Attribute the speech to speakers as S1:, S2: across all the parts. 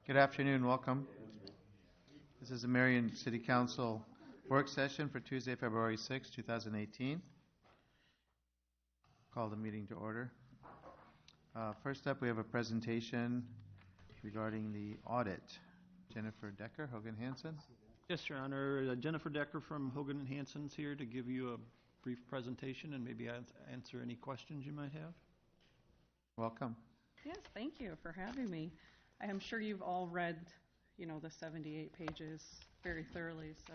S1: Good afternoon, welcome. This is the Marion City Council work session for Tuesday, February 6, 2018. Call the meeting to order. First up, we have a presentation regarding the audit. Jennifer Decker, Hogan Hansen.
S2: Yes, Your Honor. Jennifer Decker from Hogan & Hansen's here to give you a brief presentation and maybe answer any questions you might have.
S1: Welcome.
S3: Yes, thank you for having me. I am sure you've all read, the 78 pages very thoroughly, so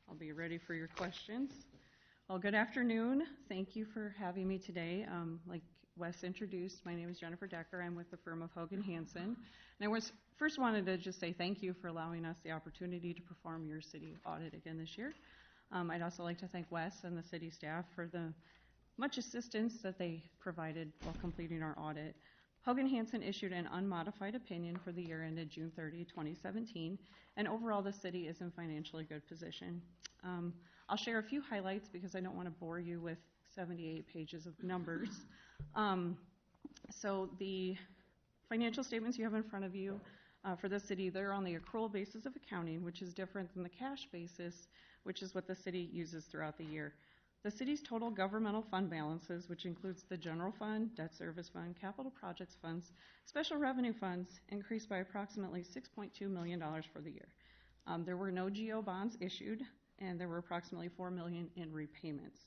S3: I'll be ready for your questions. Well, good afternoon. Thank you for having me today. Like Wes introduced, my name is Jennifer Decker. I'm with the firm of Hogan Hansen. And I first wanted to just say thank you for allowing us the opportunity to perform your city audit again this year. I'd also like to thank Wes and the city staff for the much assistance that they provided while completing our audit. Hogan Hansen issued an unmodified opinion for the year ended June 30, 2017, and overall the city is in financially good position. I'll share a few highlights because I don't want to bore you with 78 pages of numbers. So the financial statements you have in front of you for the city, they're on the accrual basis of accounting, which is different than the cash basis, which is what the city uses throughout the year. The city's total governmental fund balances, which includes the general fund, debt service fund, capital projects funds, special revenue funds, increased by approximately $6.2 million for the year. There were no GO bonds issued, and there were approximately $4 million in repayments.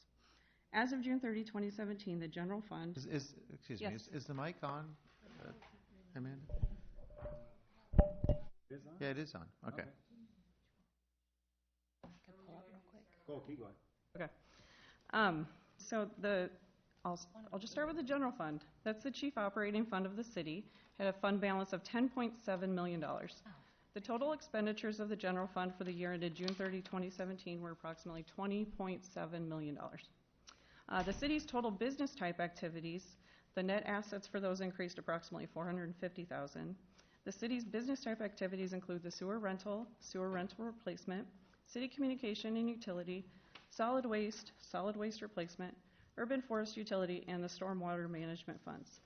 S3: As of June 30, 2017, the general fund...
S1: Excuse me, is the mic on, Amanda?
S4: It is on?
S1: Yeah, it is on. Okay.
S3: I can pull up real quick.
S4: Go, keep going.
S3: Okay. I'll just start with the general fund. That's the chief operating fund of the city. Had a fund balance of $10.7 million. The total expenditures of the general fund for the year ended June 30, 2017 were approximately $20.7 million. The city's total business type activities, the net assets for those increased approximately $450,000. The city's business type activities include the sewer rental replacement, city communication and utility, solid waste replacement, urban forest utility, and the stormwater management funds.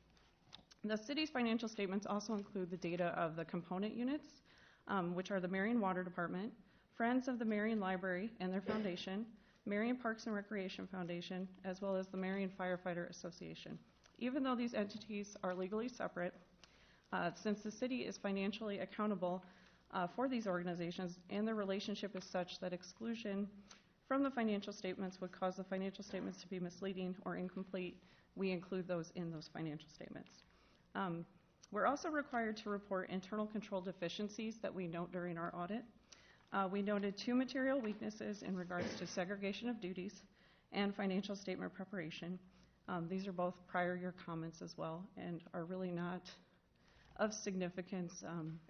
S3: The city's financial statements also include the data of the component units, which are the Marion Water Department, Friends of the Marion Library and their foundation, Marion Parks and Recreation Foundation, as well as the Marion Firefighter Association. Even though these entities are legally separate, since the city is financially accountable for these organizations and their relationship is such that exclusion from the financial statements would cause the financial statements to be misleading or incomplete, we include those in those financial statements. We're also required to report internal control deficiencies that we note during our audit. We noted 2 material weaknesses in regards to segregation of duties and financial statement preparation. These are both prior year comments as well and are really not of significance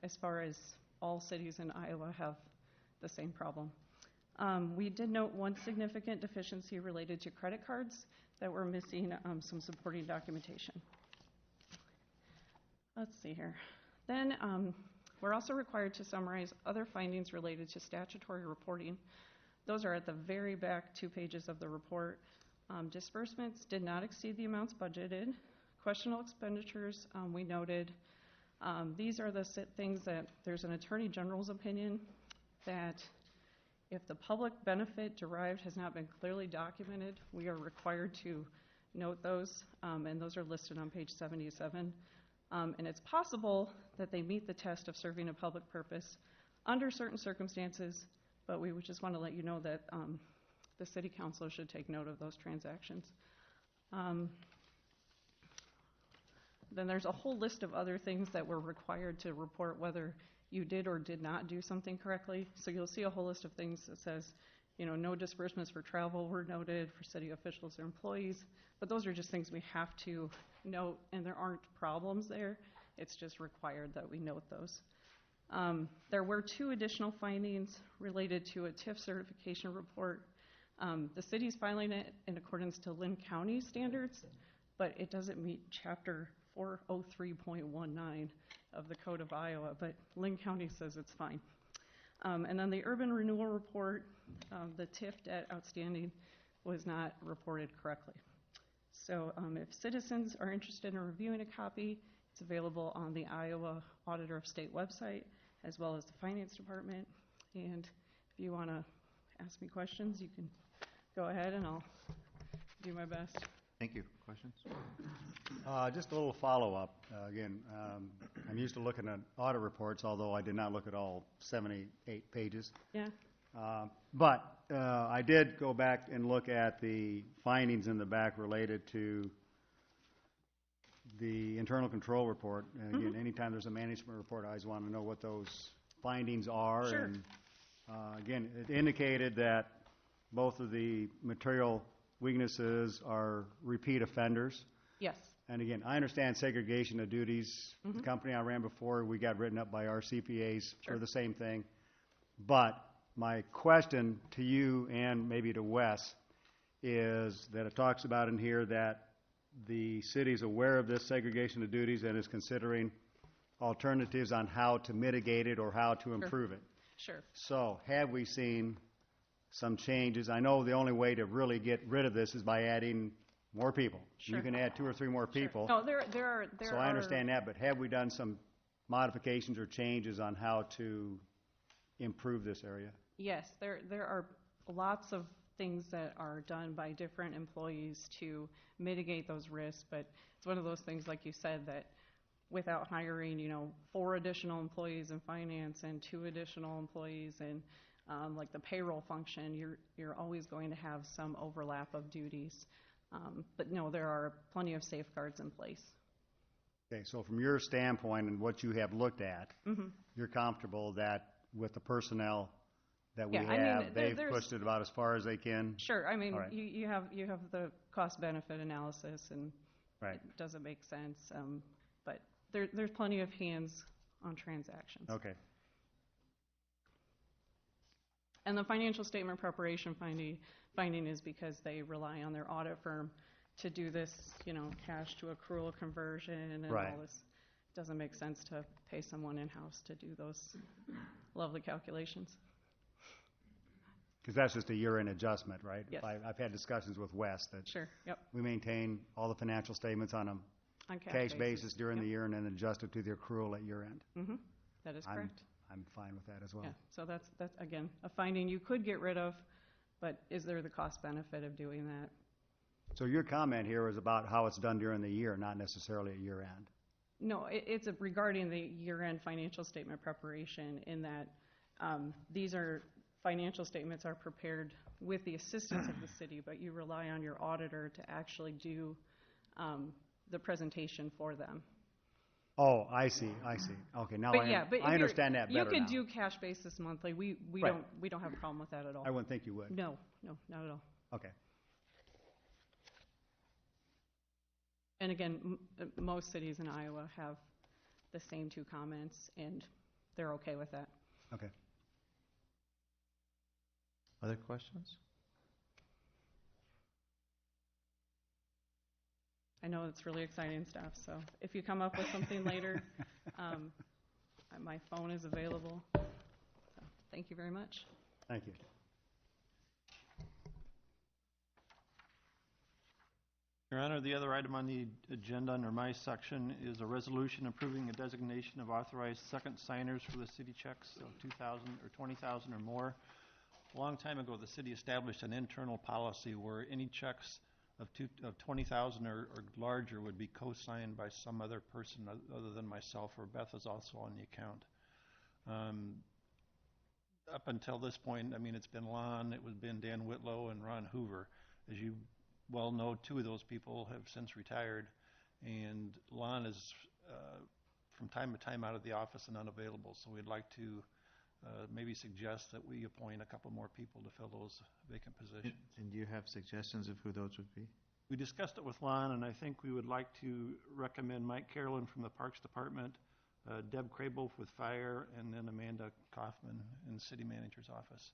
S3: as far as all cities in Iowa have the same problem. We did note one significant deficiency related to credit cards that were missing some supporting documentation. Let's see here. Then we're also required to summarize other findings related to statutory reporting. Those are at the very back 2 pages of the report. Disbursements did not exceed the amounts budgeted. Questionable expenditures, we noted. These are the things that there's an Attorney General's opinion that if the public benefit derived has not been clearly documented, we are required to note those, and those are listed on page 77. And it's possible that they meet the test of serving a public purpose under certain circumstances, but we would just want to let you know that the City Council should take note of those transactions. Then there's a whole list of other things that we're required to report whether you did or did not do something correctly. So you'll see a whole list of things that says, no disbursements for travel were noted for city officials or employees, but those are just things we have to note, and there aren't problems there. It's just required that we note those. There were 2 additional findings related to a TIF certification report. The city's filing it in accordance to Lynn County standards, but it doesn't meet Chapter 403.19 of the Code of Iowa, but Lynn County says it's fine. And then the urban renewal report, the TIF debt outstanding was not reported correctly. So if citizens are interested in reviewing a copy, It's available on the Iowa Auditor of State website, as well as the Finance Department. And if you want to ask me questions, you can go ahead and I'll do my best.
S1: Thank you. Questions?
S4: Just a little follow-up. Again, I'm used to looking at audit reports, although I did not look at all 78 pages.
S3: Yeah.
S4: But I did go back and look at the findings in the back related to the internal control report. And again, anytime there's a management report, I always want to know what those findings are.
S3: Sure.
S4: And again, it indicated that both of the material weaknesses are repeat offenders.
S3: Yes.
S4: And again, I understand segregation of duties. The company I ran before, we got written up by our CPAs
S3: Sure.
S4: for the same thing. But my question to you and maybe to Wes is that it talks about in here that the city's aware of this segregation of duties and is considering alternatives on how to mitigate it or how to improve it.
S3: Sure.
S4: So have we seen some changes? I know the only way to really get rid of this is by adding more people.
S3: Sure.
S4: You can add 2 or 3 more people.
S3: No, there are.
S4: So I understand that, but have we done some modifications or changes on how to improve this area?
S3: Yes, there are lots of things that are done by different employees to mitigate those risks, but it's one of those things, like you said, that without hiring, 4 additional employees in finance and 2 additional employees in like the payroll function, you're always going to have some overlap of duties. But no, there are plenty of safeguards in place.
S4: Okay, so from your standpoint and what you have looked at, you're comfortable that with the personnel that we
S3: Yeah, I
S4: have,
S3: mean,
S4: they've
S3: there's-
S4: pushed it about as far as they can?
S3: Sure, I mean,
S4: All right.
S3: you have the cost-benefit analysis, and
S4: Right.
S3: it doesn't make sense, but there's plenty of hands on transactions.
S4: Okay.
S3: And the financial statement preparation finding is because they rely on their audit firm to do this, cash to accrual conversion and
S4: Right.
S3: all this. It doesn't make sense to pay someone in-house to do those lovely calculations.
S4: Because that's just a year-end adjustment, right?
S3: Yes.
S4: I've had discussions with Wes that
S3: Sure, yep,
S4: we maintain all the financial statements on a
S3: on
S4: cash basis during the
S3: Yep.
S4: year and then adjust it to the accrual at year-end.
S3: That is
S4: I'm-
S3: correct.
S4: I'm fine with that as well.
S3: Yeah, so that's, again, a finding you could get rid of, but is there the cost-benefit of doing that?
S4: So your comment here is about how it's done during the year, not necessarily at year-end.
S3: No, it's regarding the year-end financial statement preparation in that these financial statements are prepared with the assistance of the city, but you rely on your auditor to actually do the presentation for them.
S4: Oh, I see. Okay, now
S3: But yeah, but if
S4: I understand that better
S3: you could
S4: now.
S3: do cash basis monthly. We
S4: Right.
S3: don't have a problem with that at all.
S4: I wouldn't think you would.
S3: No, not at all.
S4: Okay.
S3: And again, most cities in Iowa have the same 2 comments, and they're okay with that.
S4: Okay.
S1: Other questions?
S3: I know it's really exciting stuff, so if you come up with something later, my phone is available. So, thank you very much.
S4: Thank you.
S2: Your Honor, the other item on the agenda under my section is a resolution approving a designation of authorized second signers for the city checks of 2,000 or 20,000 or more. A long time ago, the city established an internal policy where any checks of 20,000 or larger would be co-signed by some other person other than myself, or Beth is also on the account. Up until this point, I mean, it's been Lon, it was been Dan Whitlow, and Ron Hoover. As you well know, 2 of those people have since retired, and Lon is from time to time out of the office and unavailable, so we'd like to maybe suggest that we appoint a couple more people to fill those vacant positions.
S1: And do you have suggestions of who those would be?
S2: We discussed it with Lon, and I think we would like to recommend Mike Carolyn from the Parks Department, Deb Crable with Fire, and then Amanda Kaufman in the City Manager's office.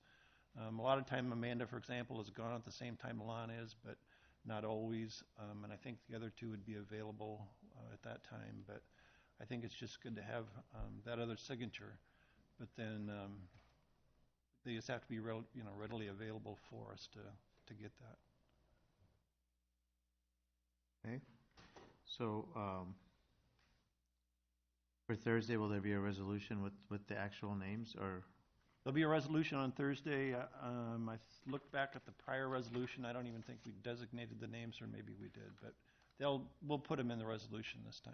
S2: A lot of time Amanda, for example, is gone at the same time Lon is, but not always, and I think the other 2 would be available at that time, but I think it's just good to have that other signature, but then they just have to be readily available for us to get that.
S1: Okay. So For Thursday, will there be a resolution with the actual names, or?
S2: There'll be a resolution on Thursday. I looked back at the prior resolution. I don't even think we designated the names, or maybe we did, but we'll put them in the resolution this time.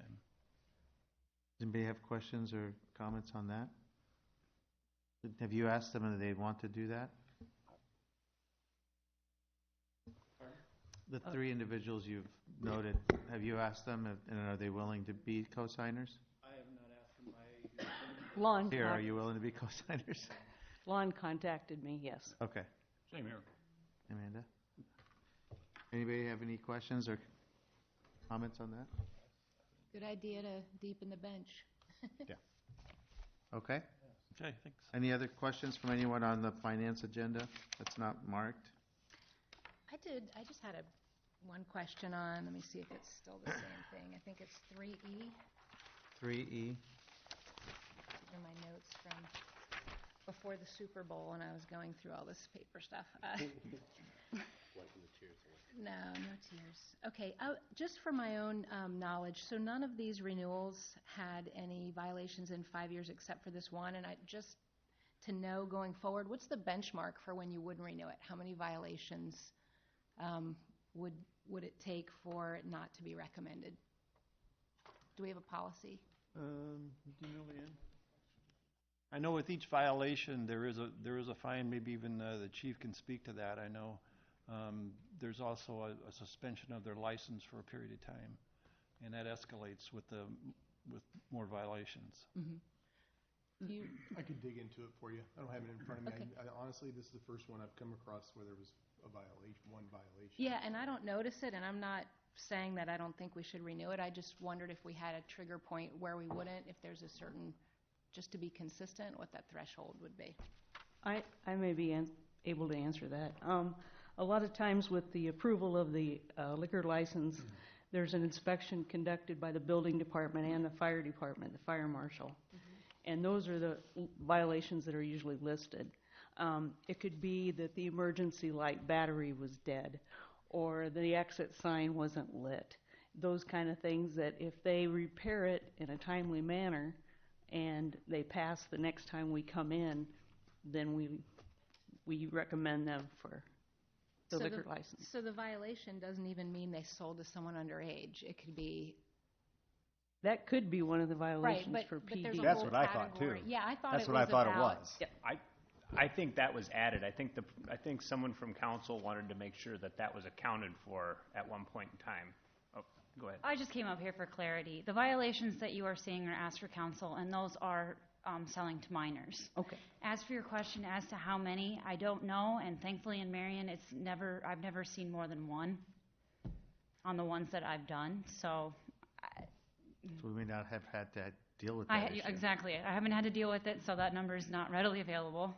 S1: Does anybody have questions or comments on that? Have you asked them if they want to do that? The three individuals you've noted, have you asked them, and are they willing to be co-signers?
S2: I have not asked them.
S5: Lon,
S1: Here, are you willing to be co-signers?
S5: Lon contacted me, yes.
S1: Okay.
S2: Same here.
S1: Amanda? Anybody have any questions or comments on that?
S6: Good idea to deepen the bench.
S1: Okay.
S2: Okay, thanks.
S1: Any other questions from anyone on the finance agenda that's not marked?
S6: I just had one question on, let me see if it's still the same thing. I think it's 3E.
S1: 3E.
S6: These are my notes from before the Super Bowl, and I was going through all this paper stuff. No tears. Okay, just for my own knowledge, so none of these renewals had any violations in 5 years except for this one, and just to know going forward, what's the benchmark for when you would renew it? How many violations would it take for it not to be recommended? Do we have a policy?
S2: Do you know, Leanne? I know with each violation there is a fine. Maybe even the chief can speak to that. I know there's also a suspension of their license for a period of time, and that escalates with more violations.
S6: Mm-hmm.
S7: I could dig into it for you. I don't have it in front of me.
S6: Okay.
S7: Honestly, this is the first one I've come across where there was one violation.
S6: Yeah, and I don't notice it, and I'm not saying that I don't think we should renew it. I just wondered if we had a trigger point where we wouldn't, if there's a certain, just to be consistent, what that threshold would be.
S5: I may be able to answer that. A lot of times with the approval of the liquor license, there's an inspection conducted by the building department and the fire department, the fire marshal. And those are the violations that are usually listed. It could be that the emergency light battery was dead, or the exit sign wasn't lit. Those kind of things that if they repair it in a timely manner and they pass the next time we come in, then we recommend them for the liquor license.
S6: So the violation doesn't even mean they sold to someone underage. It could be...
S5: That could be one of the violations
S6: right,
S5: for
S6: but
S5: PD.
S6: there's a
S4: That's
S6: whole
S4: what I thought,
S6: category.
S4: too.
S6: Yeah, I thought
S4: That's
S6: it
S4: what
S6: was
S4: I thought it
S6: about...
S4: was.
S5: Yep.
S8: I think that was added. I think someone from council wanted to make sure that was accounted for at one point in time. Oh, go ahead.
S9: I just came up here for clarity. The violations that you are seeing are asked for council, and those are selling to minors.
S5: Okay.
S9: As for your question as to how many, I don't know, and thankfully in Marion, I've never seen more than one on the ones that I've done. So
S1: So we may not have had to deal with that issue.
S9: exactly. I haven't had to deal with it, so that number is not readily available.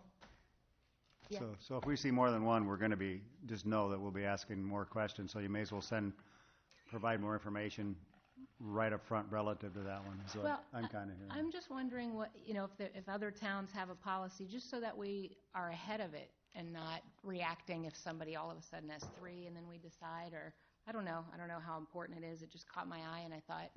S6: Yeah.
S4: So if we see more than one, we're going to be, just know that we'll be asking more questions, so you may as well provide more information right up front relative to that one. So
S6: Well,
S4: I'm kind of hearing.
S6: I'm just wondering what, if other towns have a policy, just so that we are ahead of it and not reacting if somebody all of a sudden has 3 and then we decide, or I don't know how important it is. It just caught my eye and I thought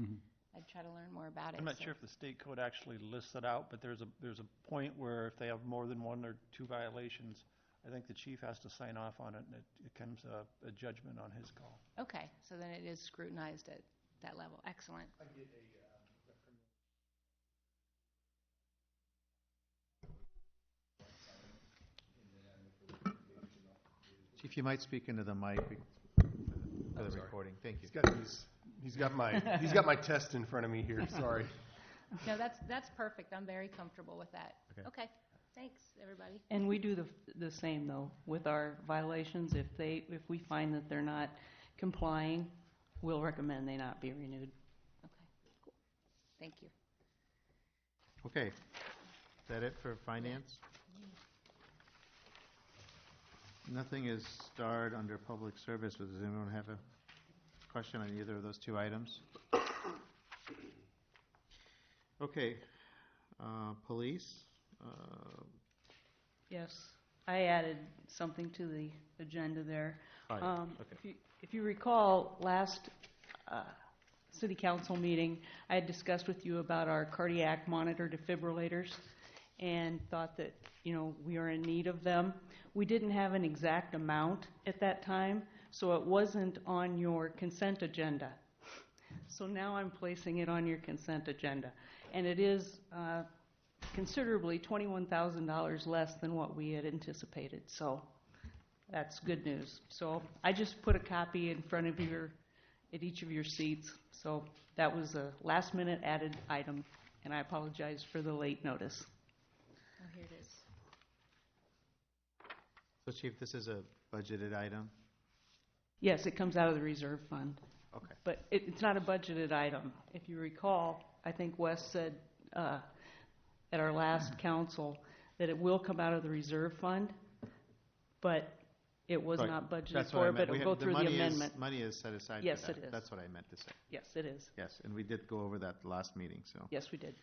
S6: I'd try to learn more about it.
S2: I'm not sure if the state code actually lists it out, but there's a point where if they have more than 1 or 2 violations, I think the chief has to sign off on it, and it comes a judgment on his call.
S6: Okay, so then it is scrutinized at that level. Excellent.
S1: Chief, you might speak into the mic for the recording. Thank you.
S7: He's got my test in front of me here. Sorry.
S6: No, that's perfect. I'm very comfortable with that. Okay. Thanks, everybody.
S5: And we do the same, though, with our violations. If we find that they're not complying, we'll recommend they not be renewed.
S6: Okay, cool. Thank you.
S1: Okay. Is that it for finance? Nothing is starred under public service. Does anyone have a question on either of those 2 items? Okay. Police.
S5: Yes, I added something to the agenda there.
S1: Okay.
S5: If you recall, last city council meeting, I had discussed with you about our cardiac monitor defibrillators and thought that, we are in need of them. We didn't have an exact amount at that time, so it wasn't on your consent agenda. So now I'm placing it on your consent agenda. And it is considerably $21,000 less than what we had anticipated. So that's good news. So I just put a copy in front of at each of your seats. So that was a last minute added item, and I apologize for the late notice.
S6: Oh, here it is.
S1: So Chief, this is a budgeted item?
S5: Yes, it comes out of the reserve fund.
S1: Okay.
S5: But it's not a budgeted item. If you recall, I think Wes said at our last council that it will come out of the reserve fund, but it was
S1: Right.
S5: not budgeted
S1: That's what I
S5: for,
S1: meant.
S5: but it'll go through the amendment.
S1: Money is set aside
S5: Yes,
S1: for that.
S5: it is.
S1: That's what I meant to say.
S5: Yes, it is.
S1: Yes, and we did go over that last meeting, so.
S5: Yes, we did.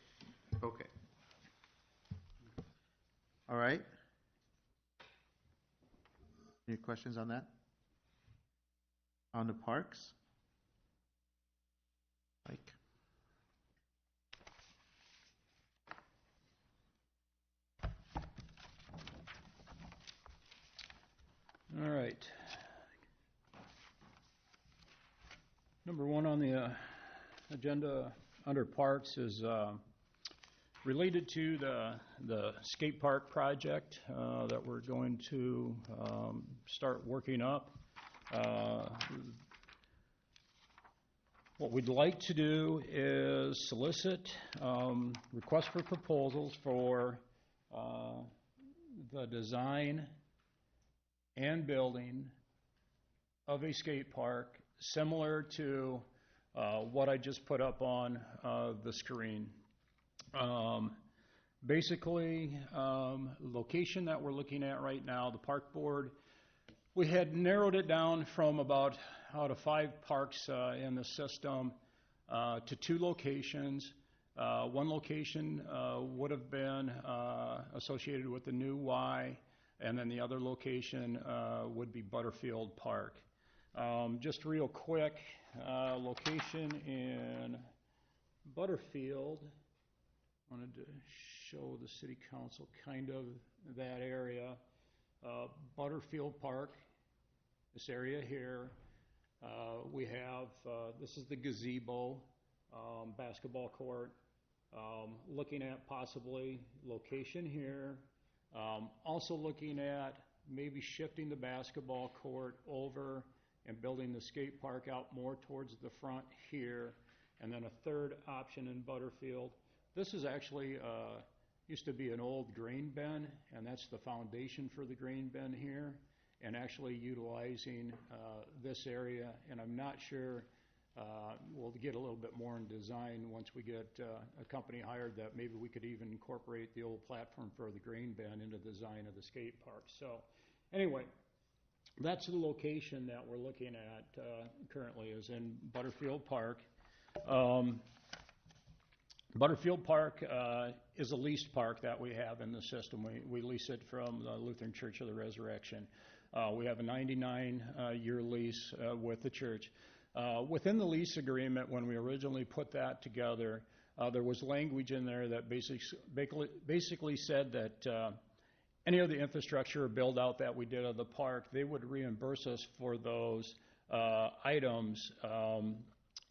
S1: Okay. All right. Any questions on that? On the parks? Mike?
S2: All right. Number one on the agenda under parks is related to the skate park project that we're going to start working up. What we'd like to do is solicit requests for proposals for the design and building of a skate park similar to what I just put up on the screen. Basically, location that we're looking at right now, the park board, we had narrowed it down from about out of 5 parks in the system to 2 locations. One location would have been associated with the new Y, and then the other location would be Butterfield Park. Just real quick, location in Butterfield, wanted to show the city council kind of that area. Butterfield Park, this area here, we have, this is the gazebo, basketball court, looking at possibly location here, also looking at maybe shifting the basketball court over and building the skate park out more towards the front here, and then a third option in Butterfield. This is actually used to be an old grain bin, and that's the foundation for the grain bin here, and actually utilizing this area. And I'm not sure, we'll get a little bit more in design once we get a company hired, that maybe we could even incorporate the old platform for the grain bin into the design of the skate park. So anyway, that's the location that we're looking at currently, is in Butterfield Park. Butterfield Park is a leased park that we have in the system. We lease it from the Lutheran Church of the Resurrection. We have a 99-year lease with the church. Within the lease agreement, when we originally put that together, there was language in there that basically said that any of the infrastructure or build out that we did of the park, they would reimburse us for those items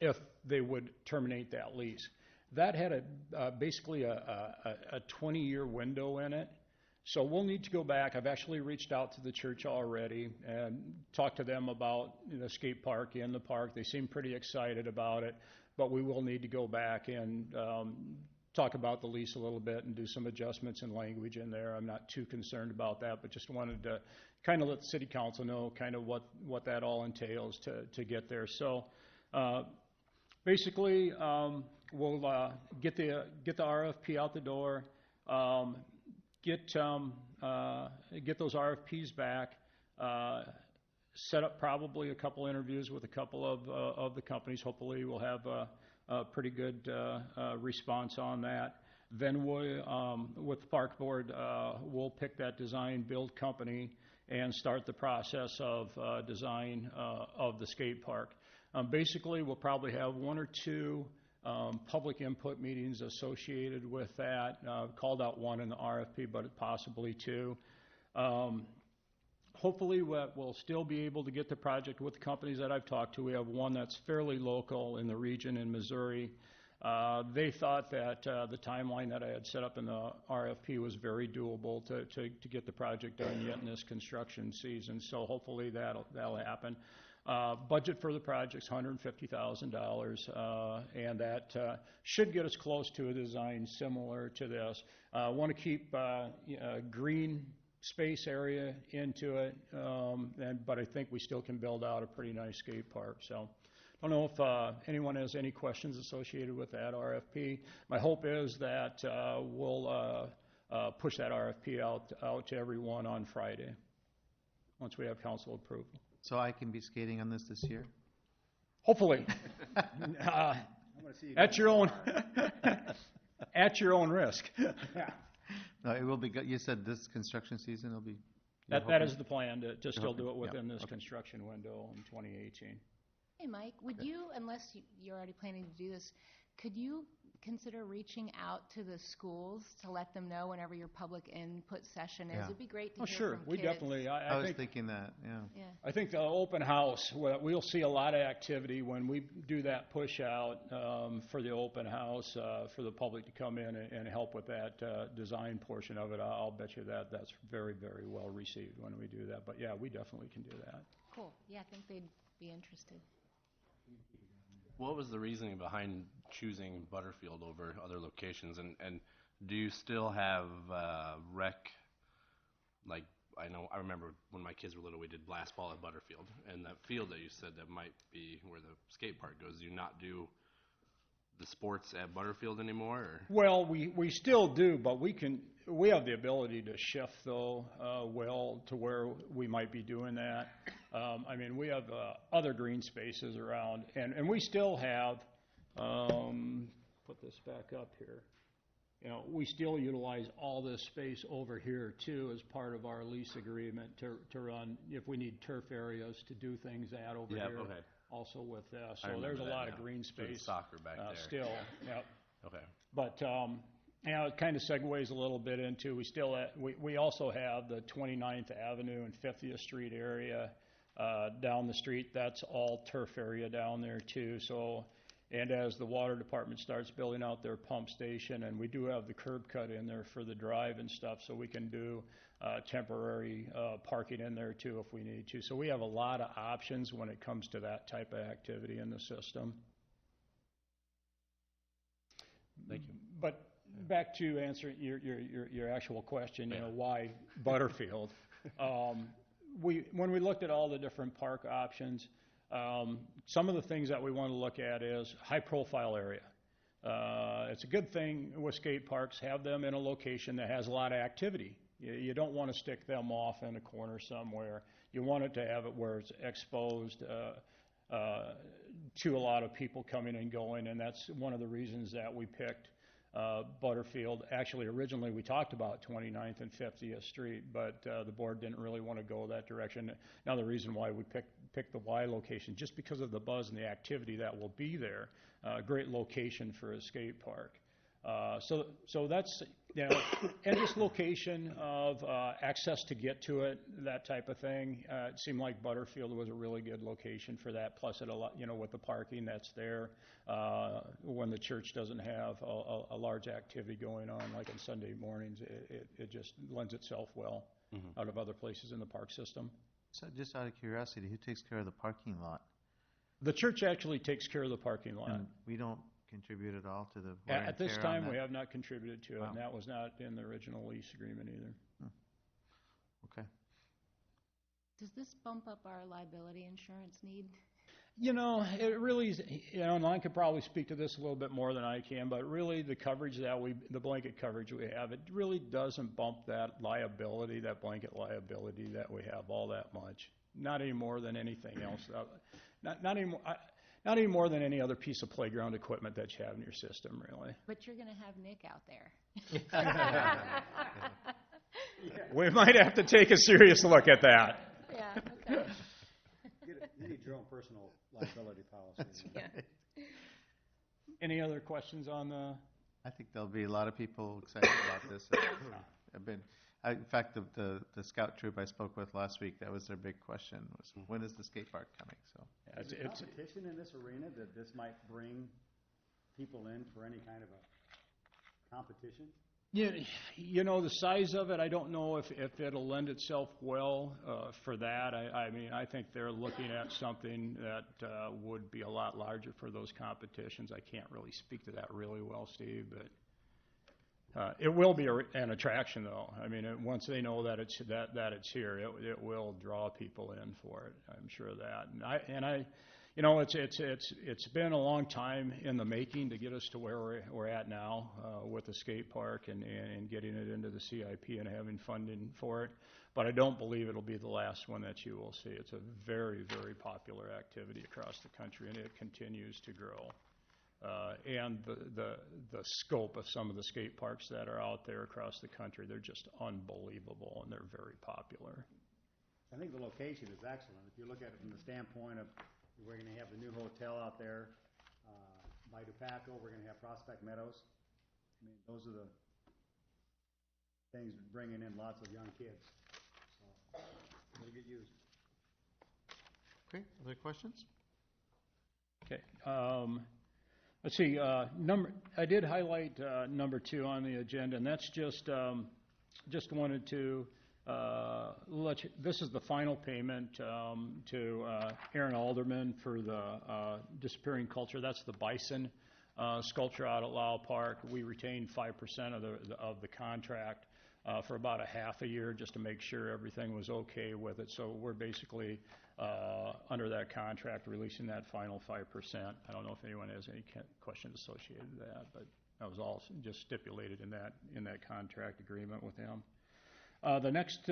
S2: if they would terminate that lease. That had basically a 20-year window in it. So we'll need to go back. I've actually reached out to the church already and talked to them about the skate park in the park. They seem pretty excited about it, but we will need to go back and talk about the lease a little bit and do some adjustments in language in there. I'm not too concerned about that, but just wanted to kind of let the city council know kind of what that all entails to get there. So basically, we'll get the RFP out the door, get those RFPs back, set up probably a couple interviews with a couple of the companies. Hopefully we'll have a pretty good response on that. Then with the park board, we'll pick that design build company and start the process of design of the skate park. Basically, we'll probably have one or two public input meetings associated with that. Called out one in the RFP, but possibly two. Hopefully, we'll still be able to get the project with the companies that I've talked to. We have one that's fairly local in the region in Missouri. They thought that the timeline that I had set up in the RFP was very doable to get the project done yet in this construction season. So hopefully that'll happen. Budget for the project's $150,000, and that should get us close to a design similar to this. I want to keep green space area into it, but I think we still can build out a pretty nice skate park. So I don't know if anyone has any questions associated with that RFP. My hope is that we'll push that RFP out to everyone on Friday, once we have council approval.
S1: So I can be skating on this year?
S2: Hopefully. At your own at your own risk.
S1: No, it will be good. You said this construction season will be...
S2: That is the plan, to still do it within this
S1: okay.
S2: construction window in 2018.
S6: Hey, Mike, would you, unless you're already planning to do this, could you consider reaching out to the schools to let them know whenever your public input session is?
S1: Yeah.
S6: It'd be great to hear
S2: Sure.
S6: from
S2: We
S6: kids.
S2: definitely,
S1: I was thinking that, yeah.
S2: I think the open house, we'll see a lot of activity when we do that push out for the open house, for the public to come in and help with that design portion of it. I'll bet you that's very, very well received when we do that. But yeah, we definitely can do that.
S6: Cool. Yeah, I think they'd be interested.
S10: What was the reasoning behind choosing Butterfield over other locations? And do you still have rec, like, I remember when my kids were little, we did blast ball at Butterfield, and that field that you said that might be where the skate park goes, do you not do the sports at Butterfield anymore? Or?
S2: Well, we still do, but we have the ability to shift, though, to where we might be doing that. I mean, we have other green spaces around, and we still have, put this back up here, we still utilize all this space over here, too, as part of our lease agreement to run, if we need turf areas to do things over here.
S10: Okay.
S2: Also with this. So there's a lot of green space.
S10: Soccer back there.
S2: Still, yep.
S10: Okay.
S2: But, it kind of segues a little bit into, we also have the 29th Avenue and 50th Street area down the street. That's all turf area down there, too. So, and as the water department starts building out their pump station, and we do have the curb cut in there for the drive and stuff, so we can do temporary parking in there, too, if we need to. So we have a lot of options when it comes to that type of activity in the system.
S10: Thank you.
S2: But back to answering your actual question, why Butterfield? When we looked at all the different park options, some of the things that we want to look at is high-profile area. It's a good thing with skate parks, have them in a location that has a lot of activity. You don't want to stick them off in a corner somewhere. You want it to have it where it's exposed to a lot of people coming and going, and that's one of the reasons that we picked Butterfield. Actually, originally we talked about 29th and 50th Street, but the board didn't really want to go that direction. Another reason why we picked the Y location, just because of the buzz and the activity that will be there. Great location for a skate park. So that's, and this location of access to get to it, that type of thing, it seemed like Butterfield was a really good location for that. Plus, with the parking that's there, when the church doesn't have a large activity going on, like on Sunday mornings, it just lends itself well out of other places in the park system.
S1: So just out of curiosity, who takes care of the parking lot?
S2: The church actually takes care of the parking lot.
S1: And we don't contribute at all to the wear and
S2: At this
S1: tear
S2: time,
S1: on
S2: we
S1: that?
S2: have not contributed to it,
S1: Wow.
S2: and that was not in the original lease agreement either.
S1: Okay.
S6: Does this bump up our liability insurance need?
S2: It really is, and I could probably speak to this a little bit more than I can, but really the coverage the blanket coverage we have, it really doesn't bump that liability, that blanket liability that we have all that much. Not any more than anything else. Not any more than any other piece of playground equipment that you have in your system, really.
S6: But you're going to have Nick out there.
S2: We might have to take a serious look at that.
S6: Yeah, okay.
S4: You need your own personal liability policy.
S2: Any other questions on the?
S1: I think there'll be a lot of people excited about this. In fact, the scout troop I spoke with last week, that was their big question, was when is the skate park coming? So
S4: Is there competition in this arena that this might bring people in for any kind of a competition?
S2: Yeah, you know, the size of it, I don't know if it'll lend itself well for that. I mean, I think they're looking at something that would be a lot larger for those competitions. I can't really speak to that really well, Steve, but it will be an attraction, though. I mean, once they know that it's here, it will draw people in for it. I'm sure of that. And I, you know, it's been a long time in the making to get us to where we're at now with the skate park and getting it into the CIP and having funding for it. But I don't believe it'll be the last one that you will see. It's a very, very popular activity across the country, and it continues to grow. And the scope of some of the skate parks that are out there across the country, they're just unbelievable, and they're very popular.
S4: I think the location is excellent. If you look at it from the standpoint of we're going to have the new hotel out there by Dupaco, we're going to have Prospect Meadows. I mean, those are the things bringing in lots of young kids. So it'll get used.
S1: okay, other questions?
S2: Okay. Let's see. I did highlight number 2 on the agenda, and that's just wanted to let you. This is the final payment to Aaron Alderman for the disappearing culture. That's the bison sculpture out at Lyle Park. We retained 5% of the contract for about a half a year just to make sure everything was okay with it. So we're basically under that contract, releasing that final 5%. I don't know if anyone has any questions associated with that, but that was all just stipulated in that contract agreement with him. The next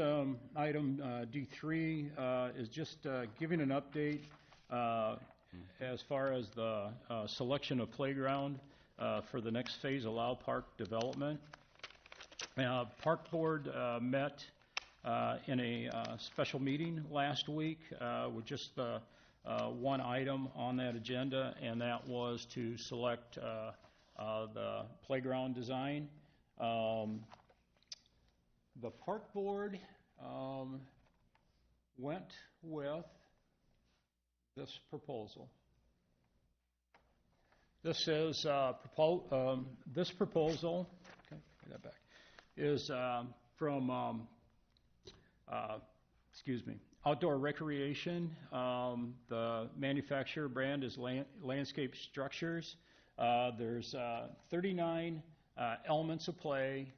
S2: item, D3, is just giving an update as far as the selection of playground for the next phase of Lyle Park development. Park Board met in a special meeting last week with just one item on that agenda, and that was to select the playground design. The Park Board went with this proposal. This is this proposal. Okay, get that back. Is from Outdoor Recreation. The manufacturer brand is Landscape Structures. There's 39 elements of play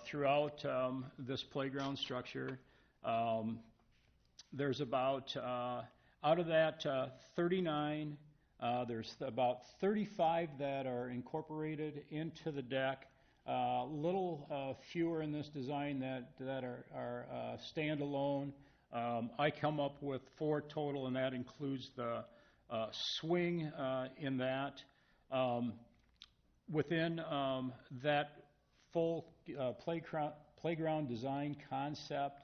S2: throughout this playground structure. There's about, out of that 39, there's about 35 that are incorporated into the deck. Little fewer in this design that are standalone. I come up with 4 total, and that includes the swing in that. Within that full playground design concept,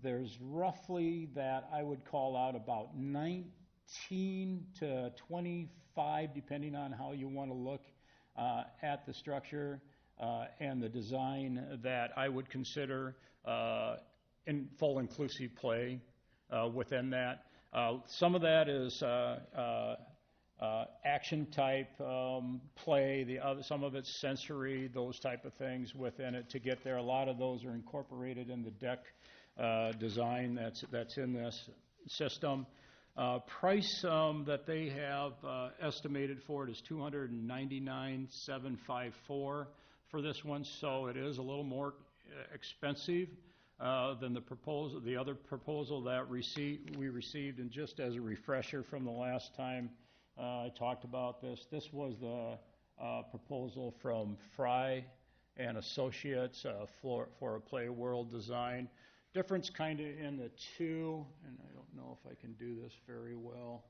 S2: there's roughly that I would call out about 19 to 25, depending on how you want to look at the structure and the design, that I would consider in full inclusive play within that. Some of that is action type play. Some of it's sensory, those type of things within it to get there. A lot of those are incorporated in the deck design that's in this system. Price that they have estimated for it is $299,754 for this one, so it is a little more expensive than the other proposal that we received. And just as a refresher from the last time I talked about this was the proposal from Fry and Associates for a Play World design. Difference kind of in the two, and I don't know if I can do this very well.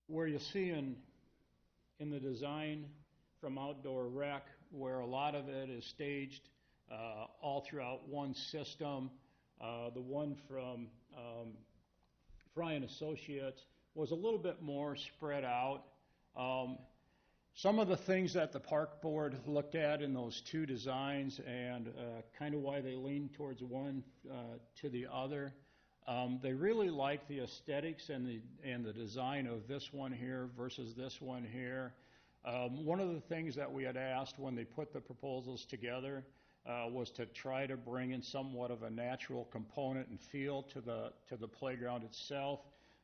S2: Where you see in the design from Outdoor Rec, where a lot of it is staged
S11: all throughout one system. The one from Fry and Associates was a little bit more spread out. Some of the things that the park board looked at in those two designs and kind of why they leaned towards one to the other, they really liked the aesthetics and the design of this one here versus this one here. One of the things that we had asked when they put the proposals together was to try to bring in somewhat of a natural component and feel to the playground itself.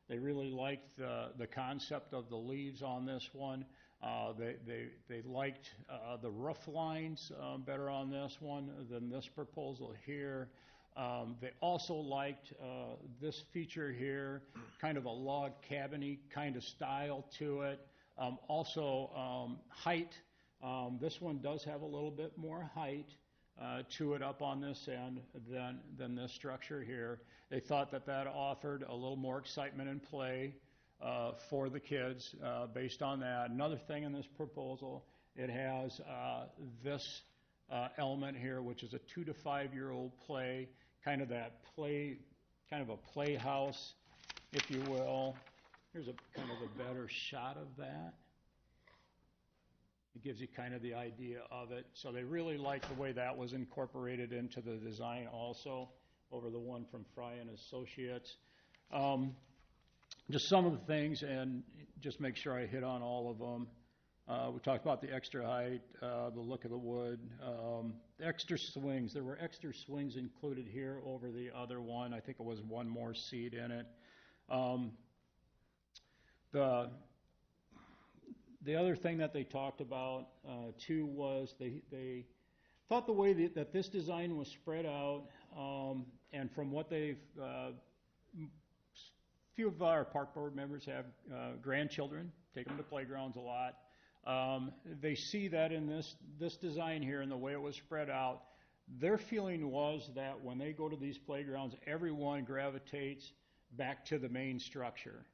S11: They really liked the concept of the leaves on this one. They liked the roof lines better on this one than this proposal here. They also liked this feature here, kind of a log cabin-y kind of style to it. Also, height. This one does have a little bit more height to it up on this end than this structure here. They thought that offered a little more excitement and play for the kids based on that. Another thing in this proposal, it has this element here, which is a 2 to 5 year old play, kind of a playhouse, if you will. Here's a kind of a better shot of that. It gives you kind of the idea of it. So they really liked the way that was incorporated into the design also over the one from Fry and Associates. Just some of the things, and just make sure I hit on all of them. We talked about the extra height, the look of the wood, the extra swings. There were extra swings included here over the other one. I think it was one more seat in it. The other thing that they talked about too was they thought the way that this design was spread out, and from what they've, few of our park board members have grandchildren, take them to playgrounds a lot. They see that in this design here and the way it was spread out, their feeling was that when they go to these playgrounds, everyone gravitates back to the main structure.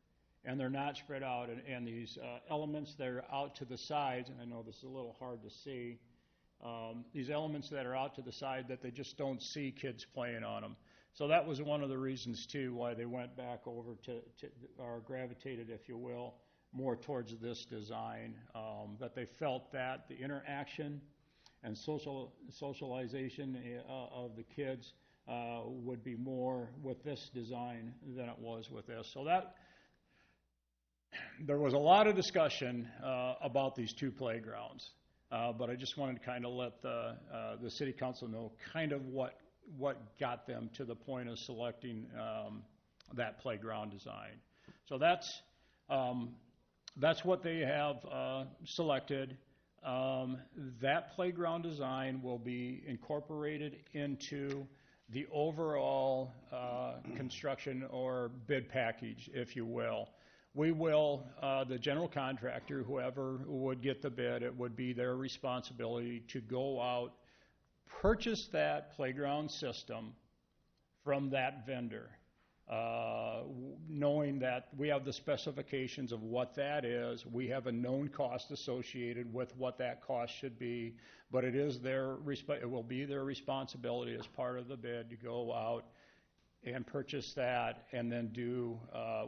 S11: And they're not spread out, and these elements that are out to the sides, and I know this is a little hard to see, these elements that are out to the side that they just don't see kids playing on them. So that was one of the reasons, too, why they went back over to or gravitated, if you will, more towards this design, that they felt that the interaction and socialization of the kids would be more with this design than it was with this. So that there was a lot of discussion about these two playgrounds, but I just wanted to kind of let the city council know kind of what got them to the point of selecting that playground design. So that's what they have selected. That playground design will be incorporated into the overall construction or bid package, if you will. We will, the general contractor, whoever would get the bid, it would be their responsibility to go out, purchase that playground system from that vendor, knowing that we have the specifications of what that is. We have a known cost associated with what that cost should be, but it will be their responsibility as part of the bid to go out and purchase that, and then do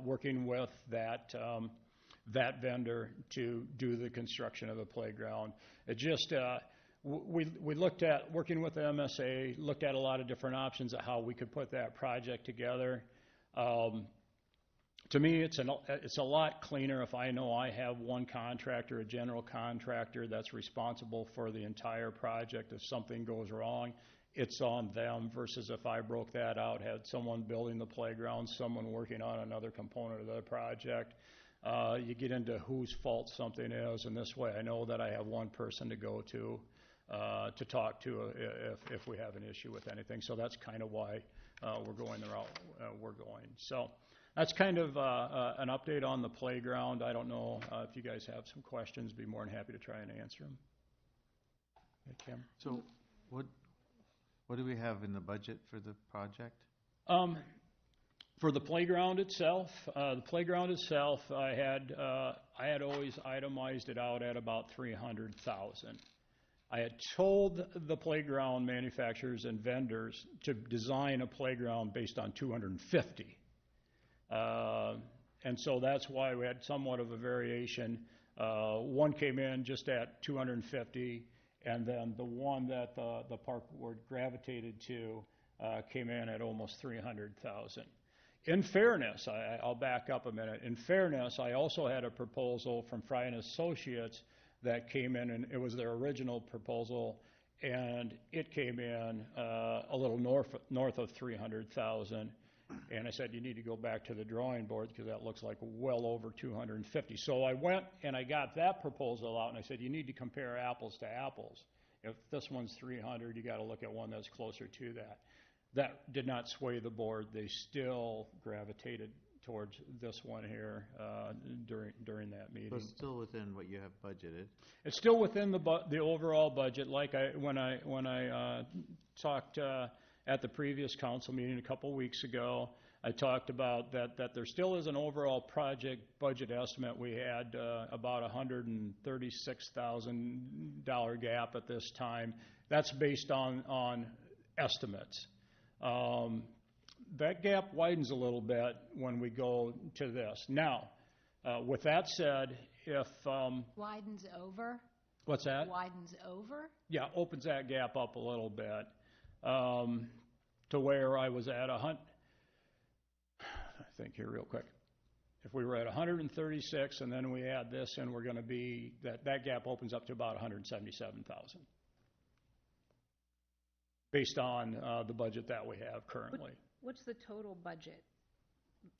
S11: working with that vendor to do the construction of the playground. It just we looked at working with the MSA, looked at a lot of different options of how we could put that project together. To me, it's a lot cleaner if I know I have one contractor, a general contractor, that's responsible for the entire project. If something goes wrong, it's on them, versus if I broke that out, had someone building the playground, someone working on another component of the project. You get into whose fault something is, and this way I know that I have one person to go to talk to if we have an issue with anything. So that's kind of why we're going the route we're going. So that's kind of an update on the playground. I don't know if you guys have some questions, be more than happy to try and answer them. Okay, Kim?
S1: So what do we have in the budget for the project?
S11: For the playground itself, I had always itemized it out at about $300,000. I had told the playground manufacturers and vendors to design a playground based on 250. And so that's why we had somewhat of a variation. One came in just at 250, and then the one that the park board gravitated to came in at almost 300,000. In fairness, I'll back up a minute. In fairness, I also had a proposal from Fry and Associates that came in, and it was their original proposal, and it came in a little north of 300,000. And I said, you need to go back to the drawing board because that looks like well over 250. So I went and I got that proposal out, and I said, you need to compare apples to apples. If this one's 300, you got to look at one that's closer to that. That did not sway the board. They still gravitated towards this one here during that meeting.
S1: So it's still within what you have budgeted?
S11: It's still within the overall budget. Like when I talked at the previous council meeting a couple weeks ago, I talked about that there still is an overall project budget estimate. We had about $136,000 gap at this time. That's based on estimates. That gap widens a little bit when we go to this. Now, with that said, if...
S6: Widens over?
S11: What's that?
S6: Widens over?
S11: Yeah, opens that gap up a little bit to where I was at I think here real quick. If we were at 136 and then we add this and we're going to be, that gap opens up to about 177,000 based on the budget that we have currently.
S6: What's the total budget?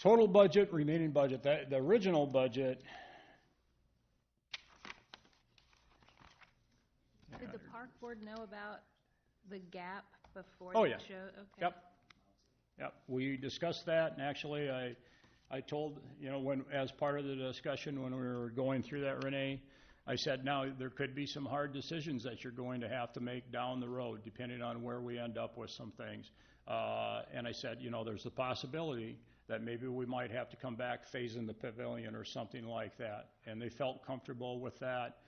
S11: Total budget, remaining budget, the original budget.
S6: Did the park board know about the gap before
S11: Oh,
S6: the
S11: yeah.
S6: show? Okay.
S11: Yep. We discussed that, and actually I told, when as part of the discussion when we were going through that, Renee, I said, now there could be some hard decisions that you're going to have to make down the road depending on where we end up with some things. And I said, there's the possibility that maybe we might have to come back phasing the pavilion or something like that. And they felt comfortable with that.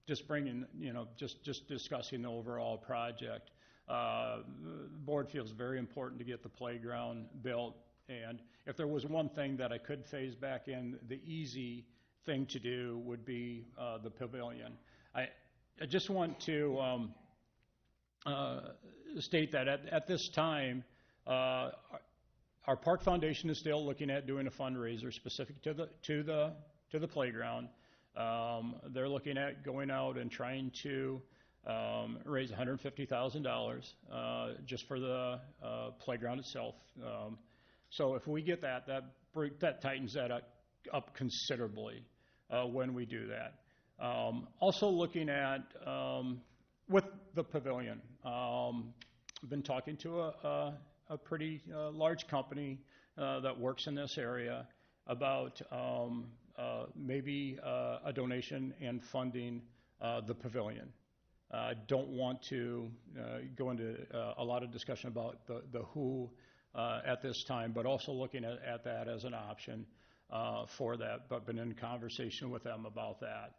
S11: Just bringing, just discussing the overall project. The board feels very important to get the playground built. And if there was one thing that I could phase back in, the easy thing to do would be the pavilion. I just want to state that at this time, our park foundation is still looking at doing a fundraiser specific to the playground. They're looking at going out and trying to raise $150,000 just for the playground itself. So if we get that tightens that up considerably when we do that. Also looking at with the pavilion, I've been talking to a pretty large company that works in this area about maybe a donation and funding the pavilion. I don't want to go into a lot of discussion about the who at this time, but also looking at that as an option for that, but been in conversation with them about that.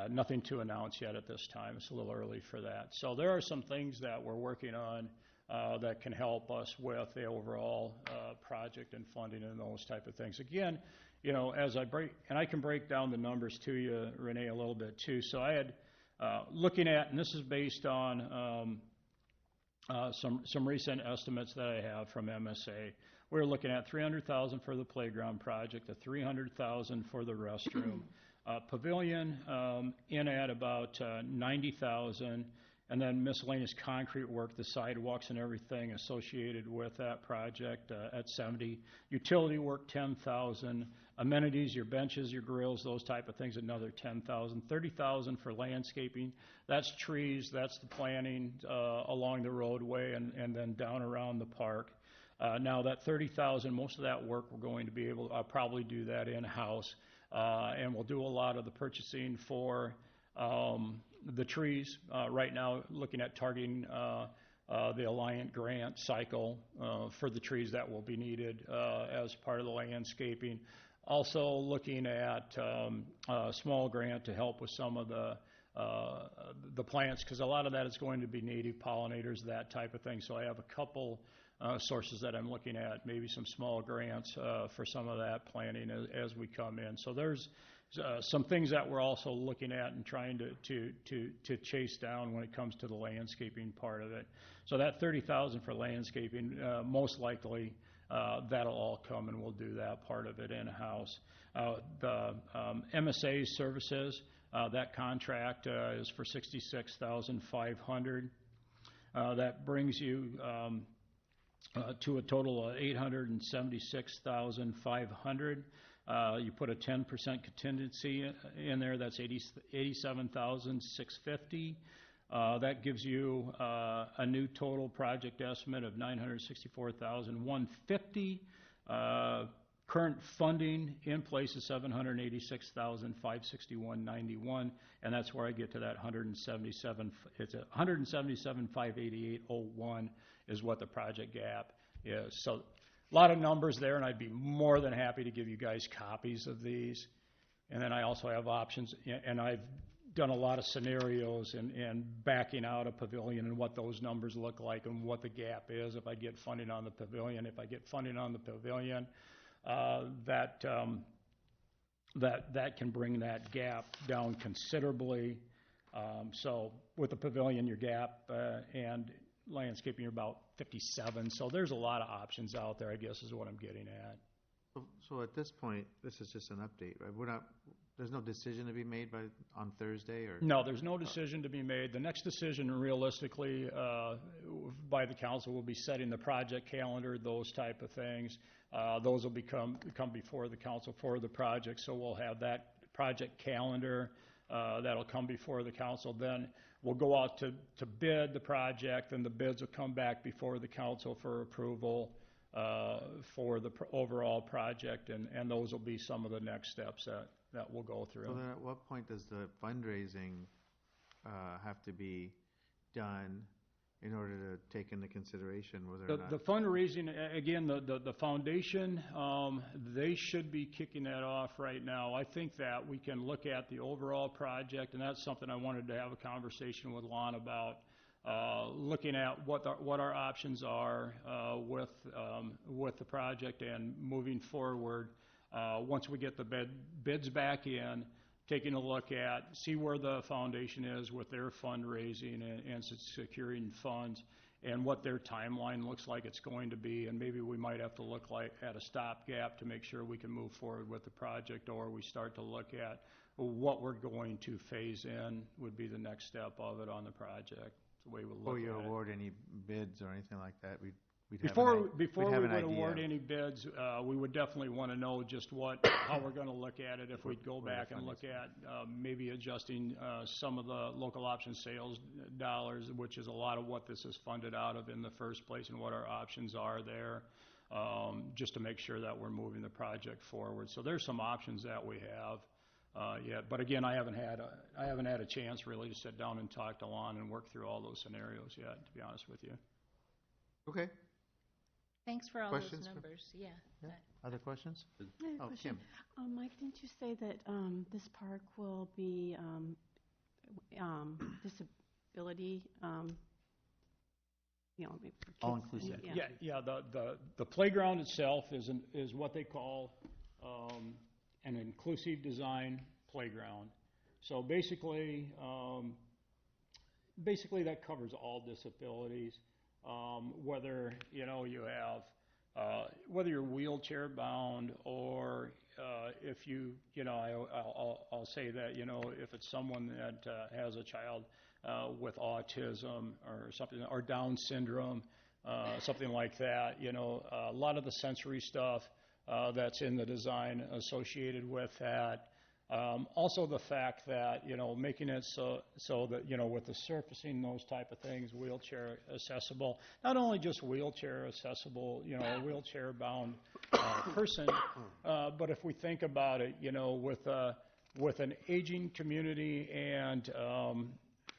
S11: Nothing to announce yet at this time. It's a little early for that. So there are some things that we're working on that can help us with the overall project and funding and those type of things. Again, as I can break down the numbers to you, Renee, a little bit too. So I had looking at, and this is based on some recent estimates that I have from MSA. We're looking at $300,000 for the playground project, $300,000 for the restroom, pavilion in at about $90,000, and then miscellaneous concrete work, the sidewalks and everything associated with that project at $70,000. Utility work $10,000. Amenities, your benches, your grills, those type of things, another $10,000. $30,000 for landscaping. That's trees. That's the planting along the roadway and then down around the park. Now that $30,000, most of that work we're going to be able to probably do that in-house, and we'll do a lot of the purchasing for the trees. Right now, looking at targeting the Alliant grant cycle for the trees that will be needed as part of the landscaping. Also looking at a small grant to help with some of the the plants, because a lot of that is going to be native pollinators, that type of thing. So I have a couple sources that I'm looking at, maybe some small grants for some of that planting as we come in. So there's some things that we're also looking at and trying to chase down when it comes to the landscaping part of it. So that $30,000 for landscaping, most likely that'll all come, and we'll do that part of it in-house. The MSA services, that contract is for $66,500. That brings you to a total of $876,500. You put a 10% contingency in there, that's $87,650. That gives you a new total project estimate of $964,150. Current funding in place is $786,561.91, and that's where I get to that 177. It's a 177,588.01 is what the project gap is. So a lot of numbers there, and I'd be more than happy to give you guys copies of these. And then I also have options, and I've done a lot of scenarios and backing out a pavilion and what those numbers look like and what the gap is if I get funding on the pavilion. If I get funding on the pavilion, that can bring that gap down considerably. So with the pavilion, your gap and landscaping, you're about 57. So there's a lot of options out there, I guess, is what I'm getting at.
S1: So at this point, this is just an update, right? There's no decision to be made on Thursday, or?
S11: No, there's no decision to be made. The next decision, realistically, by the council will be setting the project calendar, those type of things. Those will come before the council for the project. So we'll have that project calendar that'll come before the council. Then we'll go out to bid the project, and the bids will come back before the council for approval for the overall project, and those will be some of the next steps that we'll go through.
S1: So then at what point does the fundraising have to be done in order to take into consideration whether or not?
S11: The fundraising, again, the foundation, they should be kicking that off right now. I think that we can look at the overall project, and that's something I wanted to have a conversation with Lon about, looking at what our options are with the project and moving forward. Once we get the bids back in, taking a look at, see where the foundation is with their fundraising and securing funds, and what their timeline looks like it's going to be, and maybe we might have to look at a stopgap to make sure we can move forward with the project, or we start to look at what we're going to phase in would be the next step of it on the project. The way we'll look
S1: Before you
S11: at
S1: award any bids or anything like that,
S11: before we would award any bids, we would definitely want to know just how we're going to look at it. If we'd go back and look at maybe adjusting some of the local option sales dollars, which is a lot of what this is funded out of in the first place, and what our options are there, just to make sure that we're moving the project forward. So there's some options that we have. Yet, but again, I haven't had a chance really to sit down and talk to Lon and work through all those scenarios yet, to be honest with you.
S1: Okay.
S6: Thanks for all
S1: Questions
S6: those numbers. Yeah.
S1: Other questions?
S12: I have a question.
S1: Kim.
S12: Mike, didn't you say that this park will be disability, maybe for kids?
S1: All inclusive.
S11: Yeah. The playground itself is what they call an inclusive design playground. So basically that covers all disabilities, whether you have whether you're wheelchair bound, or if I'll say that if it's someone that has a child with autism or something, or Down syndrome, something like that. A lot of the sensory stuff that's in the design associated with that. Also the fact that, making it so that, with the surfacing, those type of things, wheelchair accessible, not only just wheelchair accessible, a wheelchair bound person, but if we think about it, with an aging community and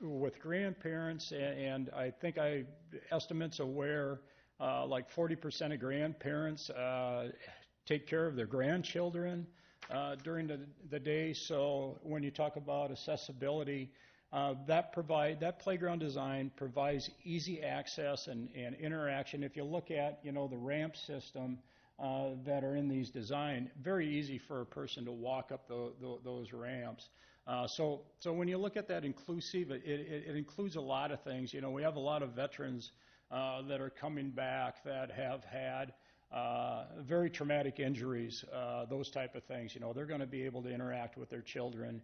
S11: with grandparents, and I think estimates of where like 40% of grandparents take care of their grandchildren during the day. So when you talk about accessibility, That playground design provides easy access and interaction. If you look at, the ramp system that are in these design, very easy for a person to walk up those ramps. So when you look at that inclusive, it includes a lot of things. We have a lot of veterans that are coming back that have had very traumatic injuries, those type of things. They're going to be able to interact with their children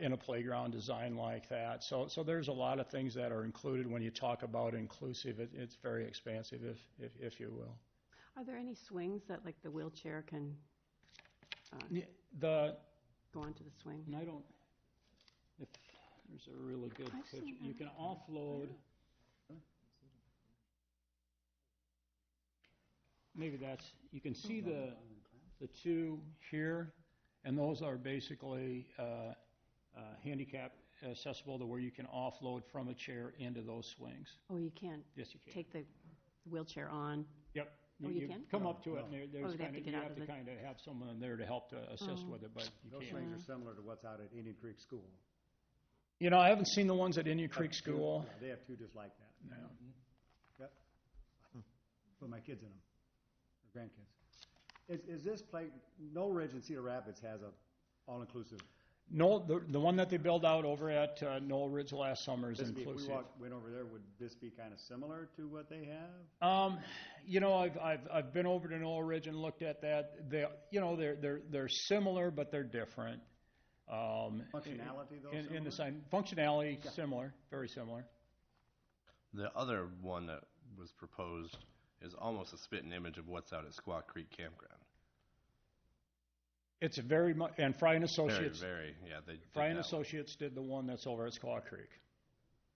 S11: in a playground design like that. So there's a lot of things that are included when you talk about inclusive. It's very expansive, if you will.
S12: Are there any swings that, like, the wheelchair can go onto the swing?
S11: And I don't, if there's a really good picture, you can offload. Maybe you can see the two here, and those are basically handicap accessible to where you can offload from a chair into those swings.
S12: Oh, you can?
S11: Yes, you can.
S12: Take the wheelchair on?
S11: Yep.
S12: Oh, you can?
S11: Come up to it, and
S12: They have to get out of it.
S11: kind of have someone there to help to assist with it, but you
S4: Those
S11: can't.
S4: swings are similar to what's out at Indian Creek School.
S11: I haven't seen the ones at Indian Creek School.
S4: They have two just like that.
S11: No.
S4: Yep. Put my kids in them, or grandkids. Is this Knoll Ridge and Cedar Rapids has a all-inclusive?
S11: No, the one that they built out over at Knoll Ridge last summer is inclusive.
S4: If we went over there, would this be kind of similar to what they have?
S11: I've been over to Knoll Ridge and looked at that. They're similar, but they're different.
S4: Functionality, though,
S11: in the
S4: similar?
S11: sign, functionality similar, very similar.
S10: The other one that was proposed is almost a spitting image of what's out at Squaw Creek Campground.
S11: It's very much, and Fry and Associates. Fry and
S10: one.
S11: Associates did the one that's over at Squaw Creek.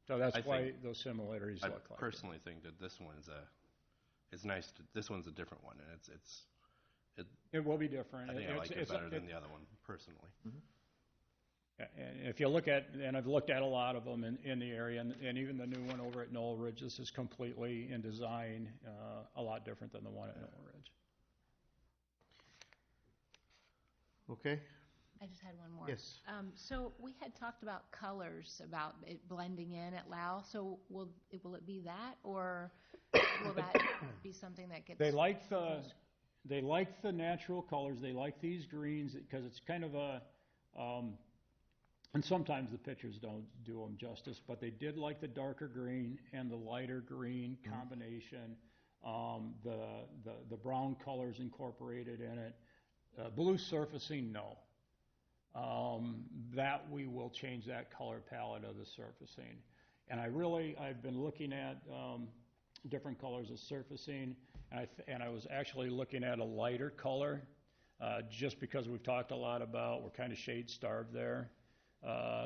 S11: So that's why those similarities look like.
S10: I personally think that this one's it's nice. This one's a different one, and
S11: it will be different.
S10: I think I like it better than the other one personally.
S11: Mm-hmm. And if you look at, and I've looked at a lot of them in the area, and even the new one over at Knoll Ridge, this is completely in design a lot different than the one at Knoll Ridge.
S1: Okay.
S6: I just had one more.
S1: Yes.
S6: So we had talked about colors, about it blending in at Lau. So will it be that, or will that be something that gets?
S11: They like the natural colors. They like these greens because it's kind of a. And sometimes the pictures don't do them justice, but they did like the darker green and the lighter green combination. The brown colors incorporated in it. Blue surfacing, no. That we will change that color palette of the surfacing. And I've been looking at different colors of surfacing, and I was actually looking at a lighter color, just because we've talked a lot about we're kind of shade starved there.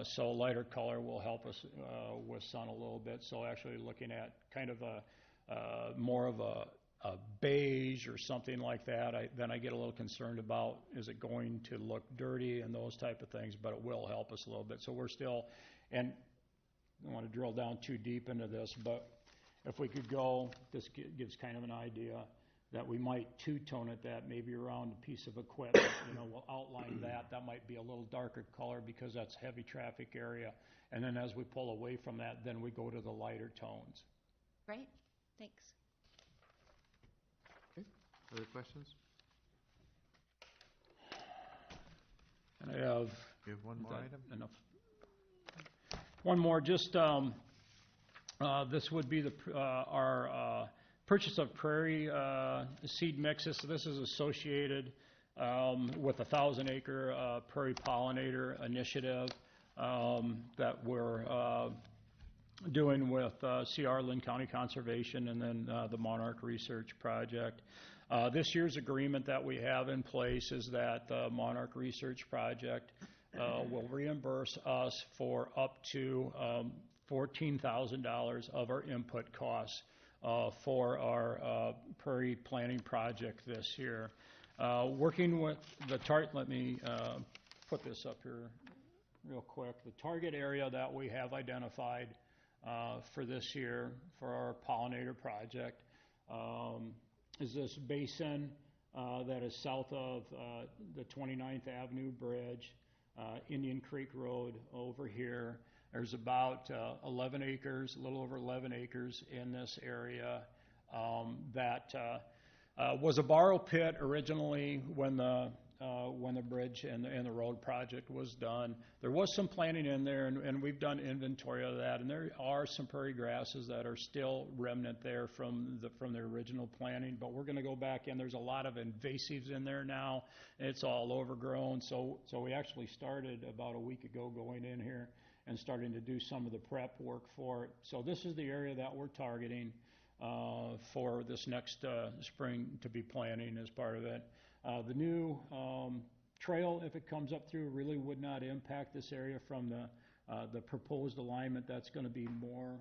S11: So lighter color will help us with sun a little bit. So actually looking at kind of more of a beige or something like that, then I get a little concerned about, is it going to look dirty and those type of things, but it will help us a little bit. So we're still, and I don't want to drill down too deep into this, but if we could go, this gives kind of an idea that we might two-tone it, that maybe around a piece of equipment, we'll outline that. That might be a little darker color because that's heavy traffic area. And then as we pull away from that, then we go to the lighter tones.
S6: Great, thanks.
S1: Okay. Other questions?
S11: And I have.
S1: You have one more item?
S11: Enough. One more, just this would be our purchase of prairie seed mixes. So this is associated with a 1,000-acre prairie pollinator initiative that we're doing with CR Lynn County Conservation and then the Monarch Research Project. This year's agreement that we have in place is that the Monarch Research Project will reimburse us for up to $14,000 of our input costs for our prairie planting project this year. Working with the let me put this up here real quick. The target area that we have identified for this year for our pollinator project is this basin that is south of the 29th Avenue Bridge, Indian Creek Road over here. There's about 11 acres, a little over 11 acres in this area that was a borrow pit originally when the bridge and the road project was done. There was some planting in there, and we've done inventory of that, and there are some prairie grasses that are still remnant there from the original planting, but we're going to go back in. There's a lot of invasives in there now. It's all overgrown, so we actually started about a week ago going in here and starting to do some of the prep work for it. So this is the area that we're targeting for this next spring to be planting as part of it. The new trail, if it comes up through, really would not impact this area from the proposed alignment. That's going to be more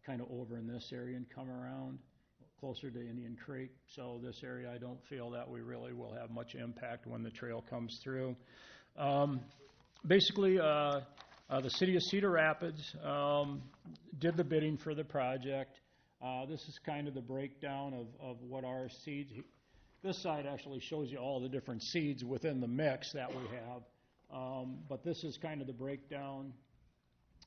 S11: kind of over in this area and come around closer to Indian Creek. So this area, I don't feel that we really will have much impact when the trail comes through. Basically, the city of Cedar Rapids did the bidding for the project. This is kind of the breakdown of what our seeds. This side actually shows you all the different seeds within the mix that we have. But this is kind of the breakdown.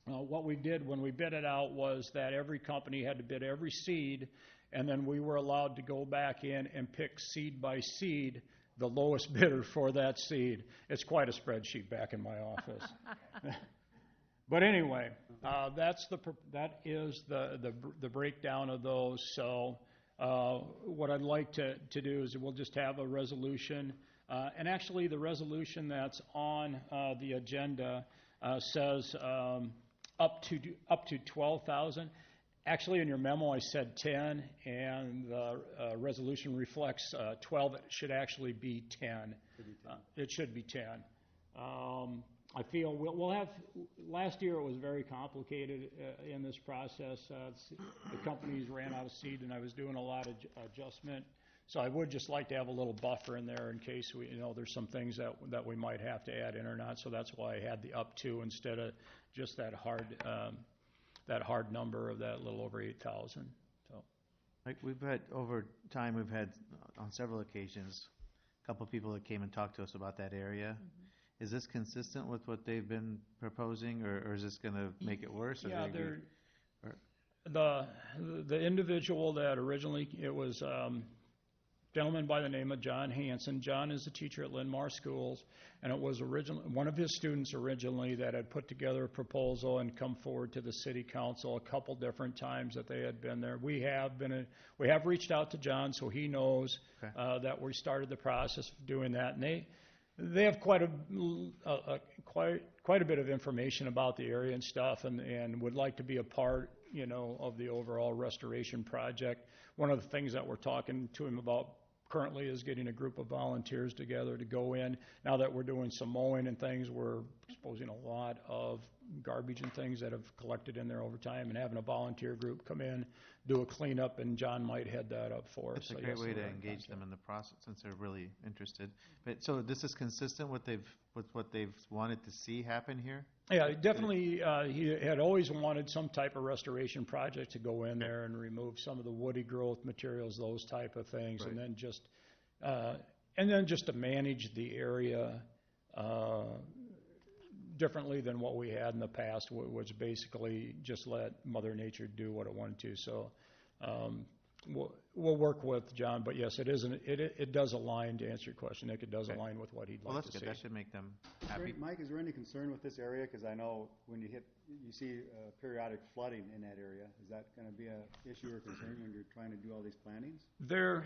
S11: What we did when we bid it out was that every company had to bid every seed, and then we were allowed to go back in and pick seed by seed the lowest bidder for that seed. It's quite a spreadsheet back in my office. But anyway, that is the breakdown of those. So what I'd like to do is we'll just have a resolution. And actually, the resolution that's on the agenda says up to 12,000. Actually, in your memo, I said 10, and the resolution reflects 12. It should actually be 10. It should be 10. I feel we'll have, last year it was very complicated in this process. The companies ran out of seed, and I was doing a lot of adjustment. So I would just like to have a little buffer in there in case there's some things that we might have to add in or not. So that's why I had the up to instead of just that hard number of that little over 8,000. So,
S1: Like we've had over time, we've had on several occasions, a couple of people that came and talked to us about that area. Mm-hmm. Is this consistent with what they've been proposing, or is this going to make it worse?
S11: Yeah, the individual that originally, it was gentleman by the name of John Hanson. John is a teacher at Linn-Mar Schools, and it was one of his students originally that had put together a proposal and come forward to the city council a couple different times that they had been there. We have reached out to John, so he knows that we started the process of doing that, and they have quite a bit of information about the area and stuff, and would like to be a part, of the overall restoration project. One of the things that we're talking to him about currently is getting a group of volunteers together to go in. Now that we're doing some mowing and things, we're exposing a lot of garbage and things that have collected in there over time, and having a volunteer group come in, do a cleanup, and John might head that up for us.
S1: It's a great way to engage them in the process since they're really interested. But so this is consistent with what they've wanted to see happen here?
S11: Yeah, definitely. He had always wanted some type of restoration project to go in there and remove some of the woody growth materials, those type of things, right. and then just to manage the area differently than what we had in the past, which basically just let Mother Nature do what it wanted to. So we'll work with John, but yes, it does align, to answer your question, Nick. It does align with what he'd like to see.
S1: Well, that's good. That should make them happy.
S4: Mike, is there any concern with this area? Because I know when you see periodic flooding in that area. Is that going to be an issue or concern when you're trying to do all these plantings?
S11: The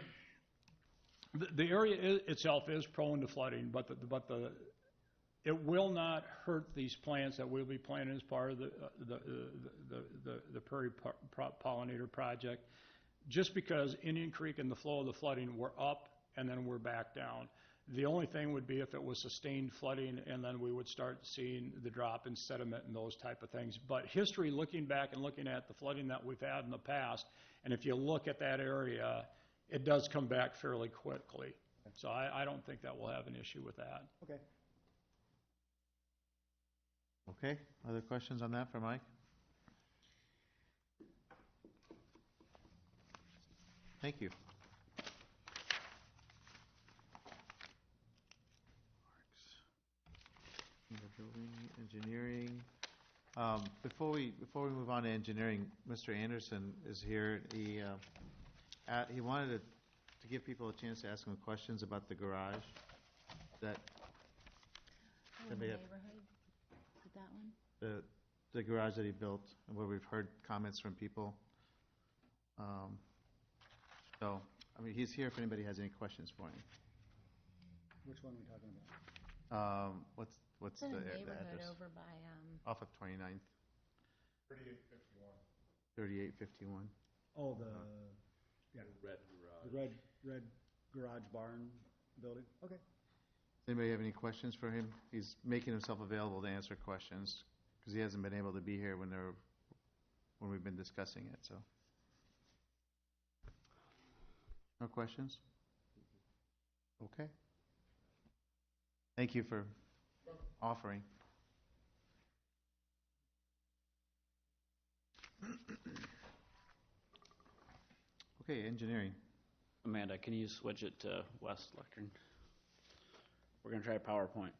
S11: area itself is prone to flooding, but it will not hurt these plants that we'll be planting as part of the Prairie Pollinator Project, just because Indian Creek and the flow of the flooding were up and then we're back down. The only thing would be if it was sustained flooding, and then we would start seeing the drop in sediment and those type of things. But history, looking back and looking at the flooding that we've had in the past, and if you look at that area, it does come back fairly quickly. So I don't think that we'll have an issue with that.
S4: Okay.
S1: Okay. Other questions on that for Mike? Thank you. Building, engineering. Before we move on to engineering, Mr. Anderson is here. He wanted to give people a chance to ask him questions about the garage. That
S6: In the
S1: Anybody have-
S6: neighborhood? Is it that one?
S1: the garage that he built, and where we've heard comments from people. So, I mean, he's here if anybody has any questions for him.
S4: Which one are we talking about?
S1: What's
S6: It's in
S1: the
S6: a neighborhood
S1: address?
S6: over by,
S1: Off of 29th,
S7: 3851.
S1: 3851.
S4: Oh, yeah,
S10: Red garage.
S4: the red garage barn building? Okay.
S1: Does anybody have any questions for him? He's making himself available to answer questions, because he hasn't been able to be here when we've been discussing it, so. No questions? Okay. Thank you for offering. Okay, engineering.
S13: Amanda, can you switch it to West Lectern? We're going to try PowerPoint.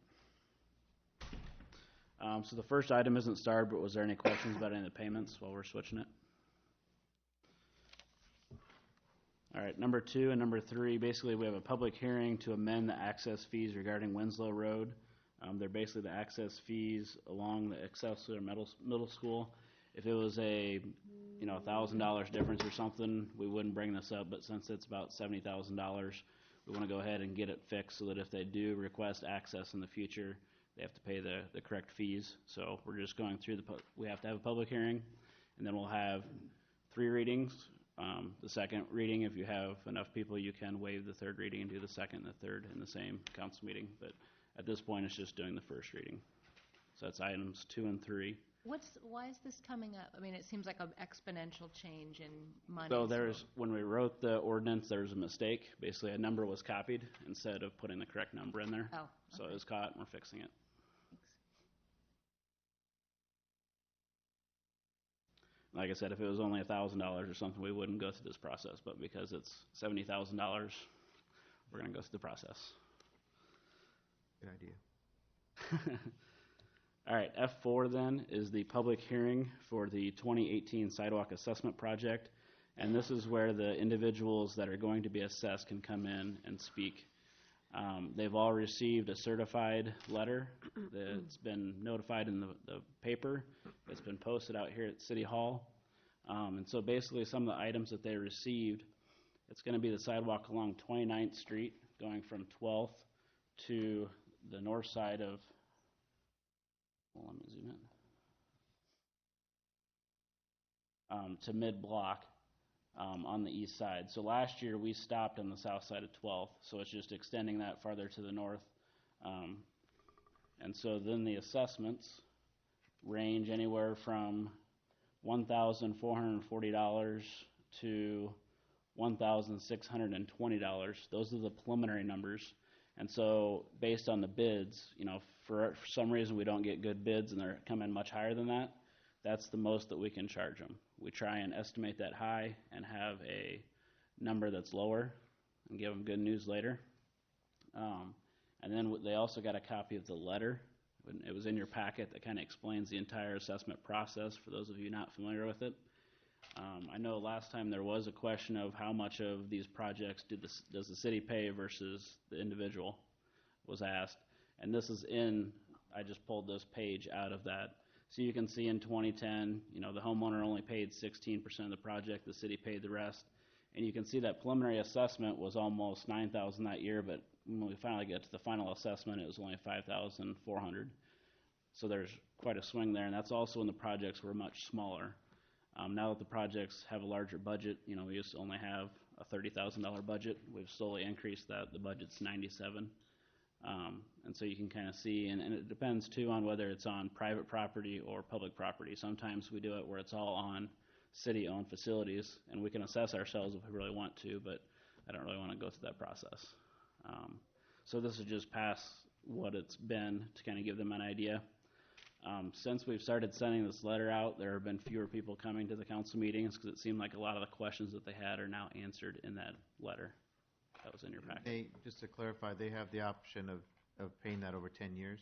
S13: So the first item isn't starred, but was there any questions about any of the payments while we're switching it? All right, number 2 and number 3, basically we have a public hearing to amend the access fees regarding Winslow Road. They're basically the access fees along the Excelsior Middle School. If it was a $1,000 difference or something, we wouldn't bring this up, but since it's about $70,000, we want to go ahead and get it fixed so that if they do request access in the future, they have to pay the correct fees. So we're just going through we have to have a public hearing, and then we'll have 3 readings. The second reading, if you have enough people, you can waive the third reading and do the second and the third in the same council meeting. But at this point, it's just doing the first reading. So that's items 2 and 3.
S6: why is this coming up? I mean, it seems like an exponential change in money.
S13: So when we wrote the ordinance, there was a mistake. Basically, a number was copied instead of putting the correct number in there.
S6: Oh,
S13: So it was caught, and we're fixing it. Like I said, if it was only $1,000 or something, we wouldn't go through this process. But because it's $70,000, we're going to go through the process.
S1: Good idea.
S13: All right, F4 then is the public hearing for the 2018 sidewalk assessment project. And this is where the individuals that are going to be assessed can come in and speak. They've all received a certified letter that's been notified in the paper. It's been posted out here at City Hall. And so basically some of the items that they received, it's going to be the sidewalk along 29th Street going from 12th to the north side of, well, let me zoom in, to mid-block on the east side. So last year we stopped on the south side of 12th, so it's just extending that farther to the north. And so then the assessments range anywhere from $1,440 to $1,620. Those are the preliminary numbers. And so based on the bids, for some reason we don't get good bids and they're coming much higher than that, that's the most that we can charge them. We try and estimate that high and have a number that's lower and give them good news later. And then they also got a copy of the letter. It was in your packet that kind of explains the entire assessment process for those of you not familiar with it. I know last time there was a question of how much of these projects does the city pay versus the individual was asked. And this is I just pulled this page out of that. So you can see in 2010, the homeowner only paid 16% of the project, the city paid the rest. And you can see that preliminary assessment was almost $9,000 that year, but when we finally get to the final assessment, it was only $5,400. So there's quite a swing there, and that's also when the projects were much smaller. Now that the projects have a larger budget, we used to only have a $30,000 budget. We've slowly increased that. The budget's $97,000. And so you can kind of see, and it depends too on whether it's on private property or public property. Sometimes we do it where it's all on city-owned facilities, and we can assess ourselves if we really want to, but I don't really want to go through that process. So this is just past what it's been to kind of give them an idea. Since we've started sending this letter out, there have been fewer people coming to the council meetings because it seemed like a lot of the questions that they had are now answered in that letter that was in your packet.
S1: Just to clarify, they have the option of paying that over 10 years?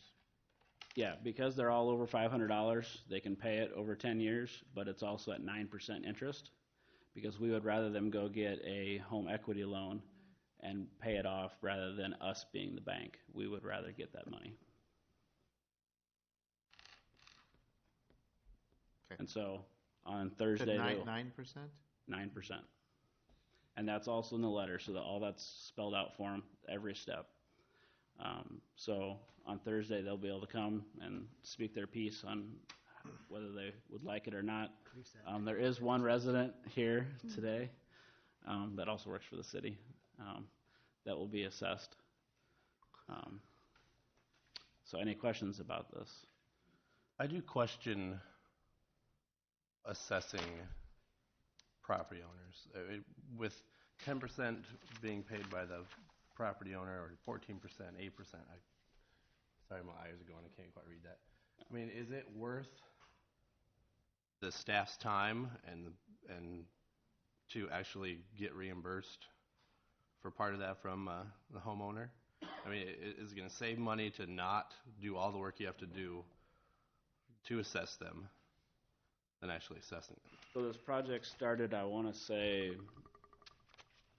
S13: Yeah, because they're all over $500, they can pay it over 10 years, but it's also at 9% interest, because we would rather them go get a home equity loan and pay it off rather than us being the bank. We would rather get that money.
S1: Okay.
S13: And so on
S1: Said
S13: Thursday,
S1: 9%?
S13: 9%. And that's also in the letter, so that all that's spelled out for them, every step. So on Thursday, they'll be able to come and speak their piece on whether they would like it or not. There is one resident here today that also works for the city that will be assessed. So any questions about this?
S10: I do question assessing property owners. With 10% being paid by the property owner, or 14%, 8%, sorry, my eyes are going, I can't quite read that. I mean, is it worth the staff's time and to actually get reimbursed for part of that from the homeowner? I mean, is it going to save money to not do all the work you have to do to assess them than actually assessing them?
S13: So this project started, I want to say,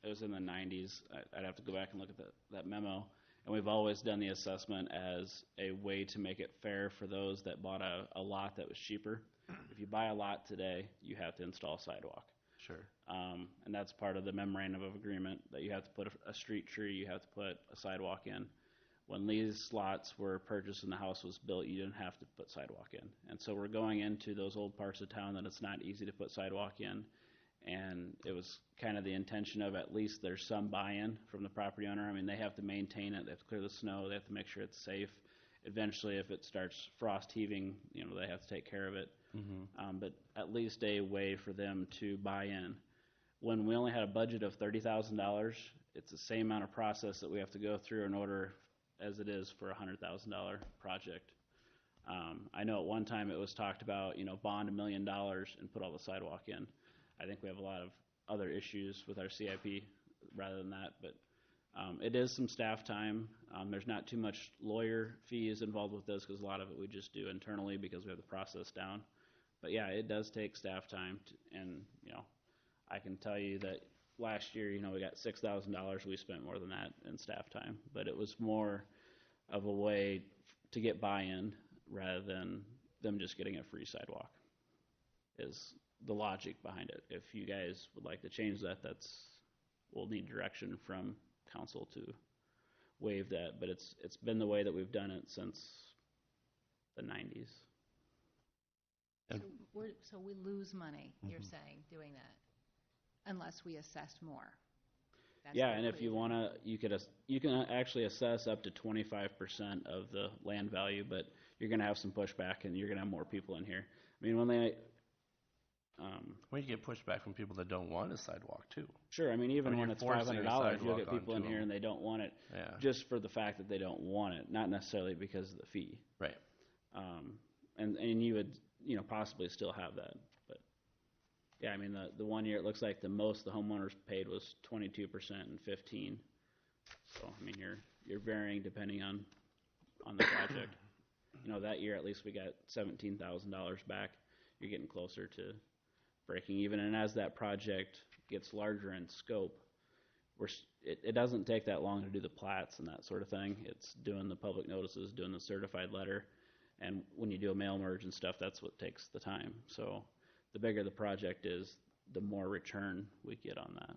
S13: it was in the 90s. I'd have to go back and look at that memo. And we've always done the assessment as a way to make it fair for those that bought a lot that was cheaper. If you buy a lot today, you have to install a sidewalk.
S10: Sure.
S13: And that's part of the memorandum of agreement, that you have to put a street tree, you have to put a sidewalk in. When these lots were purchased and the house was built, you didn't have to put sidewalk in. And so we're going into those old parts of town that it's not easy to put sidewalk in. And it was kind of the intention of at least there's some buy-in from the property owner. I mean, they have to maintain it, they have to clear the snow, they have to make sure it's safe. Eventually, if it starts frost heaving, they have to take care of it.
S10: Mm-hmm.
S13: But at least a way for them to buy in. When we only had a budget of $30,000, it's the same amount of process that we have to go through in order as it is for a $100,000 project. I know at one time it was talked about, bond $1 million and put all the sidewalk in. I think we have a lot of other issues with our CIP rather than that, but it is some staff time. There's not too much lawyer fees involved with this, because a lot of it we just do internally because we have the process down. But yeah, it does take staff time, and I can tell you that last year, we got $6,000. We spent more than that in staff time, but it was more of a way to get buy-in rather than them just getting a free sidewalk, is the logic behind it. If you guys would like to change that, we'll need direction from council to waive that, but it's been the way that we've done it since the 90s.
S6: So we lose money, you're saying, doing that, unless we assessed more. That's
S13: yeah, and if you want to, you can actually assess up to 25% of the land value, but you're going to have some pushback, and you're going to have more people in here. I mean,
S10: Well, you get pushback from people that don't want a sidewalk, too.
S13: Sure, I mean, even when
S10: you're
S13: it's
S10: forcing a
S13: $500, you'll get
S10: sidewalk
S13: people in
S10: onto
S13: here
S10: them.
S13: and they don't want it,
S10: Yeah.
S13: just for the fact that they don't want it, not necessarily because of the fee.
S10: Right.
S13: And you would, possibly still have that. But yeah, I mean, the 1 year, it looks like the most the homeowners paid was 22% and 15%. So I mean, you're varying depending on the project. That year at least we got $17,000 back. You're getting closer to breaking even, and as that project gets larger in scope, it doesn't take that long to do the plats and that sort of thing. It's doing the public notices, doing the certified letter, and when you do a mail merge and stuff, that's what takes the time. So the bigger the project is, the more return we get on that.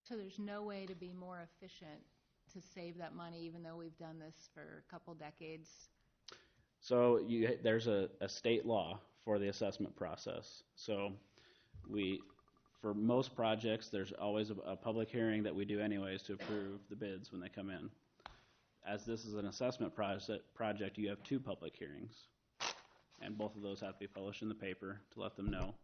S6: So there's no way to be more efficient to save that money, even though we've done this for a couple decades?
S13: So there's a state law for the assessment process. So for most projects, there's always a public hearing that we do anyways to approve the bids when they come in. As this is an assessment project, you have 2 public hearings, and both of those have to be published in the paper to let them know.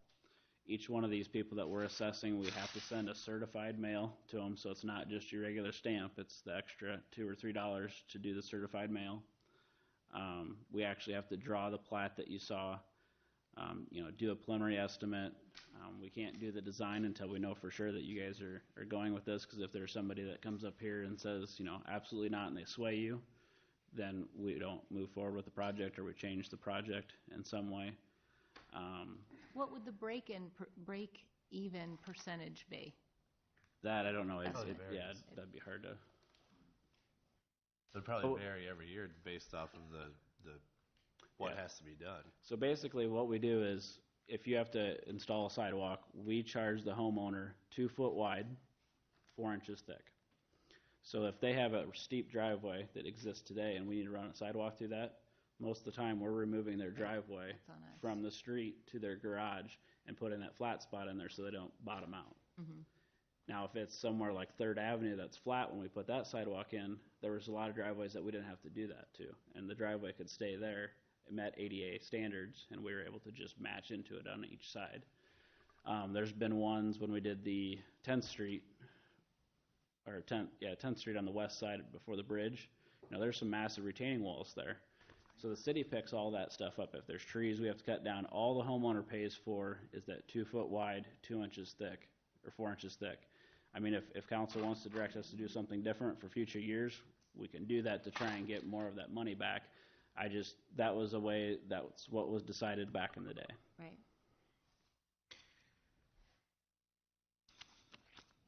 S13: Each one of these people that we're assessing, we have to send a certified mail to them, so it's not just your regular stamp, it's the extra $2 or $3 to do the certified mail. We actually have to draw the plat that you saw. do a preliminary estimate. We can't do the design until we know for sure that you guys are going with this, because if there's somebody that comes up here and says, absolutely not, and they sway you, then we don't move forward with the project, or we change the project in some way.
S6: What would the break-even percentage be?
S13: That I don't know.
S10: Probably
S13: Yeah,
S10: varies.
S13: that'd be hard to.
S10: It'd probably vary every year based off of what
S13: Yeah.
S10: has to be done.
S13: So basically what we do is, if you have to install a sidewalk, we charge the homeowner 2 foot wide, 4 inches thick. So if they have a steep driveway that exists today and we need to run a sidewalk through that, most of the time we're removing their driveway
S6: That's on us.
S13: from the street to their garage and putting that flat spot in there so they don't bottom out.
S6: Mhm.
S13: Now, if it's somewhere like 3rd Avenue that's flat, when we put that sidewalk in, there was a lot of driveways that we didn't have to do that to. And the driveway could stay there. It met ADA standards, and we were able to just match into it on each side. There's been ones when we did the 10th Street, or 10th Street on the west side before the bridge. There's some massive retaining walls there. So the city picks all that stuff up. If there's trees we have to cut down, all the homeowner pays for is that 2 foot wide, 2 inches thick, or 4 inches thick. I mean, if council wants to direct us to do something different for future years, we can do that to try and get more of that money back. That was what was decided back in the day.
S6: Right.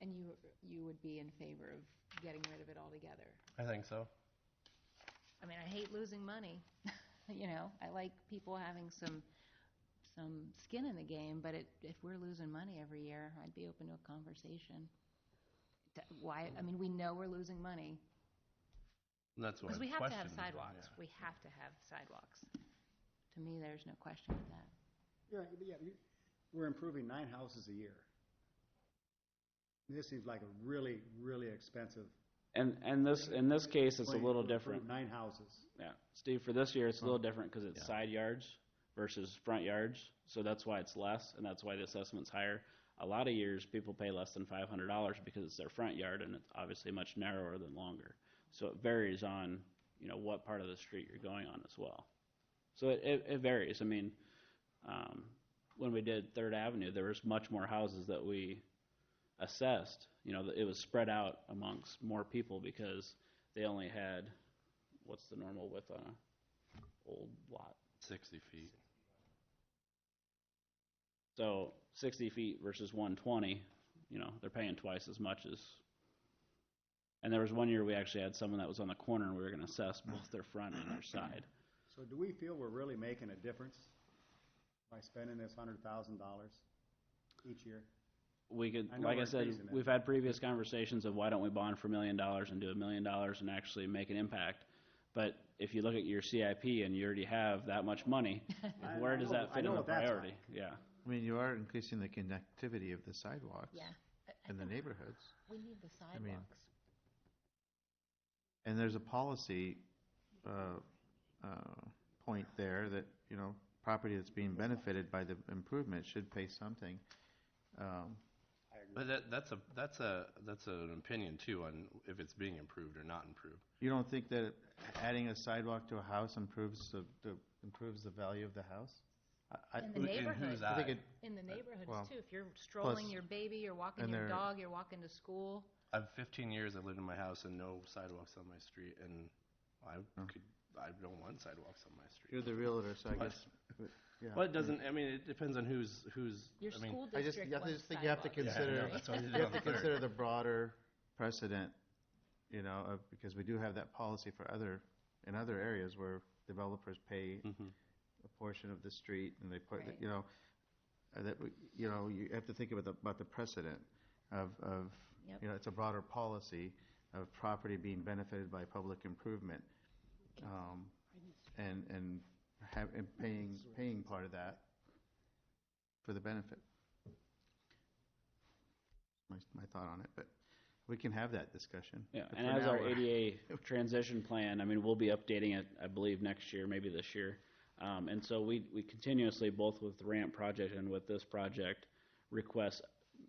S6: And you would be in favor of getting rid of it altogether?
S10: I think so.
S6: I mean, I hate losing money. I like people having some skin in the game, but if we're losing money every year, I'd be open to a conversation. Why? I mean, we know we're losing money.
S10: That's what
S6: Because we have to have
S10: question is,
S6: sidewalks.
S10: yeah.
S6: We have to have sidewalks. To me, there's no question with that.
S4: We're improving 9 houses a year. This seems like a really, really expensive.
S13: And in this case, it's a little different.
S4: 9 houses.
S13: Yeah, Steve, for this year, it's a little different because it's side yards versus front yards, so that's why it's less, and that's why the assessment's higher. A lot of years, people pay less than $500 because it's their front yard, and it's obviously much narrower than longer. So it varies on, what part of the street you're going on as well. So it varies. I mean, when we did 3rd Avenue, there was much more houses that we assessed. It was spread out amongst more people because they only had, what's the normal width on a old lot?
S10: 60 feet.
S13: So 60 feet versus 120, they're paying twice as much as. And there was one year we actually had someone that was on the corner and we were going to assess both their front and their side.
S4: So do we feel we're really making a difference by spending this $100,000 each year?
S13: We could,
S4: I know
S13: like
S4: we're
S13: I said,
S4: increasing it.
S13: we've had previous conversations of why don't we bond for $1 million and do $1 million and actually make an impact. But if you look at your CIP and you already have that much money, where does that fit in the priority? Yeah.
S1: I mean, you are increasing the connectivity of the sidewalks
S6: Yeah.
S1: in the neighborhoods.
S6: We need the
S1: I mean,
S6: sidewalks.
S1: And there's a policy point there that, property that's being benefited by the improvement should pay something.
S10: But that's an opinion too on if it's being improved or not improved.
S1: You don't think that adding a sidewalk to a house improves the value of the house?
S6: In the
S10: In
S6: neighborhood.
S10: whose
S1: I think
S10: eye?
S1: it,
S6: In the neighborhoods
S1: well,
S6: too. If you're strolling
S1: plus-
S6: your baby, you're walking
S1: and
S6: your
S1: they're-
S6: dog, you're walking to school.
S10: I've 15 years I've lived in my house and no sidewalks on my street, and I don't want sidewalks on my street.
S1: you're the realtor, so I
S10: What?
S1: guess, yeah.
S10: Well, it doesn't. I mean, it depends on who's.
S6: Your
S10: I mean,
S6: school
S1: I just,
S6: district
S1: I
S6: wants
S1: just think you have to
S6: sidewalks.
S1: consider,
S10: Yeah, I know, that's why I did it
S1: you
S10: on
S1: have to
S10: the third.
S1: consider the broader precedent, because we do have that policy in other areas where developers pay
S10: Mhm.
S1: a portion of the street and they put,
S6: Right.
S1: you have to think about the precedent of,
S6: Yep.
S1: it's a broader policy of property being benefited by public improvement, and paying part of that for the benefit. My thought on it, but we can have that discussion.
S13: Yeah,
S1: But
S13: and
S1: for
S13: as
S1: now,
S13: our
S1: we're-
S13: ADA transition plan, I mean, we'll be updating it, I believe, next year, maybe this year. And so we continuously, both with the ramp project and with this project, request,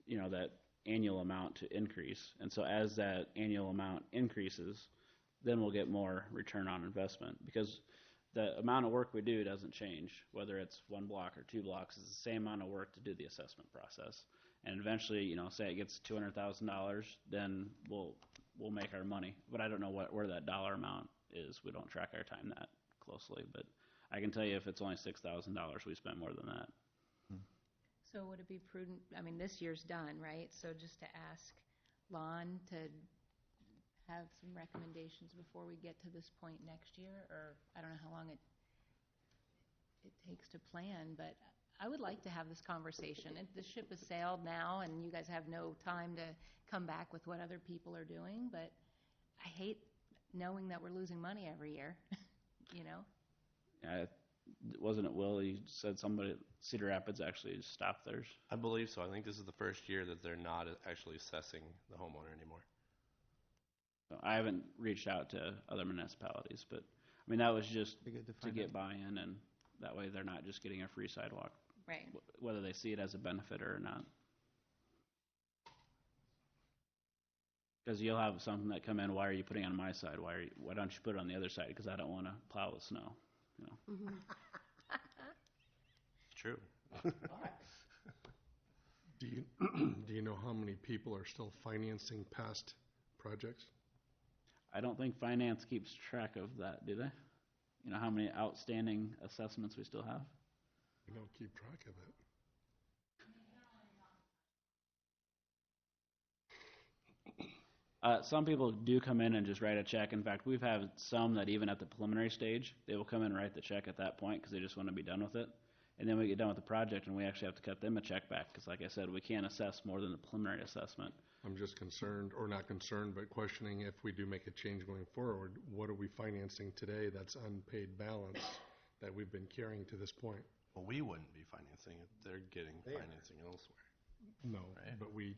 S13: that annual amount to increase. And so as that annual amount increases, then we'll get more return on investment. Because The amount of work we do doesn't change, whether it's 1 block or 2 blocks. It's the same amount of work to do the assessment process. And eventually, you know, say it gets $200,000, then we'll make our money. But I don't know where that dollar amount is. We don't track our time that closely. But I can tell you if it's only $6,000, we spent more than that.
S6: So would it be prudent, I mean, this year's done, right? So just to ask Lon to have some recommendations before we get to this point next year? Or I don't know how long it takes to plan, but I would like to have this conversation. The ship has sailed now, and you guys have no time to come back with what other people are doing, but I hate knowing that we're losing money every year, you know?
S13: Wasn't it Will? You said somebody, Cedar Rapids actually stopped theirs.
S10: I believe so. I think this is the first year that they're not actually assessing the homeowner anymore.
S13: So I haven't reached out to other municipalities, but I mean, that was just to get buy-in, and that way they're not just getting a free sidewalk,
S6: Right.
S13: whether they see it as a benefit or not. Because you'll have something that come in, why are you putting it on my side? Why don't you put it on the other side? Because I don't want to plow the snow. You know.
S10: It's true.
S7: Do you know how many people are still financing past projects?
S13: I don't think finance keeps track of that, do they? You know how many outstanding assessments we still have?
S7: We don't keep track of it.
S13: Some people do come in and just write a check. In fact, we've had some that even at the preliminary stage, they will come in and write the check at that point because they just want to be done with it. And then we get done with the project and we actually have to cut them a check back because, like I said, we can't assess more than the preliminary assessment.
S7: I'm just concerned, or not concerned, but questioning if we do make a change going forward, what are we financing today that's unpaid balance that we've been carrying to this point?
S10: Well, we wouldn't be financing it. They're getting financing elsewhere.
S7: No,
S10: Right.
S7: but we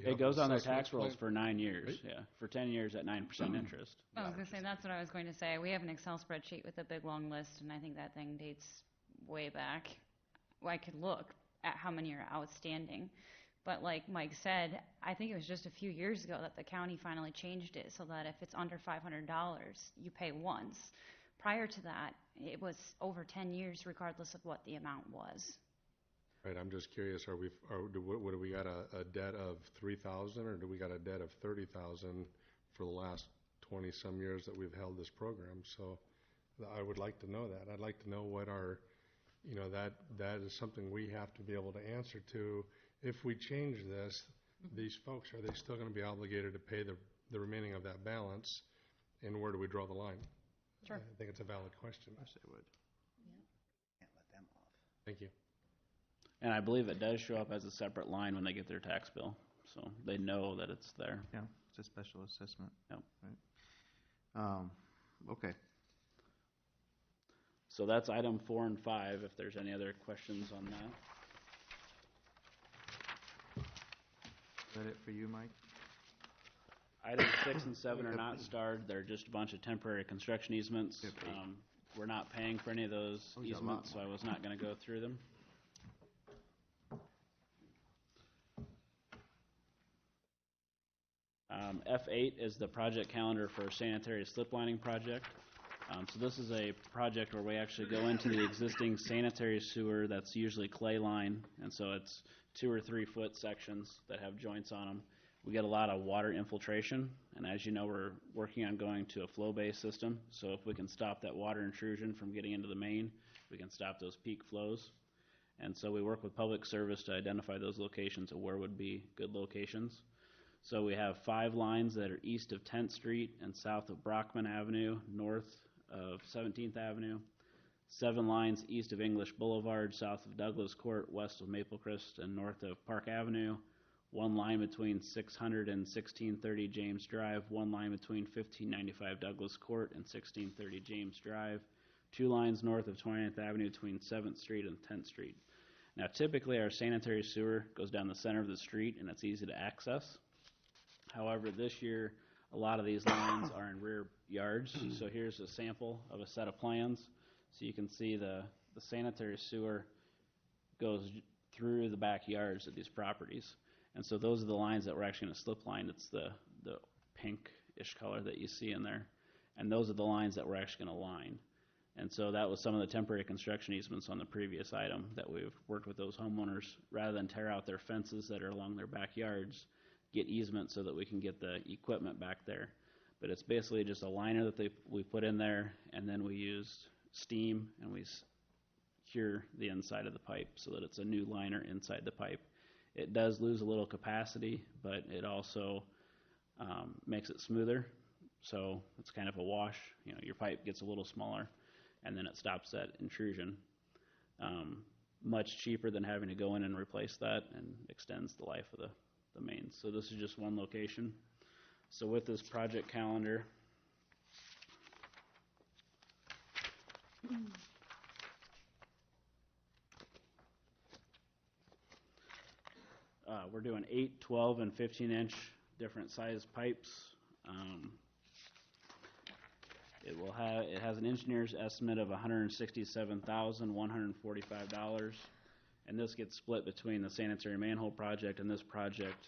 S7: have.
S13: It goes on their
S7: assessment
S13: tax rolls
S7: plan-
S13: for 9 years,
S7: Right.
S13: yeah, for 10 years at 9% interest.
S9: I was going to say, that's what I was going to say. We have an Excel spreadsheet with a big, long list, and I think that thing dates way back. Well, I could look at how many are outstanding. But like Mike said, I think it was just a few years ago that the county finally changed it so that if it's under $500, you pay once. Prior to that, it was over 10 years regardless of what the amount was.
S7: Right, I'm just curious, what do we got, a debt of 3,000 or do we got a debt of 30,000 for the last 20-some years that we've held this program? So I would like to know that. I'd like to know what our, you know, that is something we have to be able to answer to. If we change this, these folks, are they still going to be obligated to pay the remaining of that balance? And where do we draw the line?
S3: Sure.
S7: I think it's a valid question.
S1: Of course they would.
S14: Can't let them off.
S7: Thank you.
S13: And I believe it does show up as a separate line when they get their tax bill, so they know that it's there.
S1: Yeah, it's a special assessment.
S13: Yep.
S1: Right. Okay.
S13: So that's item 4 and 5, if there's any other questions on that.
S1: Is that it for you, Mike?
S13: Items 6 and 7 are not starred. They're just a bunch of temporary construction easements.
S1: Yep.
S13: We're not paying for any of those
S1: Oh, you got a lot
S13: easements, so I was not going to go through them. F8 is the project calendar for sanitary slip lining project. So this is a project where we actually go into the existing sanitary sewer that's usually clay line, and so it's 2 or 3 foot sections that have joints on them. We get a lot of water infiltration, and as you know, we're working on going to a flow-based system. So if we can stop that water intrusion from getting into the main, we can stop those peak flows. And so we work with Public Service to identify those locations of where would be good locations. So we have 5 lines that are east of 10th Street and south of Brockman Avenue, north of 17th Avenue. 7 lines east of English Boulevard, south of Douglas Court, west of Maplecrest, and north of Park Avenue. 1 line between 600 and 1630 James Drive. 1 line between 1595 Douglas Court and 1630 James Drive. 2 lines north of 20th Avenue between 7th Street and 10th Street. Now, typically our sanitary sewer goes down the center of the street and it's easy to access. However, this year, a lot of these lines are in rear yards. So here's a sample of a set of plans. So you can see the sanitary sewer goes through the backyards of these properties. And so those are the lines that we're actually going to slip line. It's the pinkish color that you see in there. And those are the lines that we're actually going to line. And so that was some of the temporary construction easements on the previous item that we've worked with those homeowners, rather than tear out their fences that are along their backyards, get easements so that we can get the equipment back there. But it's basically just a liner that we put in there, and then we use steam and we cure the inside of the pipe so that it's a new liner inside the pipe. It does lose a little capacity, but it also makes it smoother. So it's kind of a wash. You know, your pipe gets a little smaller, and then it stops that intrusion. Much cheaper than having to go in and replace that, and extends the life of the mains. So this is just one location. So with this project calendar, we're doing 8, 12, and 15-inch different size pipes. It has an engineer's estimate of $167,145, and this gets split between the sanitary manhole project and this project,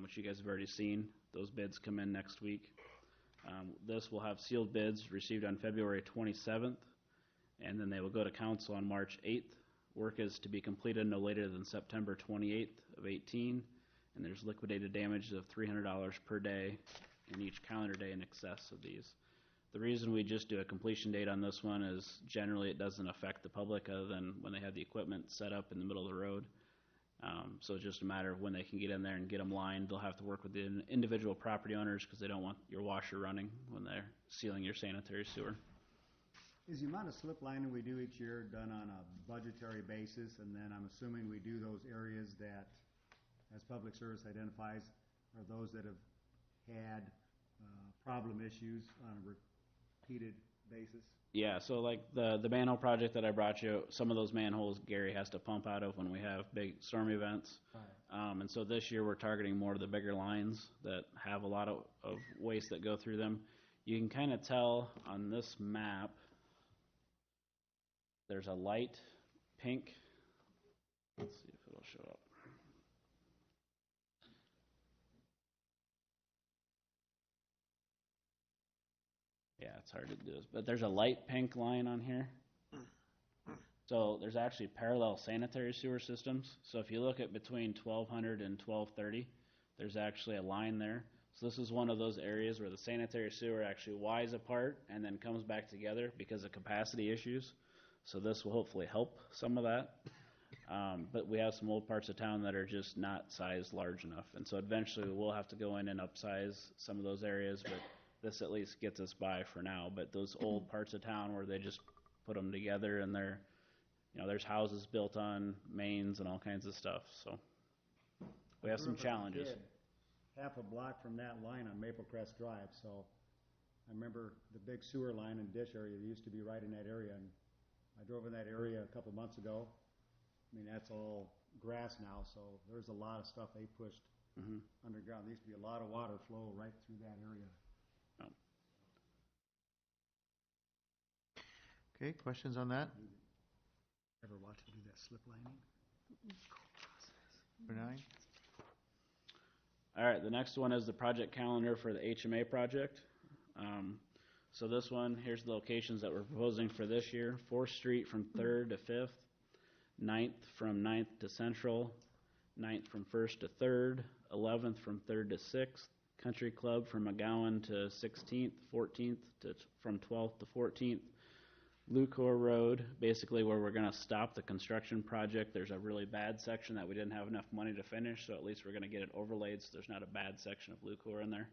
S13: which you guys have already seen. Those bids come in next week. This will have sealed bids received on February 27th, and then they will go to council on March 8th. Work is to be completed no later than September 28th of 18, and there's liquidated damages of $300 per day in each calendar day in excess of these. The reason we just do a completion date on this one is generally it doesn't affect the public other than when they have the equipment set up in the middle of the road. So it's just a matter of when they can get in there and get them lined. They'll have to work with the individual property owners because they don't want your washer running when they're sealing your sanitary sewer.
S4: Is the amount of slip lining we do each year done on a budgetary basis, and then I'm assuming we do those areas that, as Public Service identifies, are those that have had problem issues on a repeated basis?
S13: Yeah, so like the manhole project that I brought you, some of those manholes Gary has to pump out of when we have big storm events.
S4: Right.
S13: And so this year we're targeting more of the bigger lines that have a lot of waste that go through them. You can kind of tell on this map, there's a light pink. Let's see if it'll show up. Yeah, it's hard to do this, but there's a light pink line on here. So there's actually parallel sanitary sewer systems. So if you look at between 1200 and 1230, there's actually a line there. So this is one of those areas where the sanitary sewer actually wides apart and then comes back together because of capacity issues. So this will hopefully help some of that. But we have some old parts of town that are just not sized large enough. And so eventually we'll have to go in and upsize some of those areas, but this at least gets us by for now. But those old parts of town where they just put them together and they're, you know, there's houses built on mains and all kinds of stuff. So we have some challenges.
S4: Half a block from that line on Maple Crest Drive, so I remember the big sewer line and ditch area used to be right in that area, and I drove in that area a couple months ago. I mean, that's all grass now, so there's a lot of stuff they pushed underground. There used to be a lot of water flow right through that area.
S1: Okay, questions on that?
S4: Ever watch them do that slip lining?
S1: For 9?
S13: All right, the next one is the project calendar for the HMA project. So this one, here's the locations that we're proposing for this year. 4th Street from 3rd to 5th, 9th from 9th to Central, 9th from 1st to 3rd, 11th from 3rd to 6th, Country Club from McGowan to 16th, 14th from 12th to 14th, Lucor Road, basically where we're going to stop the construction project. There's a really bad section that we didn't have enough money to finish, so at least we're going to get it overlaid so there's not a bad section of Lucor in there.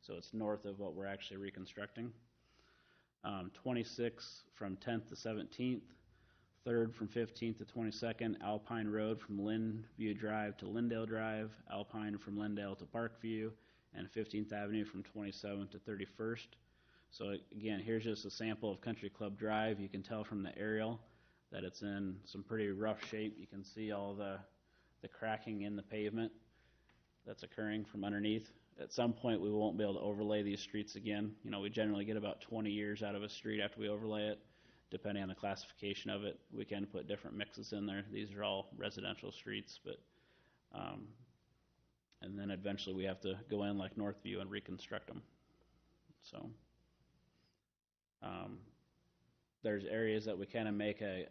S13: So it's north of what we're actually reconstructing. 26th from 10th to 17th, 3rd from 15th to 22nd, Alpine Road from Lynnview Drive to Lyndale Drive, Alpine from Lyndale to Parkview, and 15th Avenue from 27th to 31st. So again, here's just a sample of Country Club Drive. You can tell from the aerial that it's in some pretty rough shape. You can see all the cracking in the pavement that's occurring from underneath. At some point, we won't be able to overlay these streets again. You know, we generally get about 20 years out of a street after we overlay it, depending on the classification of it. We can put different mixes in there. These are all residential streets, but and then eventually we have to go in like Northview and reconstruct them. So there's areas that we kind of make a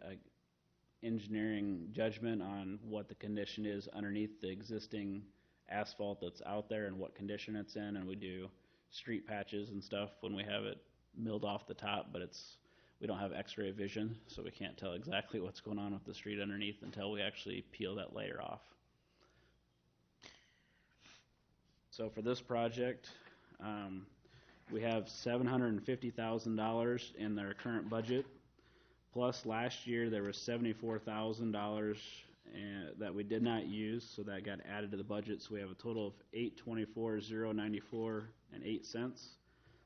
S13: engineering judgment on what the condition is underneath the existing asphalt that's out there and what condition it's in, and we do street patches and stuff when we have it milled off the top, but we don't have x-ray vision, so we can't tell exactly what's going on with the street underneath until we actually peel that layer off. So for this project, we have $750,000 in their current budget. Plus, last year there was $74,000 that we did not use, so that got added to the budget. So we have a total of $824,094.08.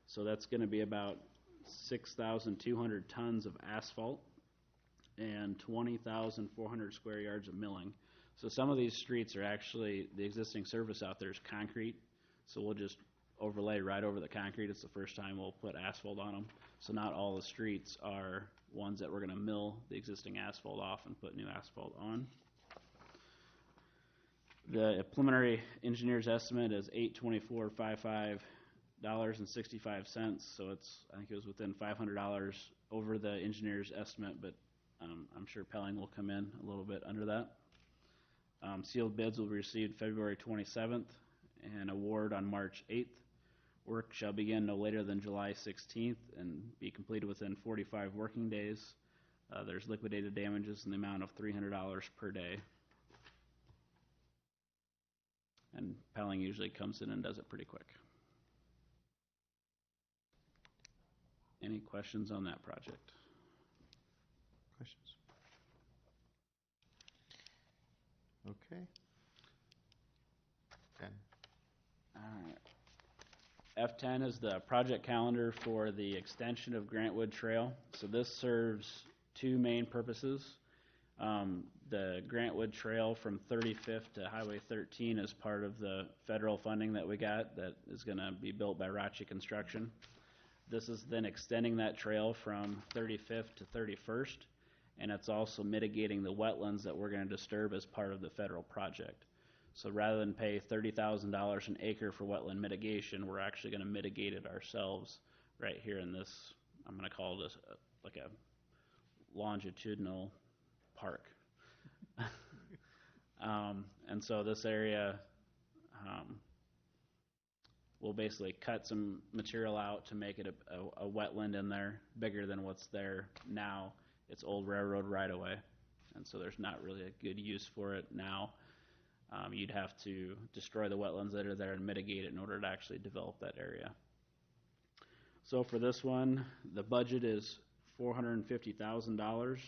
S13: So that's going to be about 6,200 tons of asphalt and 20,400 square yards of milling. So some of these streets are actually, the existing surface out there is concrete, so we'll just overlay right over the concrete. It's the first time we'll put asphalt on them. So not all the streets are ones that we're going to mill the existing asphalt off and put new asphalt on. The preliminary engineer's estimate is $824,555.65. So I think it was within $500 over the engineer's estimate, but I'm sure Pelling will come in a little bit under that. Sealed bids will be received February 27th and award on March 8th. Work shall begin no later than July 16th and be completed within 45 working days. There's liquidated damages in the amount of $300 per day. And Pelling usually comes in and does it pretty quick. Any questions on that project?
S1: Questions? Okay. Then.
S13: All right. F10 is the project calendar for the extension of Grantwood Trail. So this serves two main purposes. The Grantwood Trail from 35th to Highway 13 is part of the federal funding that we got that is going to be built by Rachi Construction. This is then extending that trail from 35th to 31st, and it's also mitigating the wetlands that we're going to disturb as part of the federal project. So rather than pay $30,000 an acre for wetland mitigation, we're actually going to mitigate it ourselves right here in this, I'm going to call this like a longitudinal park. And so this area we'll basically cut some material out to make it a wetland in there, bigger than what's there now. It's old railroad right-of-way, and so there's not really a good use for it now. You'd have to destroy the wetlands that are there and mitigate it in order to actually develop that area. So for this one, the budget is $450,000.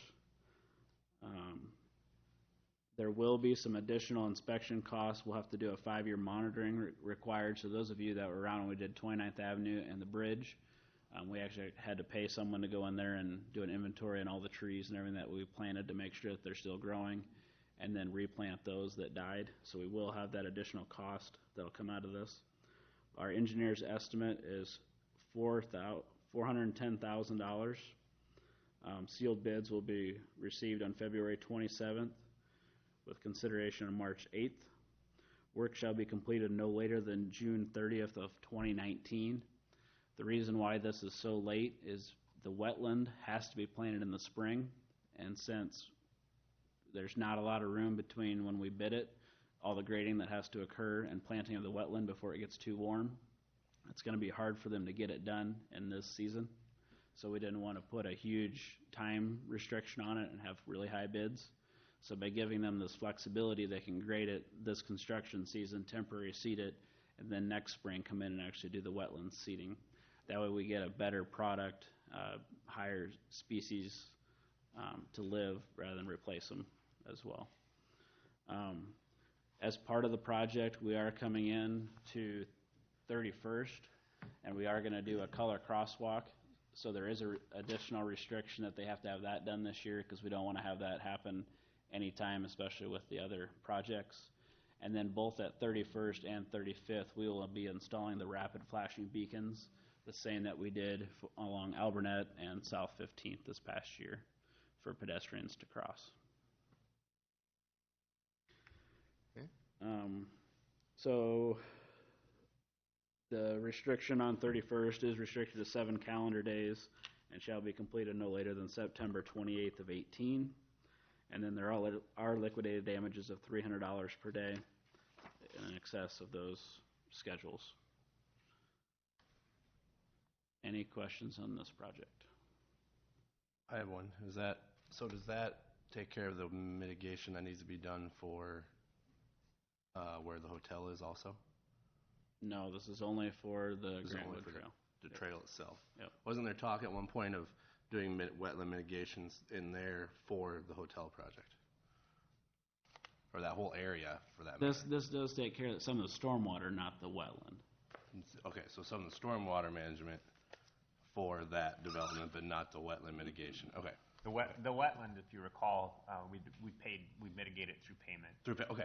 S13: There will be some additional inspection costs. We'll have to do a 5-year monitoring required. So those of you that were around when we did 29th Avenue and the bridge, we actually had to pay someone to go in there and do an inventory on all the trees and everything that we planted to make sure that they're still growing, and then replant those that died. So we will have that additional cost that'll come out of this. Our engineer's estimate is $410,000. Sealed bids will be received on February 27th with consideration on March 8th. Work shall be completed no later than June 30th of 2019. The reason why this is so late is the wetland has to be planted in the spring, and since there's not a lot of room between when we bid it, all the grading that has to occur, and planting of the wetland before it gets too warm, it's going to be hard for them to get it done in this season. So we didn't want to put a huge time restriction on it and have really high bids. So by giving them this flexibility, they can grade it this construction season, temporary seed it, and then next spring come in and actually do the wetland seeding. That way we get a better product, higher species to live rather than replace them as well. As part of the project, we are coming in to 31st, and we are going to do a color crosswalk. So there is an additional restriction that they have to have that done this year, because we don't want to have that happen anytime, especially with the other projects. And then both at 31st and 35th, we will be installing the rapid flashing beacons, the same that we did along Alburnett and South 15th this past year for pedestrians to cross.
S1: Okay.
S13: So the restriction on 31st is restricted to 7 calendar days, and shall be completed no later than September 28th of 18. And then there are liquidated damages of $300 per day in excess of those schedules. Any questions on this project?
S10: I have one. Does that take care of the mitigation that needs to be done for where the hotel is also?
S13: No, this is only for the
S10: This is only
S13: Grantwood
S10: for
S13: Trail.
S10: the trail itself?
S13: Yep.
S10: Wasn't there talk at one point of doing wetland mitigations in there for the hotel project? Or that whole area, for that matter?
S13: This does take care of some of the stormwater, not the wetland.
S10: Okay, so some of the stormwater management for that development, but not the wetland mitigation. Okay.
S8: The wetland, if you recall, we mitigated through payment.
S10: Okay.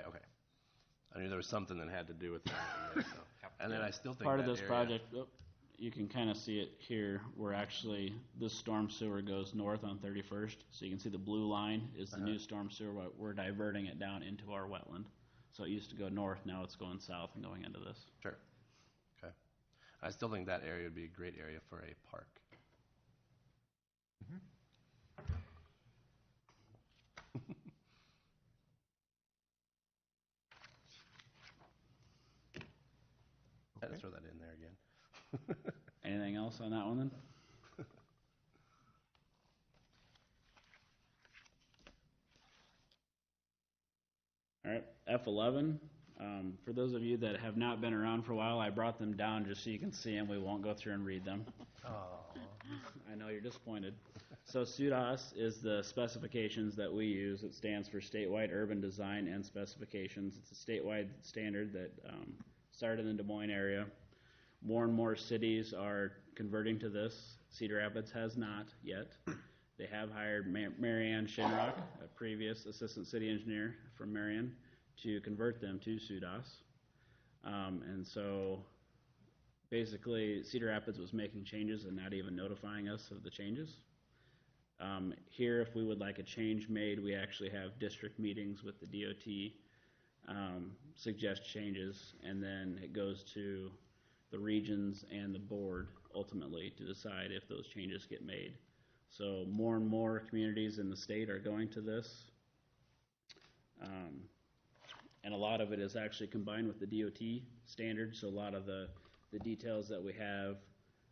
S10: I knew there was something that had to do with that. In there, so. And then I still think
S13: Part of
S10: that
S13: this
S10: area,
S13: project, you can kind of see it here, where actually this storm sewer goes north on 31st. So you can see the blue line is the new storm sewer. We're diverting it down into our wetland. So it used to go north, now it's going south and going into this.
S10: Sure. Okay. I still think that area would be a great area for a park.
S8: Mm-hmm.
S10: Okay. Let's throw that in there again.
S13: Anything else on that one then? All right, F11. For those of you that have not been around for a while, I brought them down just so you can see them. We won't go through and read them. I know you're disappointed. So SUDAS is the specifications that we use. It stands for Statewide Urban Design and Specifications. It's a statewide standard that started in the Des Moines area. More and more cities are converting to this. Cedar Rapids has not yet. They have hired Marion Shinrock, a previous assistant city engineer from Marion, to convert them to SUDAS. And so basically Cedar Rapids was making changes and not even notifying us of the changes. Here, if we would like a change made, we actually have district meetings with the DOT, suggest changes, and then it goes to the regions and the board ultimately to decide if those changes get made. So more and more communities in the state are going to this. And a lot of it is actually combined with the DOT standards. So a lot of the details that we have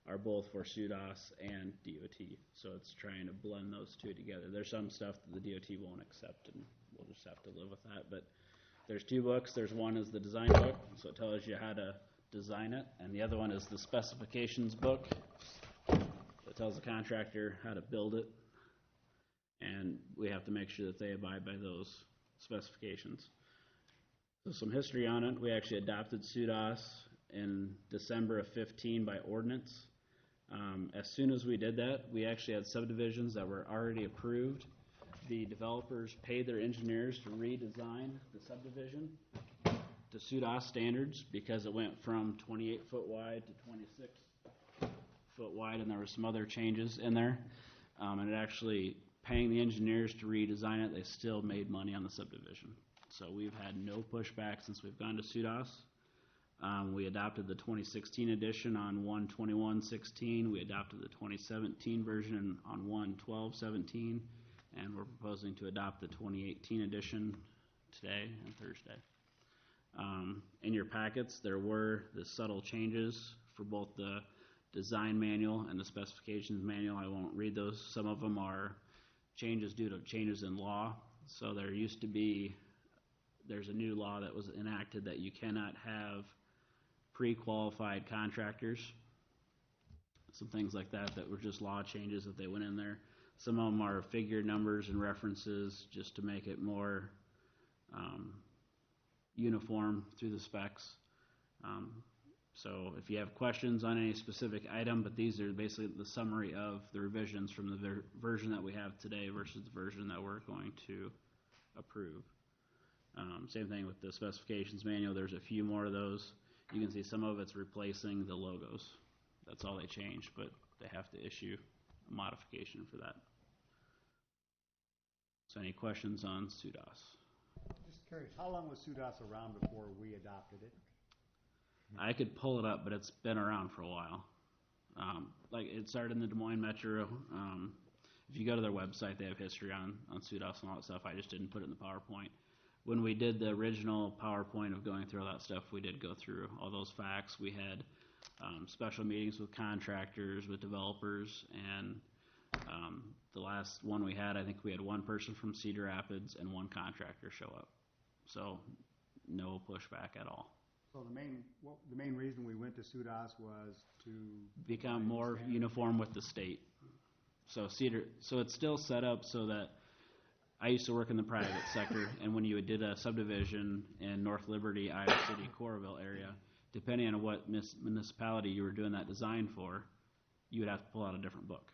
S13: are both for SUDAS and DOT. So it's trying to blend those two together. There's some stuff that the DOT won't accept, and we'll just have to live with that. But there's two books. There's one is the design book, so it tells you how to design it, and the other one is the specifications book. It tells the contractor how to build it, and we have to make sure that they abide by those specifications. So some history on it. We actually adopted SUDAS in December of 15 by ordinance. As soon as we did that, we actually had subdivisions that were already approved. The developers paid their engineers to redesign the subdivision to SUDAS standards because it went from 28-foot wide to 26-foot wide, and there were some other changes in there. And it actually, paying the engineers to redesign it, they still made money on the subdivision. So we've had no pushback since we've gone to SUDAS. We adopted the 2016 edition on 1/21/16. We adopted the 2017 version on 1/12/17, and we're proposing to adopt the 2018 edition today and Thursday. In your packets, there were the subtle changes for both the design manual and the specifications manual. I won't read those. Some of them are changes due to changes in law. So there's a new law that was enacted that you cannot have pre-qualified contractors. Some things like that were just law changes that they went in there. Some of them are figure numbers and references just to make it more uniform through the specs. So if you have questions on any specific item, but these are basically the summary of the revisions from the version that we have today versus the version that we're going to approve. Same thing with the specifications manual. There's a few more of those. You can see some of it's replacing the logos. That's all they changed, but they have to issue a modification for that. So any questions on SUDAS?
S4: Just curious, how long was SUDAS around before we adopted it?
S13: I could pull it up, but it's been around for a while. like, it started in the Des Moines Metro. If you go to their website, they have history on SUDAS and all that stuff. I just didn't put it in the PowerPoint. When we did the original PowerPoint of going through all that stuff, we did go through all those facts. We had special meetings with contractors, with developers, and the last one we had, I think we had one person from Cedar Rapids and one contractor show up. So no pushback at all.
S4: So the main reason we went to SUDAS was to
S13: Become more uniform with the state. So it's still set up so that I used to work in the private sector, and when you did a subdivision in North Liberty, Iowa City, Coralville area, depending on what municipality you were doing that design for, you would have to pull out a different book.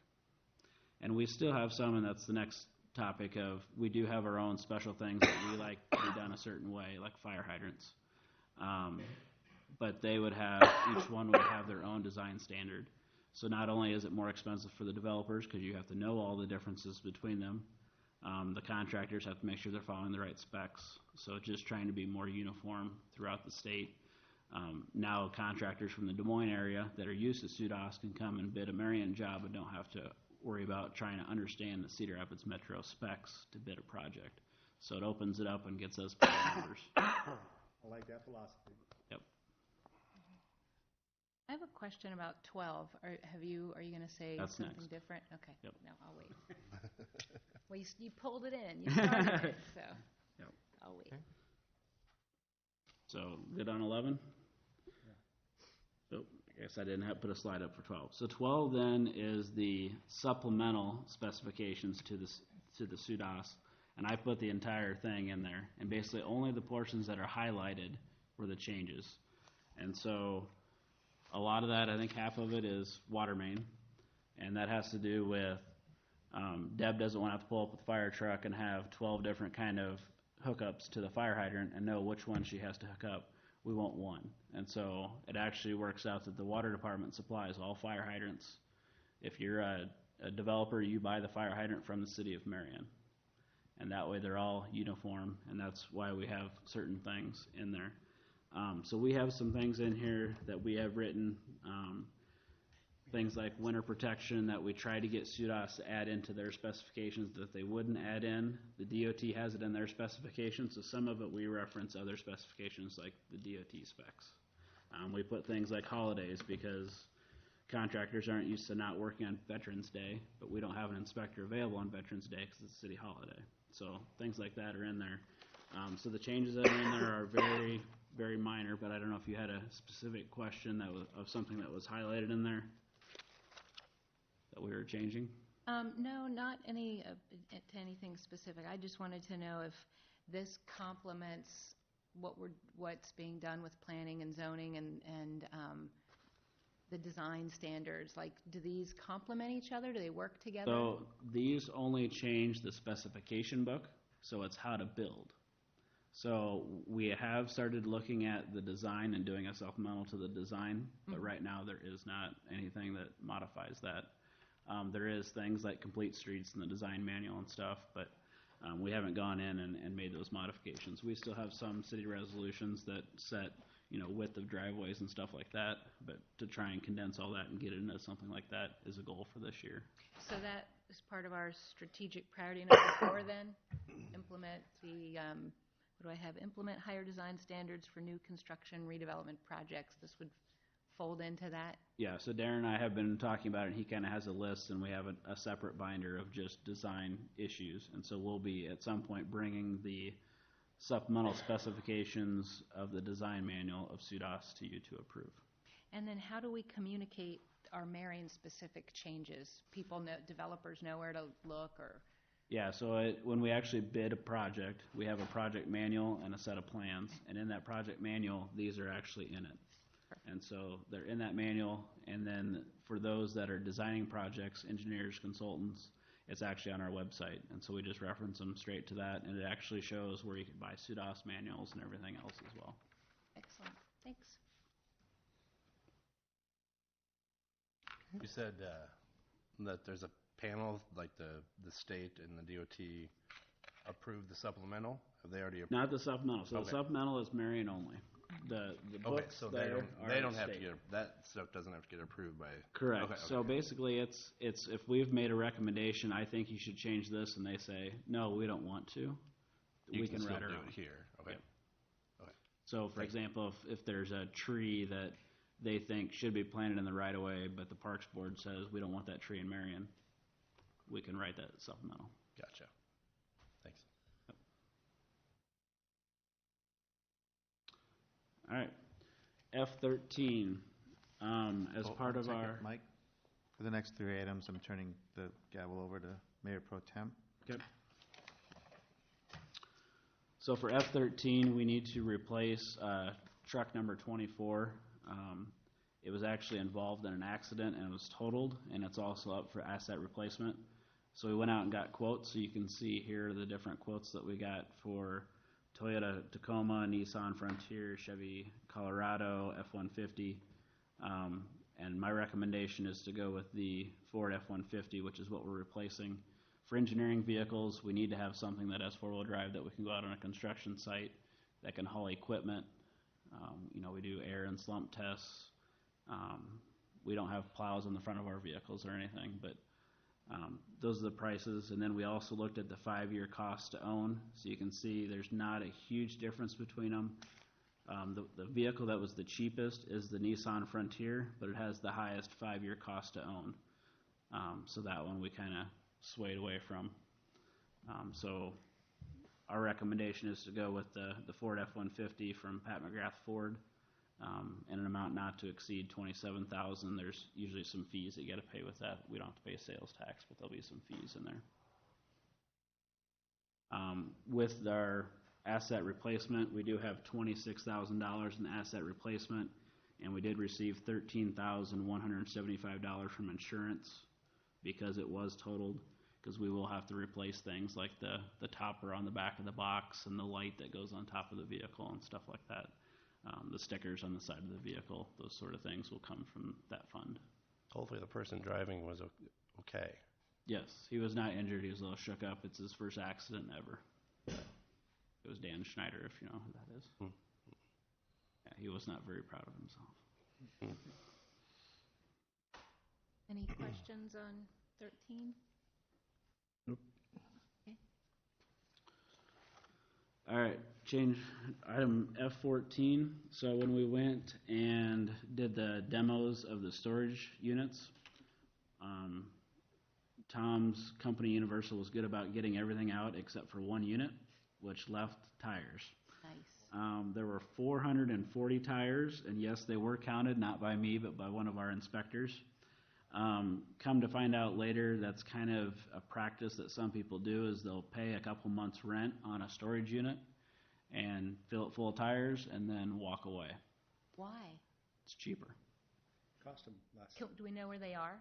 S13: And we still have some, and that's the next topic of, we do have our own special things that we like to be done a certain way, like fire hydrants. But they would have, each one would have their own design standard. So not only is it more expensive for the developers, because you have to know all the differences between them, the contractors have to make sure they're following the right specs. So just trying to be more uniform throughout the state. Now contractors from the Des Moines area that are used to SUDAS can come and bid a Marion job and don't have to worry about trying to understand the Cedar Rapids Metro specs to bid a project. So it opens it up and gets us better numbers.
S4: I like that philosophy.
S13: Yep.
S6: I have a question about 12. Are you going to say
S13: That's
S6: something
S13: next.
S6: different? Okay.
S13: Yep.
S6: No, I'll wait. Well, you pulled it in. You started it, so
S13: Yep.
S6: I'll wait.
S1: Okay.
S13: So good on 11? Oh, I guess I didn't put a slide up for 12. So 12 then is the supplemental specifications to the SUDAS, and I put the entire thing in there. And basically only the portions that are highlighted were the changes. And so a lot of that, I think half of it is water main, and that has to do with Deb doesn't want to have to pull up with the fire truck and have 12 different kind of hookups to the fire hydrant and know which one she has to hook up. We want one. And so it actually works out that the water department supplies all fire hydrants. If you're a developer, you buy the fire hydrant from the city of Marion. And that way they're all uniform, and that's why we have certain things in there. So we have some things in here that we have written, things like winter protection that we try to get SUDAS to add into their specifications that they wouldn't add in. The DOT has it in their specifications, so some of it we reference other specifications like the DOT specs. We put things like holidays because contractors aren't used to not working on Veterans Day, but we don't have an inspector available on Veterans Day because it's a city holiday. So things like that are in there. So the changes that are in there are very, very minor, but I don't know if you had a specific question that was of something that was highlighted in there that we were changing?
S6: No, not to anything specific. I just wanted to know if this complements what's being done with planning and zoning and the design standards. Like, do these complement each other? Do they work together?
S13: So these only change the specification book, so it's how to build. So we have started looking at the design and doing a supplemental to the design, but right now there is not anything that modifies that. There is things like complete streets in the design manual and stuff, but we haven't gone in and made those modifications. We still have some city resolutions that set, width of driveways and stuff like that, but to try and condense all that and get it into something like that is a goal for this year.
S6: So that is part of our strategic priority number 4 then? Implement the, what do I have? Implement higher design standards for new construction redevelopment projects. This would fold into that?
S13: Yeah, so Darren and I have been talking about it, and he kind of has a list, and we have a separate binder of just design issues. And so we'll be, at some point, bringing the supplemental specifications of the design manual of SUDAS to you to approve.
S6: And then how do we communicate our Marion-specific changes? People know, developers know where to look, or?
S13: Yeah, so when we actually bid a project, we have a project manual and a set of plans. And in that project manual, these are actually in it. And so they're in that manual, and then for those that are designing projects, engineers, consultants, it's actually on our website. And so we just reference them straight to that, and it actually shows where you can buy SUDAS manuals and everything else as well.
S6: Excellent. Thanks.
S10: You said that there's a panel, like the state and the DOT approved the supplemental? Have they already approved?
S13: Not the supplemental. So
S10: Okay.
S13: the supplemental is Marion only. The
S10: Okay,
S13: books
S10: so
S13: there are
S10: they don't
S13: at
S10: have to
S13: stake.
S10: that stuff doesn't have to get approved by.
S13: Correct.
S10: Okay,
S13: So basically, it's if we've made a recommendation, I think you should change this, and they say, no, we don't want to,
S10: You
S13: we
S10: can
S13: can
S10: still
S13: write our
S10: do
S13: own.
S10: it here. Okay.
S13: Yep.
S10: Okay.
S13: So, for example, if there's a tree that they think should be planted in the right of way, but the Parks Board says we don't want that tree in Marion, we can write that supplemental.
S10: Gotcha. Thanks.
S13: All right. F13, as
S1: Oh,
S13: part
S1: one
S13: of
S1: second,
S13: our.
S1: Mike, for the next 3 items, I'm turning the gavel over to Mayor Pro Tem.
S13: Okay. So for F13, we need to replace truck number 24. It was actually involved in an accident and it was totaled, and it's also up for asset replacement. So we went out and got quotes. So you can see here the different quotes that we got for Toyota Tacoma, Nissan Frontier, Chevy Colorado, F-150. And my recommendation is to go with the Ford F-150, which is what we're replacing. For engineering vehicles, we need to have something that has four-wheel drive, that we can go out on a construction site, that can haul equipment. We do air and slump tests. We don't have plows in the front of our vehicles or anything, but those are the prices. And then we also looked at the 5-year cost to own. So you can see there's not a huge difference between them. The vehicle that was the cheapest is the Nissan Frontier, but it has the highest 5-year cost to own. So that one we kind of swayed away from. So our recommendation is to go with the Ford F-150 from Pat McGrath Ford, and an amount not to exceed $27,000. There's usually some fees that you got to pay with that. We don't have to pay sales tax, but there'll be some fees in there. With our asset replacement, we do have $26,000 in asset replacement, and we did receive $13,175 from insurance because it was totaled, because we will have to replace things like the topper on the back of the box and the light that goes on top of the vehicle and stuff like that. The stickers on the side of the vehicle, those sort of things will come from that fund.
S10: Hopefully the person driving was okay.
S13: Yes, he was not injured. He was a little shook up. It's his first accident ever. It was Dan Schneider, if you know who that is. Yeah, he was not very proud of himself.
S6: Any questions on 13?
S13: All right, change item F14. So when we went and did the demos of the storage units, Tom's company Universal was good about getting everything out except for one unit, which left tires.
S6: Nice.
S13: There were 440 tires, and yes, they were counted, not by me, but by one of our inspectors. Come to find out later, that's kind of a practice that some people do, is they'll pay a couple months rent on a storage unit and fill it full of tires and then walk away.
S6: Why?
S13: It's cheaper.
S4: Cost them less.
S6: Do we know where they are?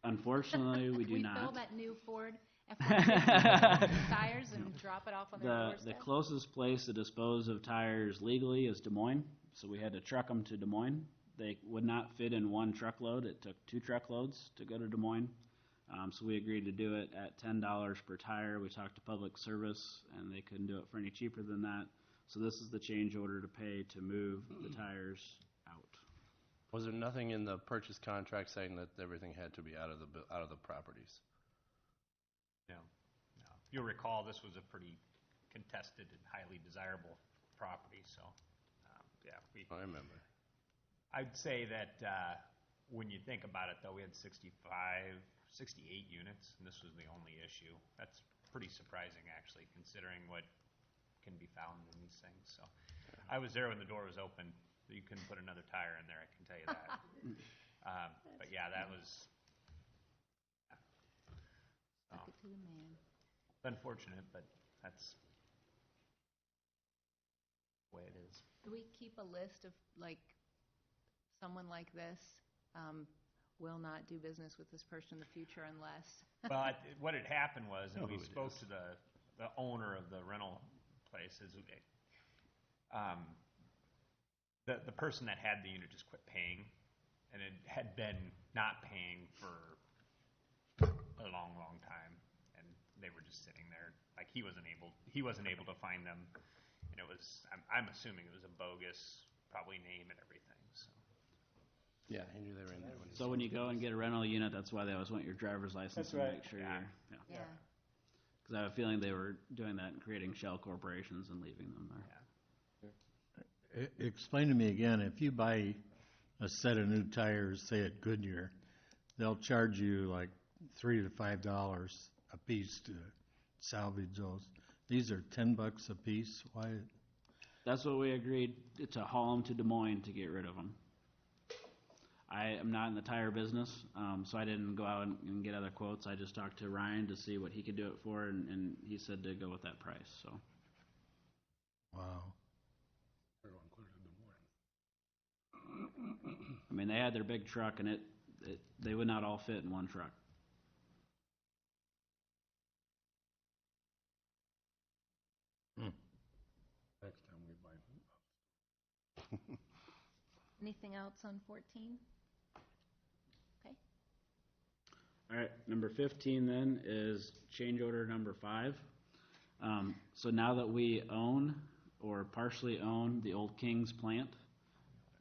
S13: Unfortunately, we do
S6: Can we
S13: not.
S6: fill that new Ford F-150 tires and drop it off on their
S13: The
S6: doorstep?
S13: closest place to dispose of tires legally is Des Moines, so we had to truck them to Des Moines. They would not fit in one truckload. It took 2 truckloads to go to Des Moines. So we agreed to do it at $10 per tire. We talked to Public Service, and they couldn't do it for any cheaper than that. So this is the change order to pay to move the tires out.
S10: Was there nothing in the purchase contract saying that everything had to be out of the properties?
S8: No. If you'll recall, this was a pretty contested and highly desirable property, so,
S10: I remember.
S8: I'd say that when you think about it, though, we had 68 units, and this was the only issue. That's pretty surprising, actually, considering what can be found in these things. So I was there when the door was open. You couldn't put another tire in there, I can tell you that. But yeah, that was
S6: Took it to the man.
S8: unfortunate, but that's the way it is.
S6: Do we keep a list of, someone like this will not do business with this person in the future unless?
S8: Well, what had happened was, and
S10: Know
S8: we
S10: who it
S8: spoke
S10: is.
S8: to the owner of the rental places. The person that had the unit just quit paying, and it had been not paying for a long, long time, and they were just sitting there. Like he wasn't able to find them, and it was. I'm assuming it was a bogus probably name and everything, so.
S10: Yeah, Andrew, they were in there when.
S13: So when you go and get a rental unit, that's why they always want your driver's license
S4: That's
S13: to
S4: right.
S13: make sure
S8: Yeah.
S13: you're,
S6: Yeah.
S13: Because I have a feeling they were doing that and creating shell corporations and leaving them there.
S15: Explain to me again, if you buy a set of new tires, say at Goodyear, they'll charge you like $3 to $5 a piece to salvage those. These are $10 a piece. Why?
S13: That's what we agreed to haul them to Des Moines to get rid of them. I am not in the tire business, so I didn't go out and get other quotes. I just talked to Ryan to see what he could do it for, and he said to go with that price, so.
S15: Wow.
S13: I mean, they had their big truck, and they would not all fit in one truck.
S7: Next time we buy.
S6: Anything else on 14? Okay.
S13: All right, number 15 then is change order number 5. So now that we own or partially own the old Kings plant,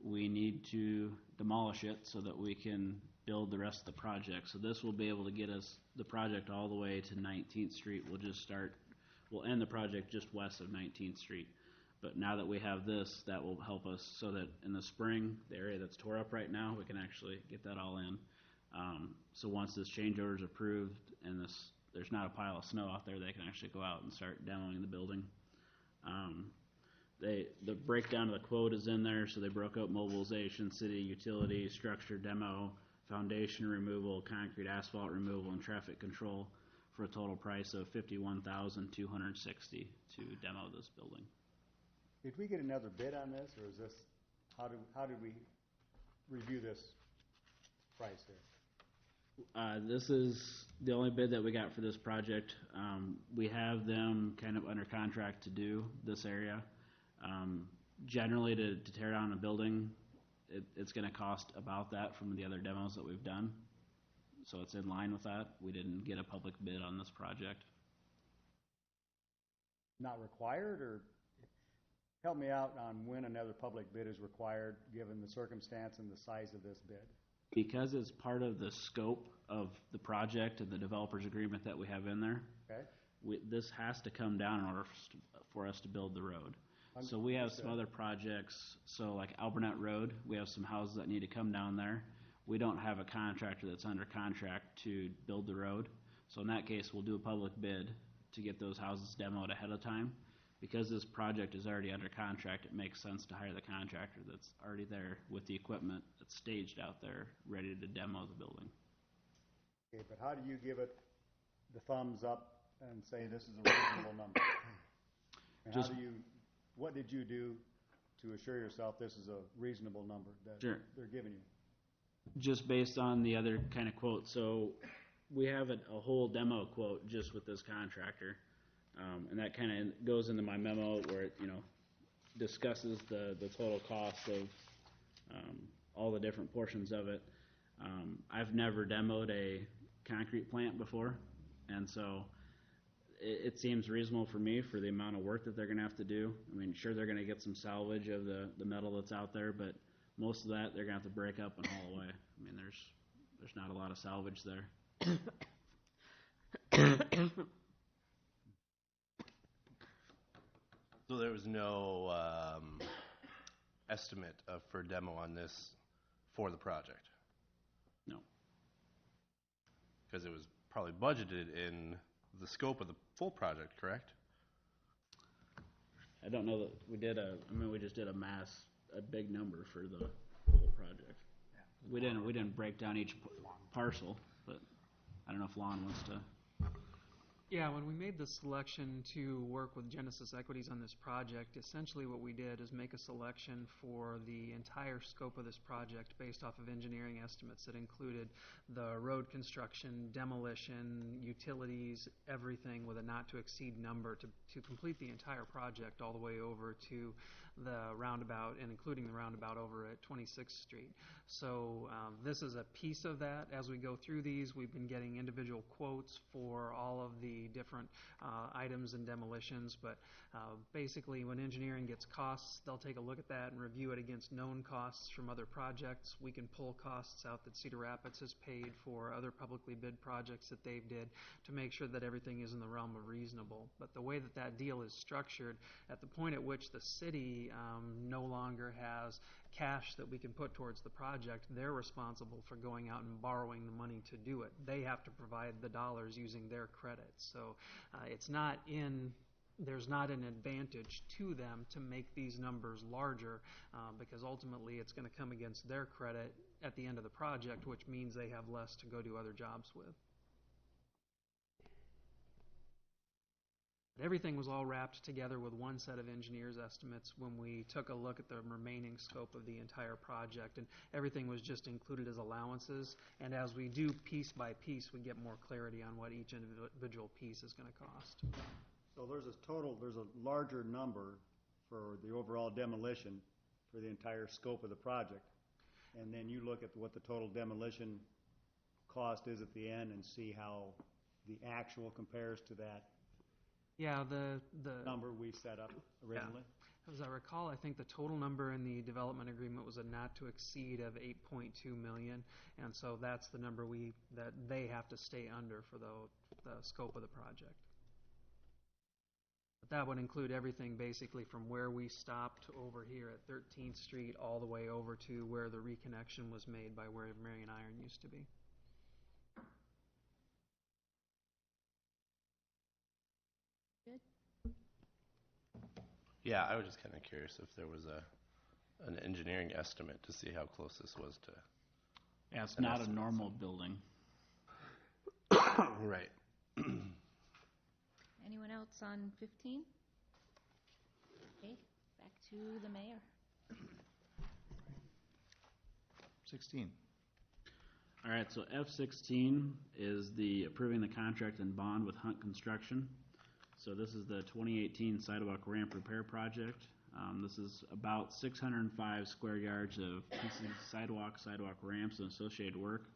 S13: we need to demolish it so that we can build the rest of the project. So this will be able to get us the project all the way to 19th Street. We'll end the project just west of 19th Street. But now that we have this, that will help us so that in the spring, the area that's tore up right now, we can actually get that all in. So once this change order is approved and there's not a pile of snow out there, they can actually go out and start demoing the building. The breakdown of the quote is in there, so they broke out mobilization, city utilities, structure demo, foundation removal, concrete asphalt removal, and traffic control for a total price of $51,260 to demo this building.
S4: Did we get another bid on this, or is this, how did we review this price here?
S13: This is the only bid that we got for this project. We have them kind of under contract to do this area. Generally, to tear down a building, it's going to cost about that from the other demos that we've done. So it's in line with that. We didn't get a public bid on this project.
S4: Not required, or help me out on when another public bid is required, given the circumstance and the size of this bid?
S13: Because it's part of the scope of the project and the developer's agreement that we have in there,
S4: Okay?
S13: this has to come down in order for us to build the road. So we have some other projects, so like Albernet Road, we have some houses that need to come down there. We don't have a contractor that's under contract to build the road. So in that case, we'll do a public bid to get those houses demoed ahead of time. Because this project is already under contract, it makes sense to hire the contractor that's already there with the equipment that's staged out there, ready to demo the building.
S4: Okay, but how do you give it the thumbs up and say this is a reasonable number? And what did you do to assure yourself this is a reasonable number that they're giving you?
S13: Just based on the other kind of quote. So we have a whole demo quote just with this contractor. And that kind of goes into my memo where it, discusses the total cost of all the different portions of it. I've never demoed a concrete plant before, and so it seems reasonable for me for the amount of work that they're going to have to do. I mean, sure, they're going to get some salvage of the metal that's out there, but most of that they're going to have to break up and haul away. I mean, there's not a lot of salvage there.
S10: So there was no estimate for demo on this for the project?
S13: No.
S10: Because it was probably budgeted in the scope of the full project, correct?
S13: I don't know that we just did a big number for the whole project. We didn't break down each parcel, but I don't know if Lon wants to.
S16: Yeah, when we made the selection to work with Genesis Equities on this project, essentially what we did is make a selection for the entire scope of this project based off of engineering estimates that included the road construction, demolition, utilities, everything with a not-to-exceed number to complete the entire project all the way over to the roundabout and including the roundabout over at 26th Street. So this is a piece of that. As we go through these, we've been getting individual quotes for all of the different items and demolitions, but basically when engineering gets costs, they'll take a look at that and review it against known costs from other projects. We can pull costs out that Cedar Rapids has paid for other publicly bid projects that they've did to make sure that everything is in the realm of reasonable. But the way that that deal is structured, at the point at which the city no longer has cash that we can put towards the project, they're responsible for going out and borrowing the money to do it. They have to provide the dollars using their credits. So there's not an advantage to them to make these numbers larger because ultimately it's going to come against their credit at the end of the project, which means they have less to go do other jobs with. Everything was all wrapped together with one set of engineers' estimates when we took a look at the remaining scope of the entire project, and everything was just included as allowances. And as we do piece by piece, we get more clarity on what each individual piece is going to cost.
S4: So there's a larger number for the overall demolition for the entire scope of the project. And then you look at what the total demolition cost is at the end and see how the actual compares to that
S16: the
S4: number we set up originally.
S16: Yeah. As I recall, I think the total number in the development agreement was a not to exceed of $8.2 million, and so that's the number that they have to stay under for the scope of the project. But that would include everything basically from where we stopped over here at 13th Street all the way over to where the reconnection was made by where Marion Iron used to be.
S10: Yeah, I was just kind of curious if there was an engineering estimate to see how close this was to.
S13: Yeah, it's not a normal building.
S10: Right.
S6: Anyone else on 15? Okay, back to the mayor.
S1: 16.
S13: All right, so F16 is the approving the contract and bond with Hunt Construction. So this is the 2018 sidewalk ramp repair project. This is about 605 square yards of pieces of sidewalk ramps, and associated work.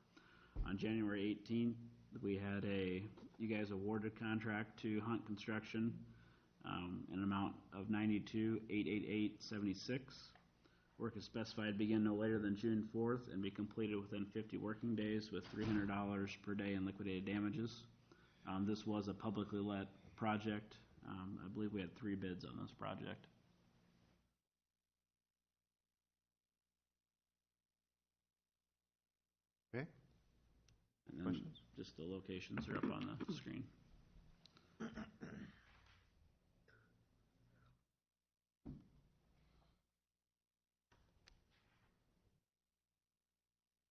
S13: On January 18th, we had you guys awarded contract to Hunt Construction in an amount of $92,888.76. Work is specified to begin no later than June 4th and be completed within 50 working days with $300 per day in liquidated damages. This was a publicly let project. I believe we had 3 bids on this project.
S1: Okay.
S13: And then
S1: Questions?
S13: just the locations are up on the screen.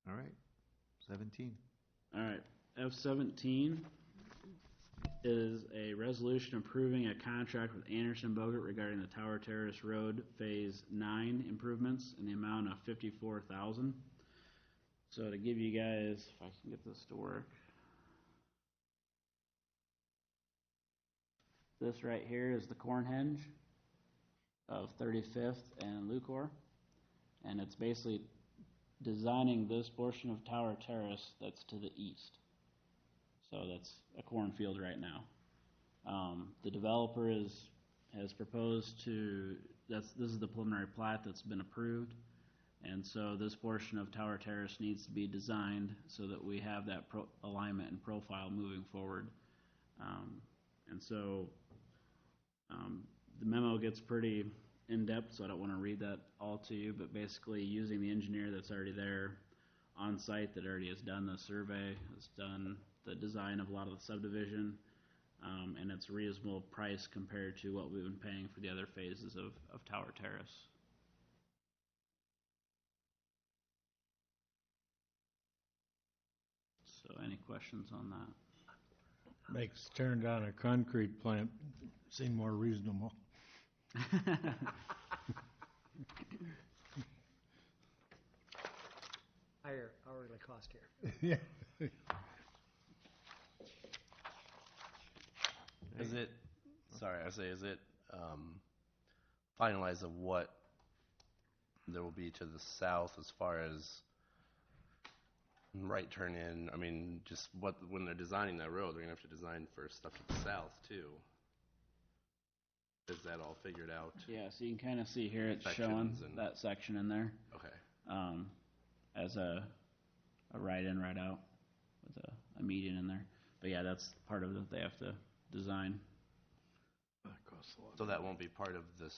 S1: All right. 17.
S13: All right, F17 is a resolution approving a contract with Anderson Bogut regarding the Tower Terrace Road Phase 9 improvements in the amount of $54,000. So to give you guys, if I can get this to work. This right here is the Cornhenge of 35th and Lucor, and it's basically designing this portion of Tower Terrace that's to the east. So that's a cornfield right now. The developer has proposed this is the preliminary plat that's been approved, and so this portion of Tower Terrace needs to be designed so that we have that alignment and profile moving forward. And so the memo gets pretty in-depth, so I don't want to read that all to you, but basically using the engineer that's already there on site that already has done the survey, has done the design of a lot of the subdivision, and it's a reasonable price compared to what we've been paying for the other phases of Tower Terrace. So any questions on that?
S15: Makes tearing down a concrete plant seem more reasonable.
S17: Higher hourly cost here.
S15: Yeah.
S10: Is it finalized of what there will be to the south as far as right turn in? I mean, just when they're designing that road, they're gonna have to design for stuff to the south too. Is that all figured out?
S13: Yeah, so you can kind of see here it's showing
S10: Sections and-
S13: that section in there
S10: Okay.
S13: as a right in, right out with a median in there. But yeah, that's part of it they have to design.
S10: So that won't be part of the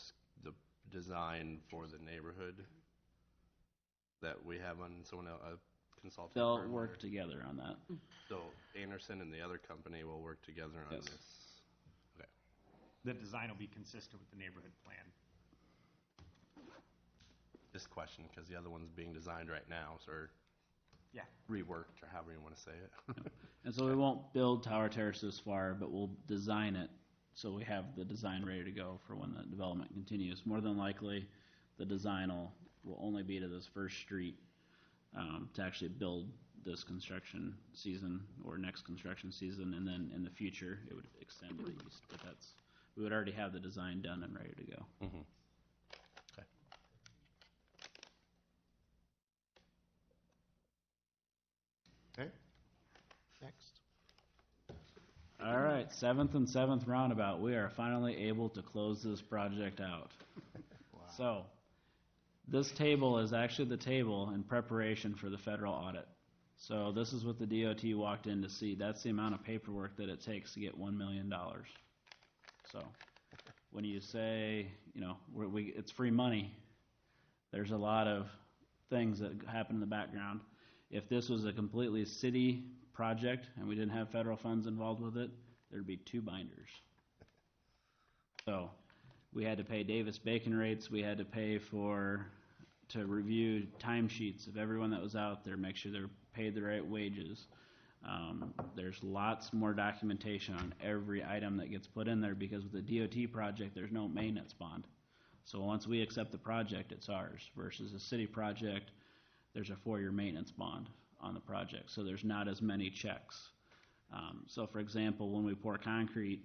S10: design for the neighborhood that we have on someone a consultant?
S13: They'll
S10: firm
S13: work
S10: or-
S13: together on that.
S10: So Anderson and the other company will work together on
S13: Yes.
S10: this? Okay.
S8: The design will be consistent with the neighborhood plan.
S10: This question, because the other one's being designed right now, or
S8: Yeah.
S10: reworked, or however you want to say it.
S13: And so we won't build Tower Terrace this far, but we'll design it so we have the design ready to go for when the development continues. More than likely, the design will only be to this first street to actually build this construction season or next construction season, and then in the future, it would extend to the east. But we would already have the design done and ready to go.
S10: Mm-hmm. Okay.
S7: Okay. Next.
S13: All right, seventh and seventh roundabout. We are finally able to close this project out. So, this table is actually the table in preparation for the federal audit. So this is what the DOT walked in to see. That's the amount of paperwork that it takes to get $1 million. So, when you say, it's free money, there's a lot of things that happen in the background. If this was a completely city project and we didn't have federal funds involved with it, there'd be 2 binders. So we had to pay Davis-Bacon rates, we had to pay to review timesheets of everyone that was out there, make sure they're paid the right wages. There's lots more documentation on every item that gets put in there because with the DOT project, there's no maintenance bond. So once we accept the project, it's ours, versus a city project, there's a 4-year maintenance bond on the project, so there's not as many checks. So for example, when we pour concrete,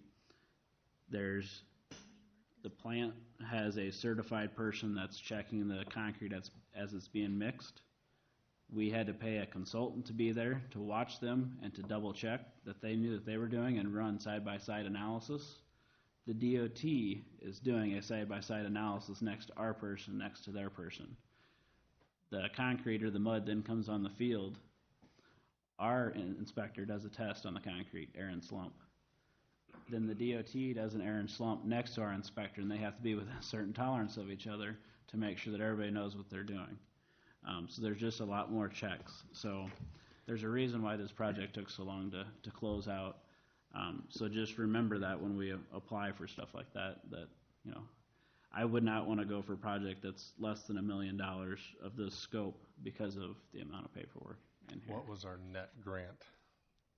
S13: the plant has a certified person that's checking the concrete as it's being mixed. We had to pay a consultant to be there to watch them and to double check that they knew that they were doing and run side-by-side analysis. The DOT is doing a side-by-side analysis next to our person, next to their person. The concrete or the mud then comes on the field. Our inspector does a test on the concrete, air and slump. Then the DOT does an air and slump next to our inspector, and they have to be within a certain tolerance of each other to make sure that everybody knows what they're doing. So there's just a lot more checks. So there's a reason why this project took so long to close out. So just remember that when we apply for stuff like that, I would not want to go for a project that's less than $1 million of this scope because of the amount of paperwork in here.
S7: What was our net grant?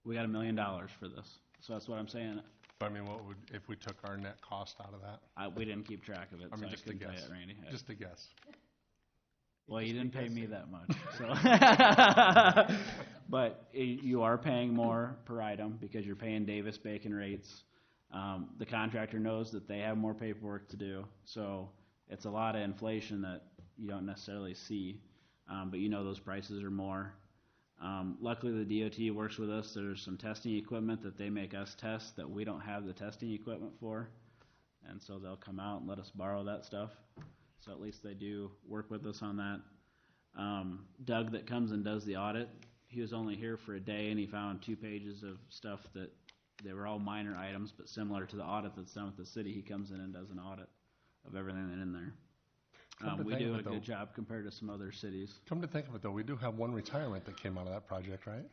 S13: We got $1 million for this, so that's what I'm saying.
S7: I mean, if we took our net cost out of that?
S13: We didn't keep track of it,
S7: I mean,
S13: so
S7: just
S13: I
S7: a
S13: couldn't tell
S7: guess.
S13: you, Randy.
S7: Just a guess.
S13: Well, you didn't pay me that much, so. But you are paying more per item because you're paying Davis-Bacon rates. The contractor knows that they have more paperwork to do, so it's a lot of inflation that you don't necessarily see, but those prices are more. Luckily, the DOT works with us. There's some testing equipment that they make us test that we don't have the testing equipment for, and so they'll come out and let us borrow that stuff. So at least they do work with us on that. Doug that comes and does the audit, he was only here for a day and he found 2 pages of stuff that they were all minor items, but similar to the audit that's done with the city, he comes in and does an audit of everything that's in there. We do a good job compared to some other cities.
S7: Come to think of it, though, we do have one retirement that came out of that project, right?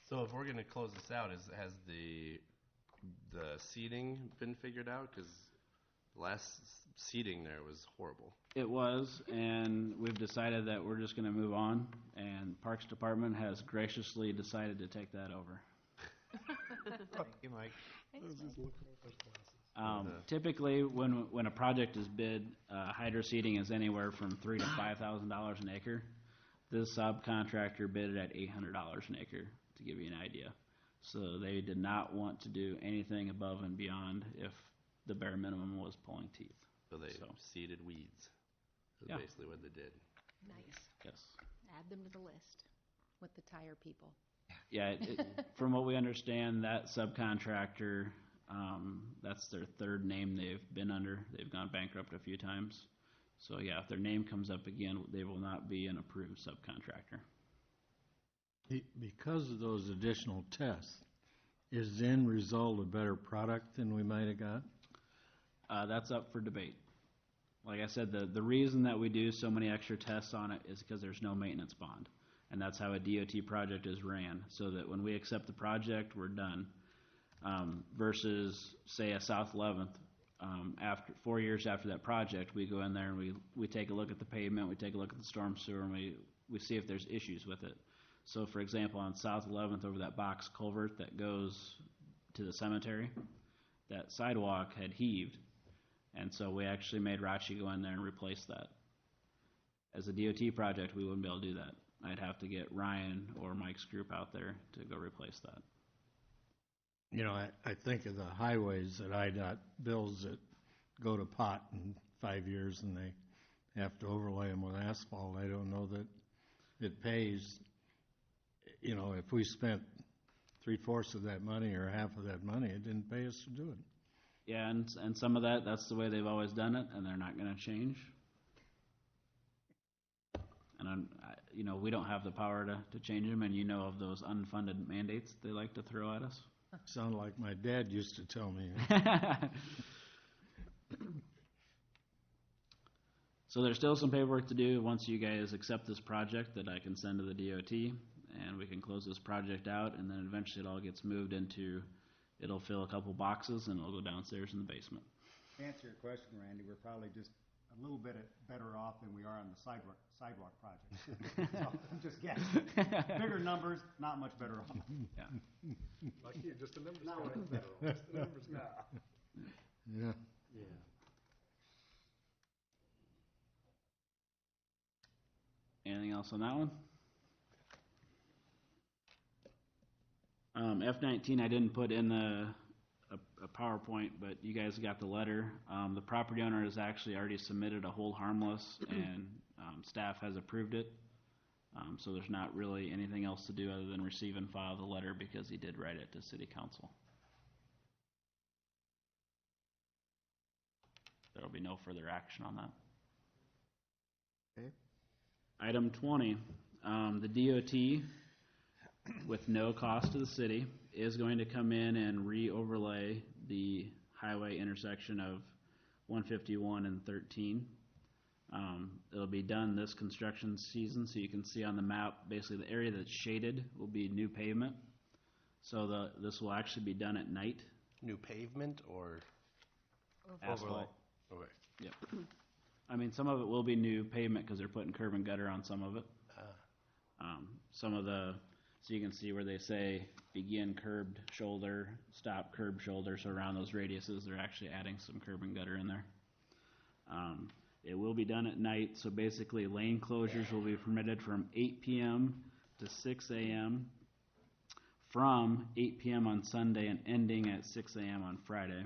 S10: So if we're going to close this out, has the seating been figured out? Because last seating there was horrible.
S13: It was, and we've decided that we're just going to move on, and Parks Department has graciously decided to take that over.
S1: Thank you, Mike.
S13: Typically, when a project is bid, hydro seeding is anywhere from $3,000 to $5,000 an acre. This subcontractor bid it at $800 an acre, to give you an idea. So they did not want to do anything above and beyond if the bare minimum was pulling teeth.
S10: So they
S13: So.
S10: seeded weeds, is
S13: Yeah.
S10: basically what they did.
S6: Nice.
S13: Yes.
S6: Add them to the list with the tire people.
S13: Yeah, from what we understand, that subcontractor, that's their third name they've been under. They've gone bankrupt a few times. So yeah, if their name comes up again, they will not be an approved subcontractor.
S15: Because of those additional tests, is the end result a better product than we might have got?
S13: That's up for debate. Like I said, the reason that we do so many extra tests on it is because there's no maintenance bond. And that's how a DOT project is ran, so that when we accept the project, we're done. Versus, say, a South 11th, after 4 years after that project, we go in there and we take a look at the pavement, we take a look at the storm sewer, and we see if there's issues with it. So, for example, on South 11th, over that box culvert that goes to the cemetery, that sidewalk had heaved, and so we actually made Rachi go in there and replace that. As a DOT project, we wouldn't be able to do that. I'd have to get Ryan or Mike's group out there to go replace that.
S15: You know, I think of the highways that IDOT builds that go to pot in 5 years and they have to overlay them with asphalt. I don't know that it pays. You know, if we spent 3/4 of that money or half of that money, it didn't pay us to do it.
S13: Yeah, and some of that's the way they've always done it, and they're not going to change. And you know, we don't have the power to change them, and you know of those unfunded mandates they like to throw at us.
S15: Sound like my dad used to tell me.
S13: So there's still some paperwork to do once you guys accept this project that I can send to the DOT, and we can close this project out, and then eventually it all gets moved into, it'll fill a couple boxes, and it'll go downstairs in the basement.
S4: To answer your question, Randy, we're probably just a little bit better off than we are on the sidewalk project. So, I'm just guessing. Bigger numbers, not much better off.
S13: Yeah.
S7: Lucky, just the numbers.
S4: Not much better off.
S7: Just the numbers now.
S15: Yeah.
S13: Anything else on that one? F-19, I didn't put in a PowerPoint, but you guys got the letter. The property owner has actually already submitted a hold harmless, and staff has approved it. So there's not really anything else to do other than receive and file the letter because he did write it to City Council. There will be no further action on that.
S1: Okay.
S13: Item 20, the DOT, with no cost to the city, is going to come in and re-overlay the highway intersection of 151 and 13. It'll be done this construction season, so you can see on the map, basically the area that's shaded will be new pavement. So this will actually be done at night.
S10: New pavement or
S13: Asphalt.
S10: Okay.
S13: Yep. I mean, some of it will be new pavement because they're putting curb and gutter on some of it. Some of so you can see where they say begin curbed shoulder, stop curb shoulder. So around those radiuses, they're actually adding some curb and gutter in there. It will be done at night. So basically, lane closures will be permitted from 8 p.m. to 6 a.m. from 8 p.m. on Sunday and ending at 6 a.m. on Friday.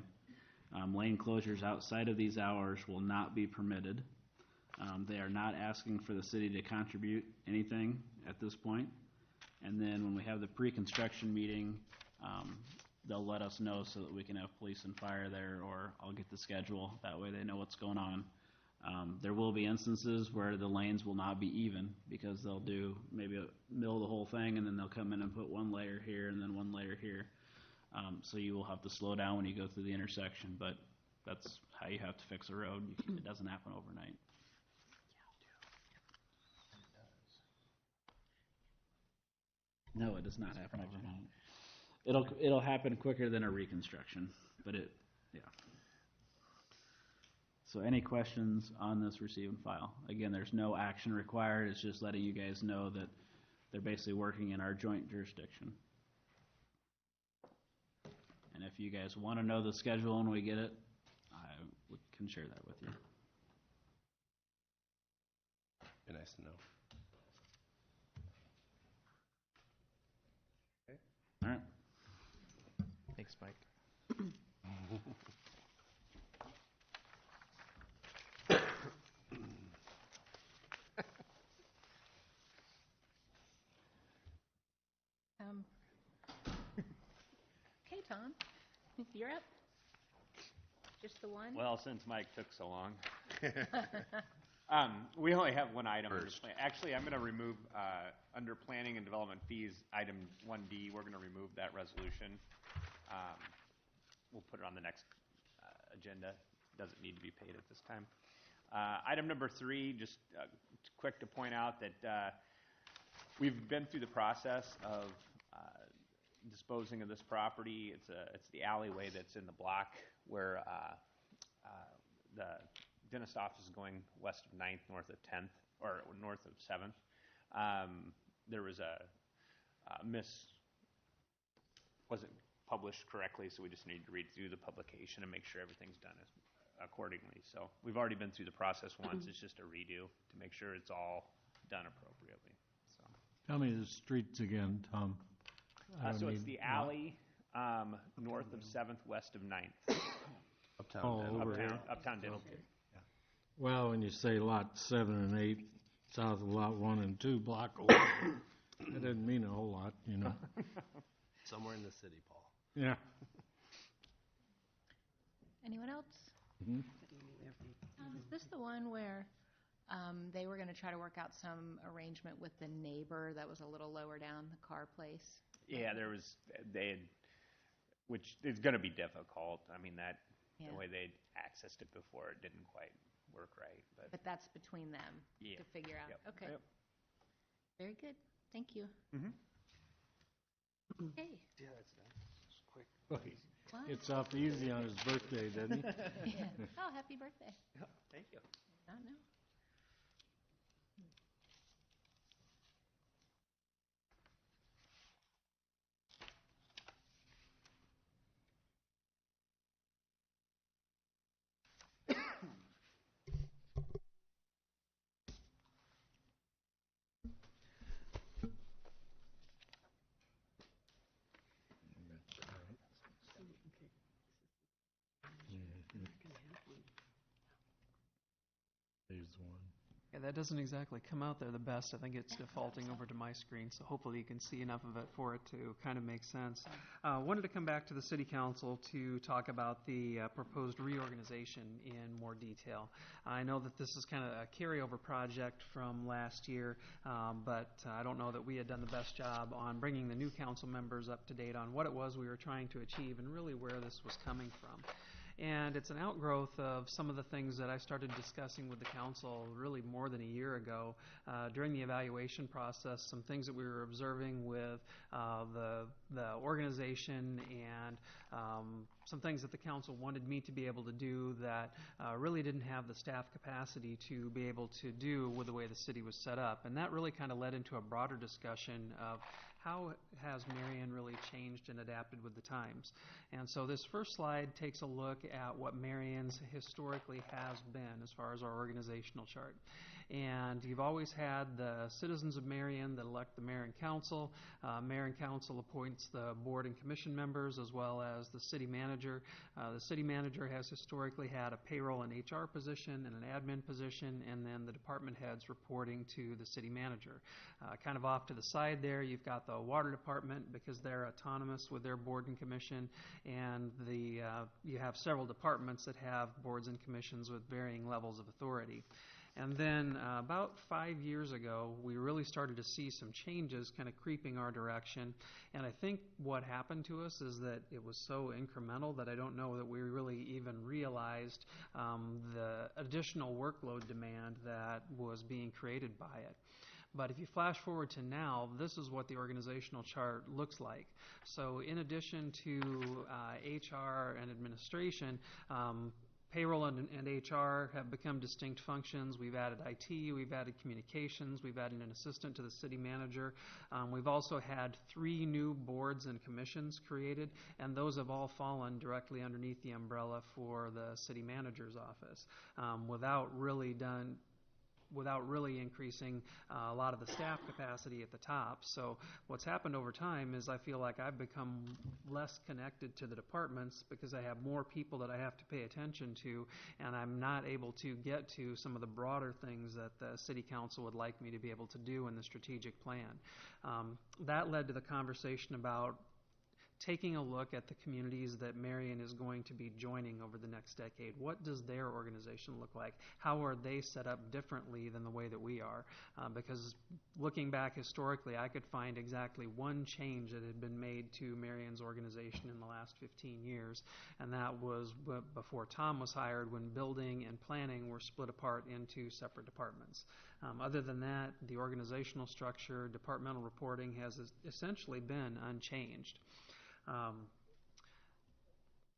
S13: Lane closures outside of these hours will not be permitted. They are not asking for the city to contribute anything at this point. And then when we have the pre-construction meeting, they'll let us know so that we can have police and fire there, or I'll get the schedule. That way they know what's going on. There will be instances where the lanes will not be even because they'll do maybe mill the whole thing and then they'll come in and put one layer here and then one layer here. So you will have to slow down when you go through the intersection, but that's how you have to fix a road. It doesn't happen overnight. No, it does not happen overnight. It'll happen quicker than a reconstruction, but yeah. So any questions on this receive and file? Again, there's no action required. It's just letting you guys know that they're basically working in our joint jurisdiction. And if you guys want to know the schedule when we get it, I can share that with you.
S10: Be nice to know.
S13: All right.
S1: Thanks, Mike.
S6: Tom, you're up. Just the one?
S8: Well, since Mike took so long. We only have one item. Actually, I'm going to remove, under planning and development fees, item 1D, we're going to remove that resolution. We'll put it on the next agenda. Doesn't need to be paid at this time. Item number 3, just quick to point out that we've been through the process of disposing of this property. It's the alleyway that's in the block where the dentist office is going west of 9th, north of 10th, or north of 7th. There was wasn't published correctly, so we just need to read through the publication and make sure everything's done accordingly. So we've already been through the process once. It's just a redo to make sure it's all done appropriately. So,
S15: Tell me the streets again, Tom.
S8: so it's the alley north of 7th, west of 9th. Uptown Dental.
S15: Well, when you say lot 7 and 8, south of lot 1 and 2, block over, that doesn't mean a whole lot, you know.
S10: Somewhere in the city, Paul.
S15: Yeah.
S6: Anyone else? Is this the one where they were going to try to work out some arrangement with the neighbor that was a little lower down the car place?
S8: Yeah, which is going to be difficult. I mean, the way they accessed it before, it didn't quite work right.
S6: But that's between them to figure out.
S8: Yep.
S6: Okay.
S8: Yep.
S6: Very good. Thank you. Okay.
S10: Yeah, that's done. It's quick.
S6: What?
S15: It's off easy on his birthday, doesn't he?
S6: Yeah. Oh, happy birthday.
S8: Thank you.
S6: Not know.
S15: There's one.
S16: Yeah, that doesn't exactly come out there the best. I think it's defaulting over to my screen, so hopefully you can see enough of it for it to kind of make sense. Wanted to come back to the City Council to talk about the proposed reorganization in more detail. I know that this is kind of a carryover project from last year, but I don't know that we had done the best job on bringing the new council members up to date on what it was we were trying to achieve and really where this was coming from. And it's an outgrowth of some of the things that I started discussing with the council really more than a year ago during the evaluation process, some things that we were observing with the organization and some things that the council wanted me to be able to do that really didn't have the staff capacity to be able to do with the way the city was set up. And that really kind of led into a broader discussion of how has Marion really changed and adapted with the times? And so this first slide takes a look at what Marion's historically has been as far as our organizational chart. And you've always had the citizens of Marion that elect the mayor and council. Mayor and council appoints the board and commission members as well as the city manager. The city manager has historically had a payroll and HR position and an admin position, and then the department heads reporting to the city manager. Kind of off to the side there, you've got the water department because they're autonomous with their board and commission, and you have several departments that have boards and commissions with varying levels of authority. And then about 5 years ago, we really started to see some changes kind of creeping our direction. And I think what happened to us is that it was so incremental that I don't know that we really even realized the additional workload demand that was being created by it. But if you flash forward to now, this is what the organizational chart looks like. So in addition to HR and administration, payroll and HR have become distinct functions. We've added IT, we've added communications, we've added an assistant to the city manager. We've also had 3 new boards and commissions created, and those have all fallen directly underneath the umbrella for the city manager's office without really increasing a lot of the staff capacity at the top. So what's happened over time is I feel like I've become less connected to the departments because I have more people that I have to pay attention to, and I'm not able to get to some of the broader things that the city council would like me to be able to do in the strategic plan. That led to the conversation about taking a look at the communities that Marion is going to be joining over the next decade. What does their organization look like? How are they set up differently than the way that we are? Because looking back historically, I could find exactly one change that had been made to Marion's organization in the last 15 years, and that was before Tom was hired, when building and planning were split apart into separate departments. Other than that, the organizational structure, departmental reporting has essentially been unchanged.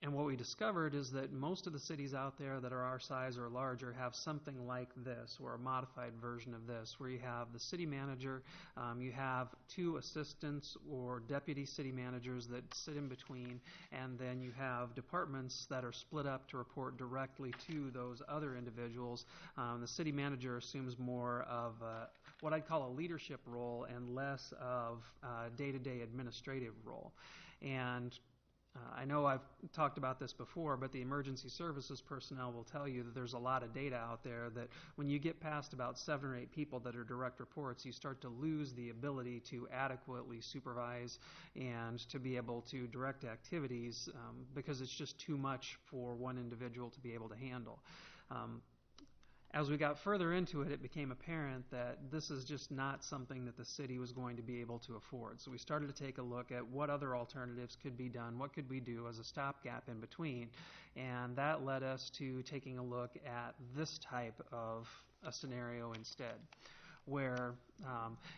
S16: And what we discovered is that most of the cities out there that are our size or larger have something like this, or a modified version of this, where you have the city manager, you have 2 assistants or deputy city managers that sit in between, and then you have departments that are split up to report directly to those other individuals. The city manager assumes more of what I'd call a leadership role and less of a day-to-day administrative role. And I know I've talked about this before, but the emergency services personnel will tell you that there's a lot of data out there that when you get past about 7 or 8 people that are direct reports, you start to lose the ability to adequately supervise and to be able to direct activities because it's just too much for one individual to be able to handle. As we got further into it, it became apparent that this is just not something that the city was going to be able to afford. So we started to take a look at what other alternatives could be done, what could we do as a stopgap in between, and that led us to taking a look at this type of a scenario instead, where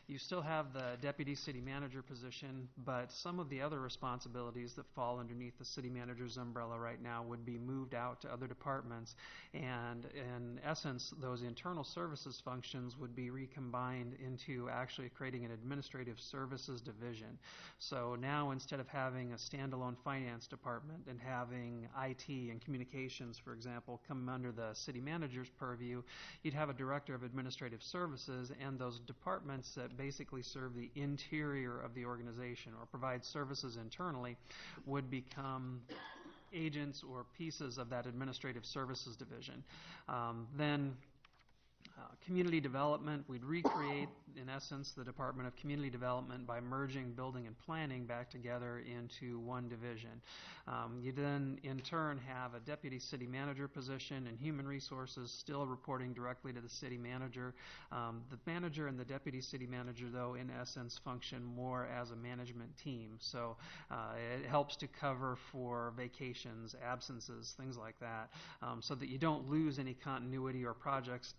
S16: you still have the deputy city manager position, but some of the other responsibilities that fall underneath the city manager's umbrella right now would be moved out to other departments, and in essence, those internal services functions would be recombined into actually creating an administrative services division. So now, instead of having a standalone finance department and having IT and communications, for example, come under the city manager's purview, you'd have a director of administrative services, and those departments that basically serve the interior of the organization or provide services internally would become agents or pieces of that administrative services division. Then community development, we'd recreate, in essence, the Department of Community Development by merging building and planning back together into one division. You then, in turn, have a deputy city manager position and human resources still reporting directly to the city manager. The manager and the deputy city manager, though, in essence, function more as a management team. So it helps to cover for vacations, absences, things like that, so that you don't lose any continuity or projects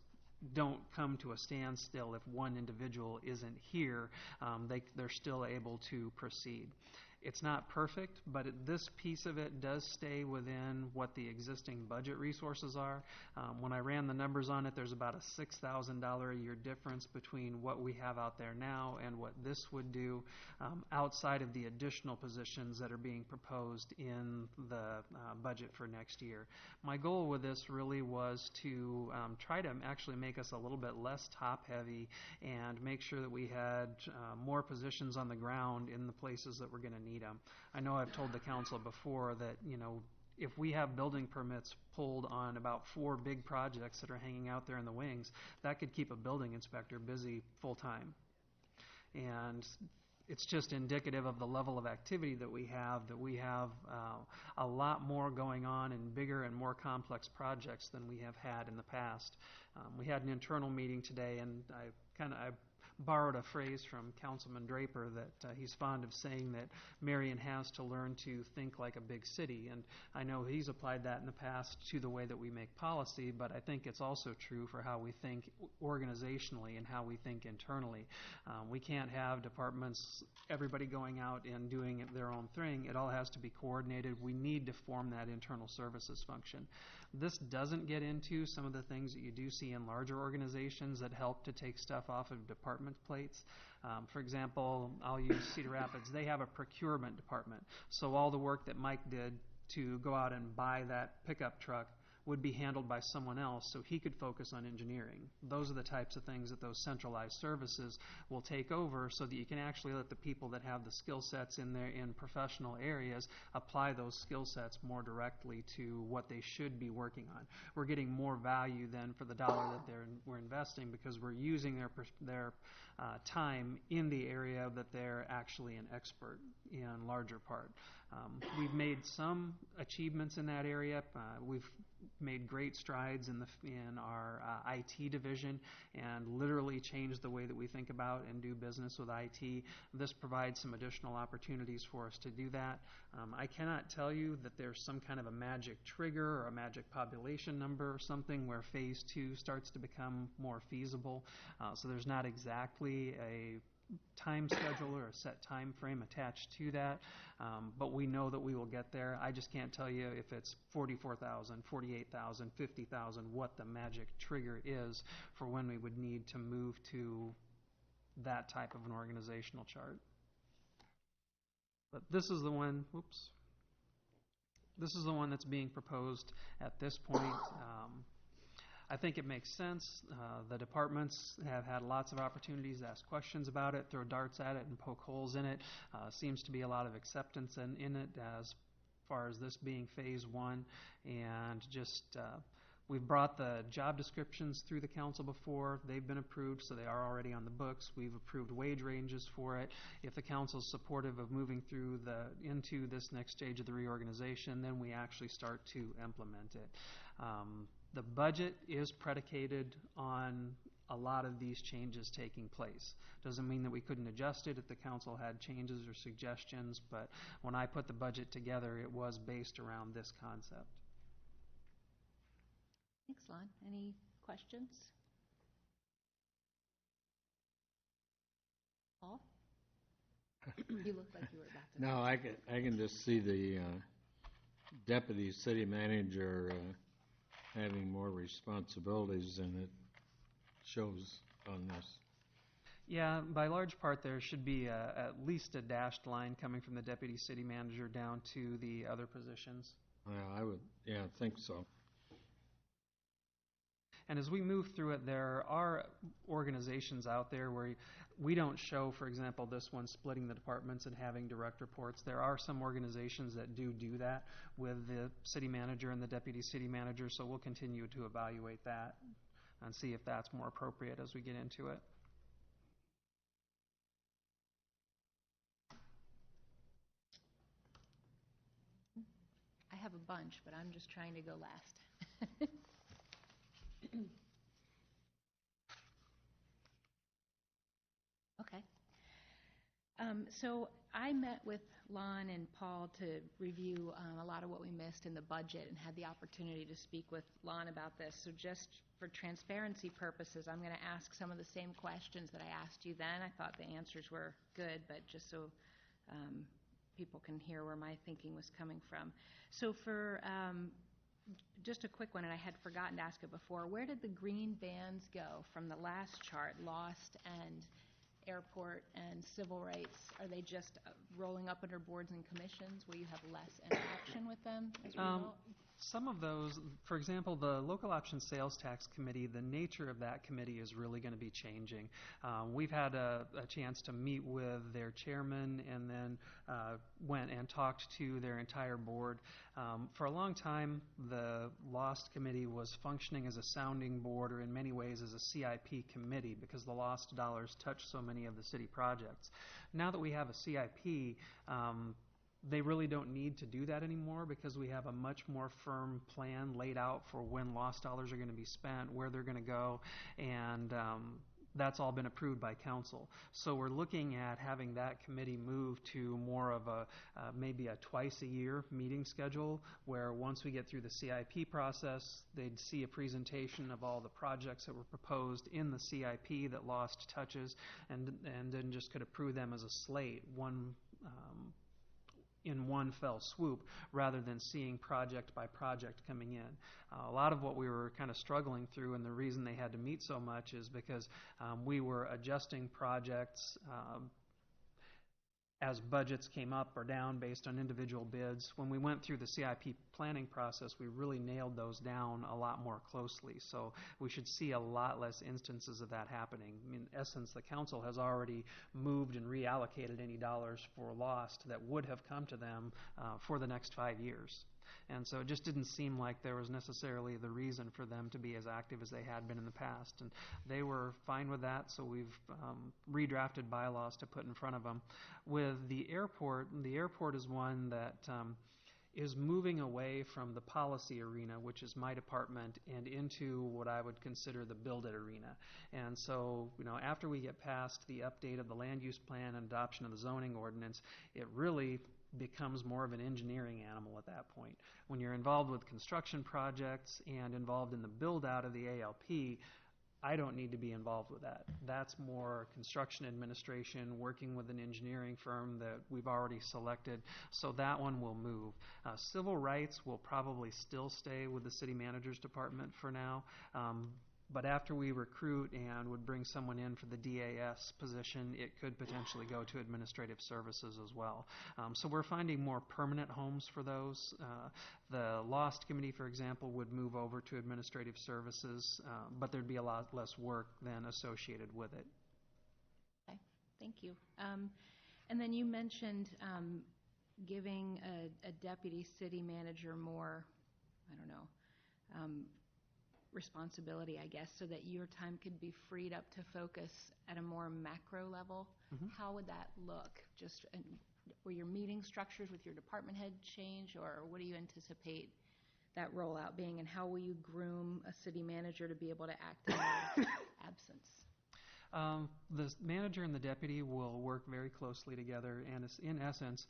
S16: don't come to a standstill if one individual isn't here. They're still able to proceed. It's not perfect, but this piece of it does stay within what the existing budget resources are. When I ran the numbers on it, there's about a $6,000 a year difference between what we have out there now and what this would do outside of the additional positions that are being proposed in the budget for next year. My goal with this really was to try to actually make us a little bit less top-heavy and make sure that we had more positions on the ground in the places that we're going to need them. I know I've told the council before that, if we have building permits pulled on about 4 big projects that are hanging out there in the wings, that could keep a building inspector busy full-time. And it's just indicative of the level of activity that we have a lot more going on in bigger and more complex projects than we have had in the past. We had an internal meeting today, and I borrowed a phrase from Councilman Draper that he's fond of saying, that Marion has to learn to think like a big city. And I know he's applied that in the past to the way that we make policy, but I think it's also true for how we think organizationally and how we think internally. We can't have departments, everybody going out and doing their own thing. It all has to be coordinated. We need to form that internal services function. This doesn't get into some of the things that you do see in larger organizations that help to take stuff off of department plates. For example, I'll use Cedar Rapids. They have a procurement department. So all the work that Mike did to go out and buy that pickup truck would be handled by someone else so he could focus on engineering. Those are the types of things that those centralized services will take over so that you can actually let the people that have the skill sets in professional areas apply those skill sets more directly to what they should be working on. We're getting more value then for the dollar that we're investing because we're using their time in the area that they're actually an expert in larger part. We've made some achievements in that area. We've made great strides in our IT division and literally changed the way that we think about and do business with IT. This provides some additional opportunities for us to do that. I cannot tell you that there's some kind of a magic trigger or a magic population number or something where phase 2 starts to become more feasible. So there's not exactly a time schedule or a set time frame attached to that, but we know that we will get there. I just can't tell you if it's 44,000, 48,000, 50,000, what the magic trigger is for when we would need to move to that type of an organizational chart. But this is the one, this is the one that's being proposed at this point. I think it makes sense. The departments have had lots of opportunities to ask questions about it, throw darts at it, and poke holes in it. Seems to be a lot of acceptance in it as far as this being phase 1. And just we've brought the job descriptions through the council before. They've been approved, so they are already on the books. We've approved wage ranges for it. If the council's supportive of moving through into this next stage of the reorganization, then we actually start to implement it. The budget is predicated on a lot of these changes taking place. Doesn't mean that we couldn't adjust it if the council had changes or suggestions, but when I put the budget together, it was based around this concept.
S6: Thanks, Lon. Any questions? Paul? You look like you were about to.
S15: No, I can just see the deputy city manager having more responsibilities than it shows on this.
S16: Yeah, by large part there should be at least a dashed line coming from the deputy city manager down to the other positions.
S15: I would, think so.
S16: And as we move through it, there are organizations out there where we don't show, for example, this one splitting the departments and having direct reports. There are some organizations that do that with the city manager and the deputy city manager, so we'll continue to evaluate that and see if that's more appropriate as we get into it.
S6: I have a bunch, but I'm just trying to go last. Okay. So I met with Lon and Paul to review a lot of what we missed in the budget and had the opportunity to speak with Lon about this. So just for transparency purposes, I'm going to ask some of the same questions that I asked you then. I thought the answers were good, but just so people can hear where my thinking was coming from. So for just a quick one, and I had forgotten to ask it before, where did the green bands go from the last chart, lost and airport and civil rights? Are they just rolling up under boards and commissions where you have less interaction with them as a result?
S16: Some of those, for example, the Local Option Sales Tax Committee, the nature of that committee is really going to be changing. We've had a chance to meet with their chairman and then went and talked to their entire board. For a long time, the Lost Committee was functioning as a sounding board, or in many ways as a CIP committee, because the lost dollars touch so many of the city projects. Now that we have a CIP, they really don't need to do that anymore because we have a much more firm plan laid out for when lost dollars are going to be spent, where they're going to go, and that's all been approved by council. So we're looking at having that committee move to more of a maybe a twice-a-year meeting schedule, where once we get through the CIP process, they'd see a presentation of all the projects that were proposed in the CIP that lost touches, and then just could approve them as a slate, in one fell swoop, rather than seeing project by project coming in. A lot of what we were kind of struggling through, and the reason they had to meet so much, is because we were adjusting projects as budgets came up or down based on individual bids. When we went through the CIP planning process, we really nailed those down a lot more closely. So we should see a lot less instances of that happening. In essence, the council has already moved and reallocated any dollars for lost that would have come to them for the next 5 years. And so it just didn't seem like there was necessarily the reason for them to be as active as they had been in the past. And they were fine with that, so we've redrafted bylaws to put in front of them. With the airport is one that is moving away from the policy arena, which is my department, and into what I would consider the build it arena. And so, after we get past the update of the land use plan and adoption of the zoning ordinance, it really becomes more of an engineering animal at that point. When you're involved with construction projects and involved in the build out of the ALP, I don't need to be involved with that. That's more construction administration, working with an engineering firm that we've already selected, so that one will move. Civil rights will probably still stay with the city manager's department for now, but after we recruit and would bring someone in for the DAS position, it could potentially go to administrative services as well. So we're finding more permanent homes for those. The Lost Committee, for example, would move over to administrative services, but there'd be a lot less work then associated with it.
S6: Okay, thank you. And then you mentioned giving a deputy city manager more, responsibility, I guess, so that your time could be freed up to focus at a more macro level. How would that look? Just will your meeting structures with your department head change, or what do you anticipate that rollout being, and how will you groom a city manager to be able to act in your absence?
S16: The manager and the deputy will work very closely together, and in essence,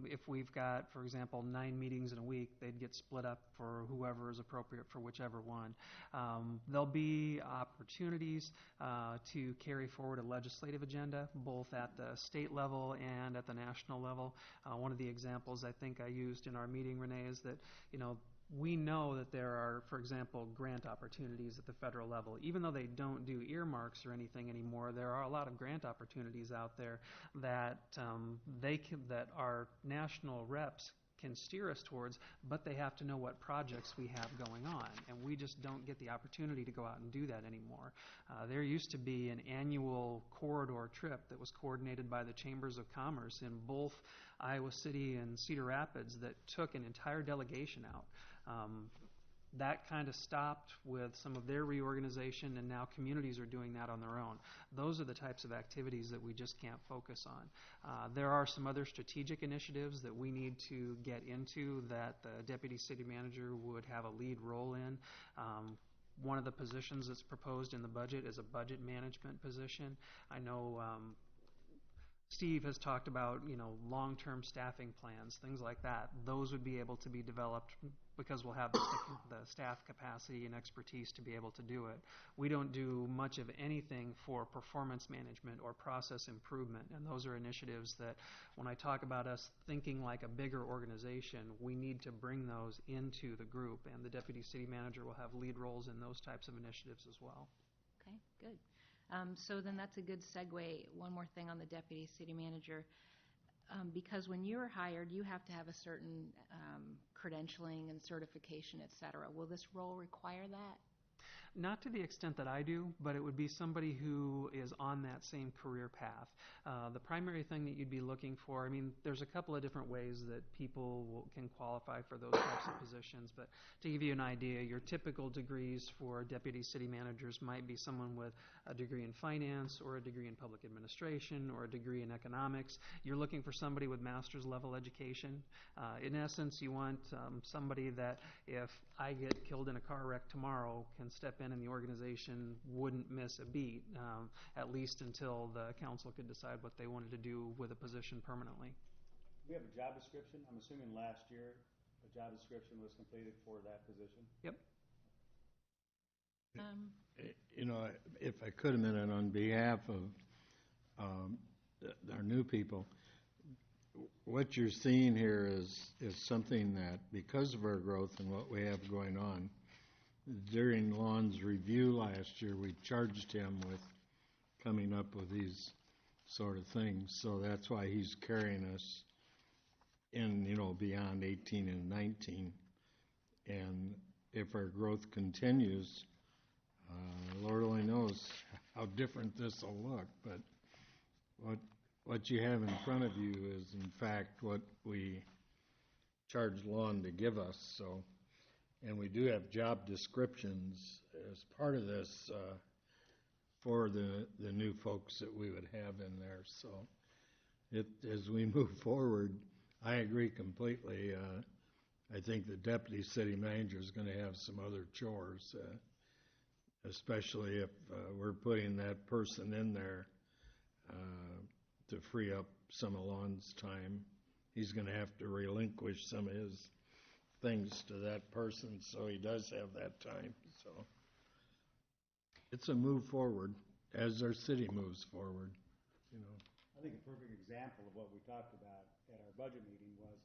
S16: if we've got, for example, 9 meetings in a week, they'd get split up for whoever is appropriate for whichever one. There'll be opportunities to carry forward a legislative agenda, both at the state level and at the national level. One of the examples I think I used in our meeting, Renee, is that, we know that there are, for example, grant opportunities at the federal level. Even though they don't do earmarks or anything anymore, there are a lot of grant opportunities out there that that our national reps can steer us towards, but they have to know what projects we have going on, and we just don't get the opportunity to go out and do that anymore. There used to be an annual corridor trip that was coordinated by the Chambers of Commerce in both Iowa City and Cedar Rapids that took an entire delegation out. That kind of stopped with some of their reorganization, and now communities are doing that on their own. Those are the types of activities that we just can't focus on. There are some other strategic initiatives that we need to get into that the deputy city manager would have a lead role in. One of the positions that's proposed in the budget is a budget management position. I know Steve has talked about, long-term staffing plans, things like that. Those would be able to be developed because we'll have the staff capacity and expertise to be able to do it. We don't do much of anything for performance management or process improvement, and those are initiatives that when I talk about us thinking like a bigger organization, we need to bring those into the group, and the deputy city manager will have lead roles in those types of initiatives as well.
S6: Okay, good. So then that's a good segue. One more thing on the deputy city manager. Because when you're hired, you have to have a certain credentialing and certification, et cetera. Will this role require that?
S16: Not to the extent that I do, but it would be somebody who is on that same career path. The primary thing that you'd be looking for, there's a couple of different ways that people can qualify for those types of positions, but to give you an idea, your typical degrees for deputy city managers might be someone with a degree in finance or a degree in public administration or a degree in economics. You're looking for somebody with master's level education. In essence, you want somebody that if I get killed in a car wreck tomorrow can step in and the organization wouldn't miss a beat, at least until the council could decide what they wanted to do with a position permanently.
S4: We have a job description. I'm assuming last year a job description was completed for that position?
S16: Yep.
S15: If I could a minute, on behalf of our new people, what you're seeing here is something that, because of our growth and what we have going on, during Lon's review last year, we charged him with coming up with these sort of things. So that's why he's carrying us in, beyond 18 and 19. And if our growth continues, Lord only knows how different this will look. But what you have in front of you is, in fact, what we charge Lon to give us, so. And we do have job descriptions as part of this, for the new folks that we would have in there, so. As we move forward, I agree completely. I think the deputy city manager is gonna have some other chores, especially if, we're putting that person in there, to free up some of Lon's time. He's gonna have to relinquish some of his things to that person, so he does have that time, so. It's a move forward, as our city moves forward, you know.
S4: I think a perfect example of what we talked about at our budget meeting was,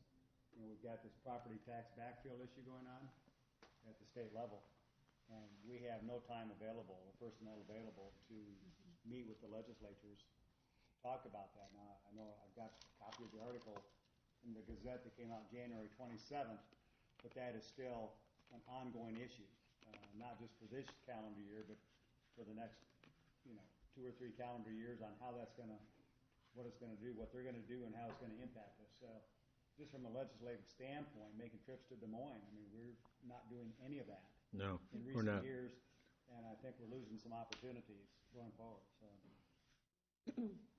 S4: we've got this property tax backfill issue going on at the state level. And we have no time available, or personnel available to meet with the legislatures, talk about that. Now, I know I've got a copy of the article in the Gazette that came out January 27th, but that is still an ongoing issue, not just for this calendar year, but for the next, 2 or 3 calendar years on how that's gonna, what it's gonna do, what they're gonna do, and how it's gonna impact us. So, just from a legislative standpoint, making trips to Des Moines, we're not doing any of that.
S15: No,
S4: In
S15: we're
S4: recent
S15: not.
S4: years, and I think we're losing some opportunities going forward, so.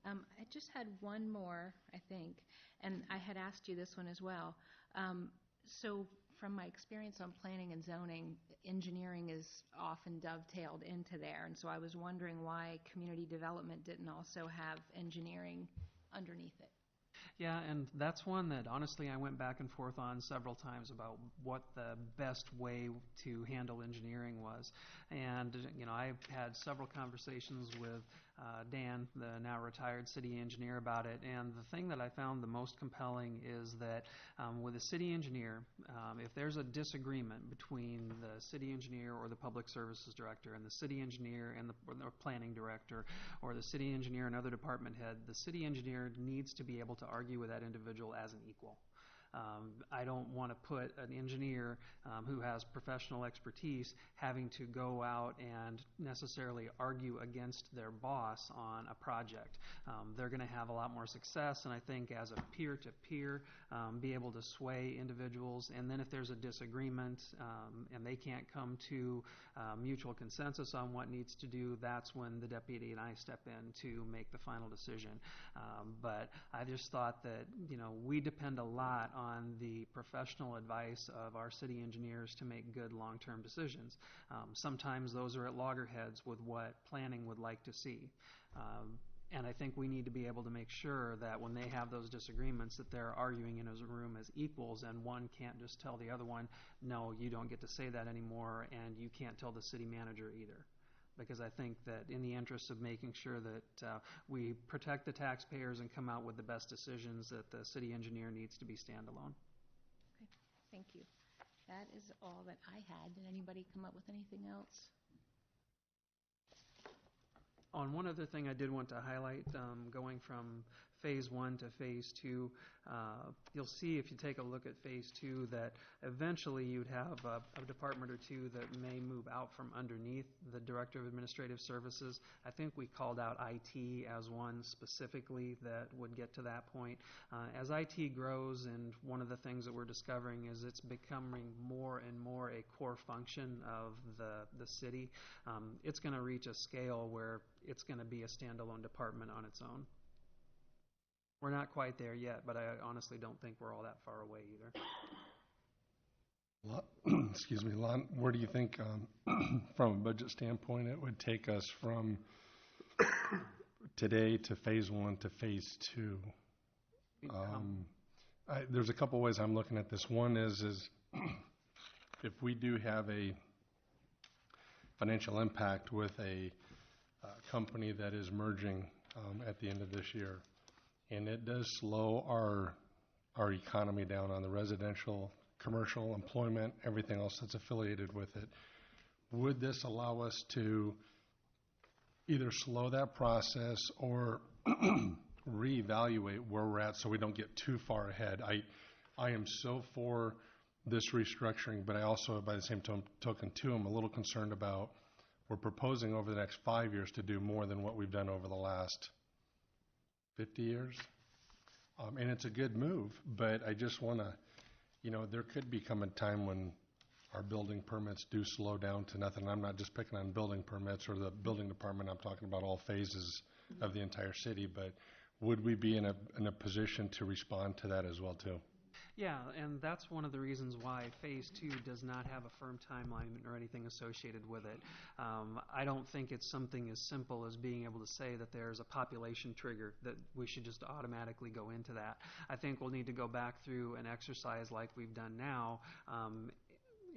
S6: I just had one more, I think, and I had asked you this one as well. So from my experience on planning and zoning, engineering is often dovetailed into there, and so I was wondering why community development didn't also have engineering underneath it.
S16: Yeah, and that's one that honestly I went back and forth on several times about what the best way to handle engineering was. And, I've had several conversations with Dan, the now retired city engineer, about it. And the thing that I found the most compelling is that with a city engineer, if there's a disagreement between the city engineer or the public services director and the city engineer and the planning director, or the city engineer and other department head, the city engineer needs to be able to argue with that individual as an equal. I don't want to put an engineer who has professional expertise having to go out and necessarily argue against their boss on a project. They're going to have a lot more success, and I think as a peer-to-peer, be able to sway individuals. And then if there's a disagreement and they can't come to mutual consensus on what needs to do, that's when the deputy and I step in to make the final decision. But I just thought that, we depend a lot on the professional advice of our city engineers to make good long-term decisions. Sometimes those are at loggerheads with what planning would like to see. And I think we need to be able to make sure that when they have those disagreements that they're arguing in a room as equals, and one can't just tell the other one, no, you don't get to say that anymore, and you can't tell the city manager either. Because I think that in the interest of making sure that we protect the taxpayers and come out with the best decisions, that the city engineer needs to be standalone.
S6: Okay, thank you. That is all that I had. Did anybody come up with anything else?
S16: On one other thing I did want to highlight, going from Phase 1 to Phase 2, you'll see if you take a look at Phase 2 that eventually you'd have a department or two that may move out from underneath the Director of Administrative Services. I think we called out IT as one specifically that would get to that point. As IT grows, and one of the things that we're discovering is it's becoming more and more a core function of the city, it's going to reach a scale where it's going to be a standalone department on its own. We're not quite there yet, but I honestly don't think we're all that far away either.
S7: Excuse me, Lon, where do you think, from a budget standpoint, it would take us from today to Phase 1 to Phase 2? There's a couple ways I'm looking at this. One is if we do have a financial impact with a company that is merging at the end of this year, and it does slow our economy down on the residential, commercial, employment, everything else that's affiliated with it. Would this allow us to either slow that process or reevaluate where we're at so we don't get too far ahead? I am so for this restructuring, but I also, by the same token, too, I'm a little concerned about we're proposing over the next 5 years to do more than what we've done over the last 50 years. And it's a good move, but I just want to, there could become a time when our building permits do slow down to nothing. I'm not just picking on building permits or the building department. I'm talking about all phases of the entire city. But would we be in a position to respond to that as well, too?
S16: Yeah, and that's one of the reasons why Phase 2 does not have a firm timeline or anything associated with it. I don't think it's something as simple as being able to say that there's a population trigger, that we should just automatically go into that. I think we'll need to go back through an exercise like we've done now,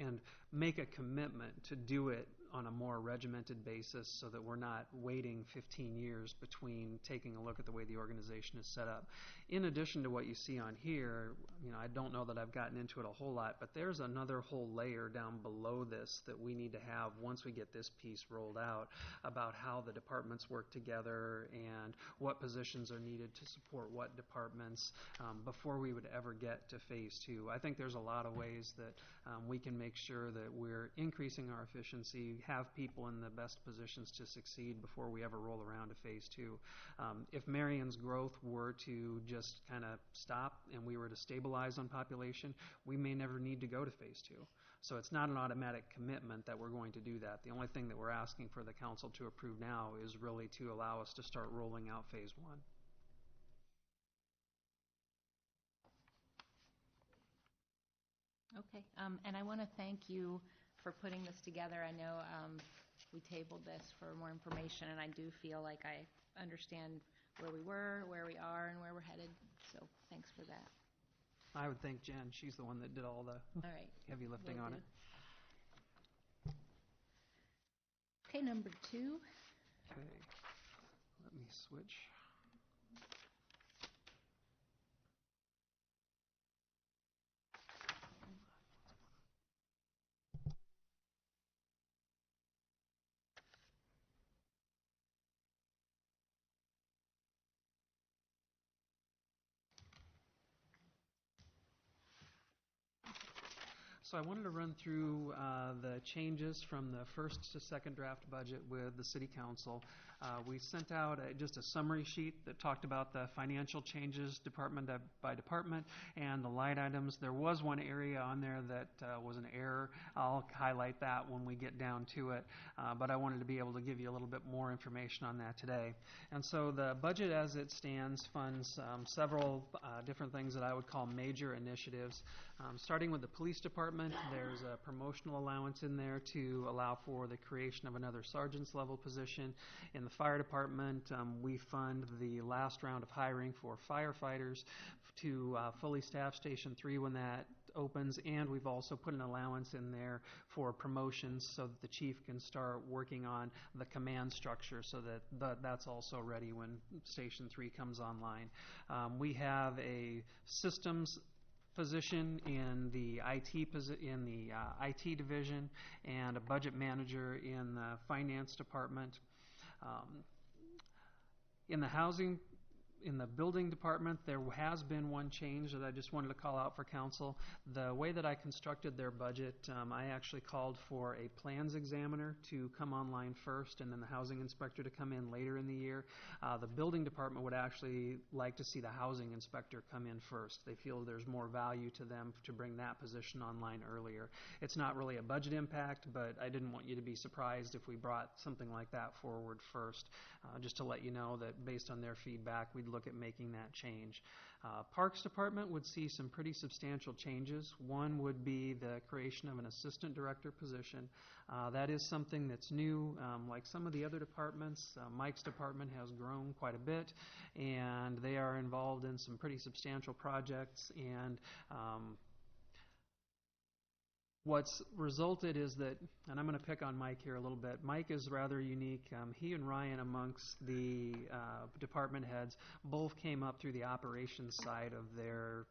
S16: and make a commitment to do it on a more regimented basis so that we're not waiting 15 years between taking a look at the way the organization is set up. In addition to what you see on here, I don't know that I've gotten into it a whole lot, but there's another whole layer down below this that we need to have once we get this piece rolled out about how the departments work together and what positions are needed to support what departments before we would ever get to Phase 2. I think there's a lot of ways that we can make sure that we're increasing our efficiency, have people in the best positions to succeed before we ever roll around to Phase 2. If Marion's growth were to just kind of stop and we were to stabilize on population, we may never need to go to Phase 2. So it's not an automatic commitment that we're going to do that. The only thing that we're asking for the council to approve now is really to allow us to start rolling out Phase 1.
S6: Okay, and I want to thank you for putting this together. I know we tabled this for more information, and I do feel like I understand where we were, where we are, and where we're headed. So thanks for that.
S16: I would thank Jen. She's the one that did all the
S6: right.
S16: heavy lifting
S6: Will
S16: on
S6: do.
S16: it.
S6: Okay, number 2.
S16: Okay, let me switch. So I wanted to run through the changes from the first to second draft budget with the City Council. We sent out just a summary sheet that talked about the financial changes department by department and the line items. There was one area on there that was an error. I'll highlight that when we get down to it, but I wanted to be able to give you a little bit more information on that today. And so the budget as it stands funds several different things that I would call major initiatives. Starting with the police department, there's a promotional allowance in there to allow for the creation of another sergeant's level position. In the fire department, we fund the last round of hiring for firefighters to fully staff Station 3 when that opens, and we've also put an allowance in there for promotions so that the chief can start working on the command structure so that that's also ready when Station 3 comes online. We have a systems position in the IT division and a budget manager in the finance department. In the building department, there has been one change that I just wanted to call out for council. The way that I constructed their budget, I actually called for a plans examiner to come online first and then the housing inspector to come in later in the year. The building department would actually like to see the housing inspector come in first. They feel there's more value to them to bring that position online earlier. It's not really a budget impact, but I didn't want you to be surprised if we brought something like that forward first, just to let you know that based on their feedback, we'd look at making that change. Parks Department would see some pretty substantial changes. One would be the creation of an assistant director position. That is something that's new. Like some of the other departments, Mike's department has grown quite a bit, and they are involved in some pretty substantial projects, and what's resulted is that, and I'm going to pick on Mike here a little bit, Mike is rather unique. He and Ryan, amongst the department heads, both came up through the operations side of their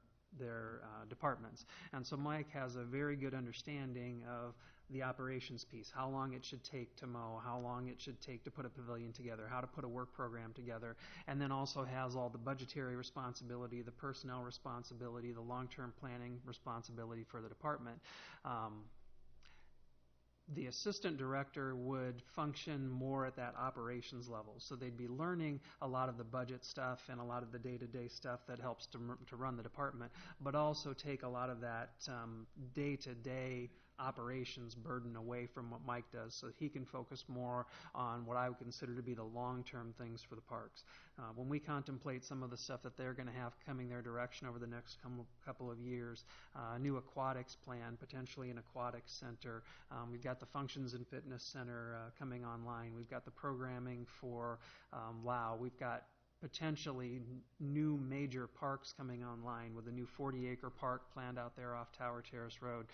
S16: departments. And so Mike has a very good understanding of the operations piece, how long it should take to mow, how long it should take to put a pavilion together, how to put a work program together, and then also has all the budgetary responsibility, the personnel responsibility, the long-term planning responsibility for the department. The assistant director would function more at that operations level. So they'd be learning a lot of the budget stuff and a lot of the day-to-day stuff that helps to run the department, but also take a lot of that day-to-day operations burden away from what Mike does, so he can focus more on what I would consider to be the long-term things for the parks. When we contemplate some of the stuff that they're going to have coming their direction over the next couple of years, a new aquatics plan, potentially an aquatics center. We've got the Functions and Fitness Center coming online. We've got the programming for WOW. We've got potentially new major parks coming online with a new 40-acre park planned out there off Tower Terrace Road.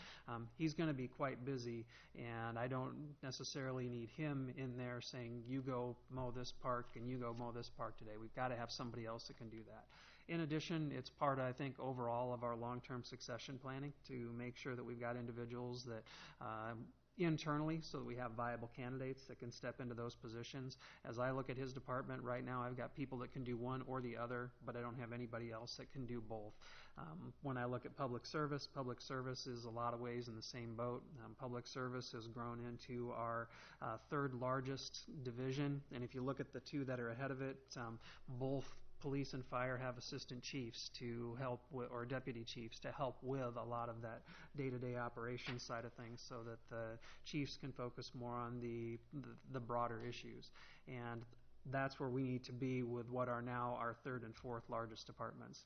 S16: He's going to be quite busy, and I don't necessarily need him in there saying, you go mow this park and you go mow this park today. We've got to have somebody else that can do that. In addition, it's part, I think, overall of our long-term succession planning to make sure that we've got individuals that internally, so that we have viable candidates that can step into those positions. As I look at his department right now, I've got people that can do one or the other, but I don't have anybody else that can do both. When I look at public service is a lot of ways in the same boat. Public service has grown into our third largest division, and if you look at the two that are ahead of it, both police and fire have assistant chiefs to help with, or deputy chiefs to help with a lot of that day-to-day operations side of things, so that the chiefs can focus more on the broader issues. And that's where we need to be with what are now our third and fourth largest departments.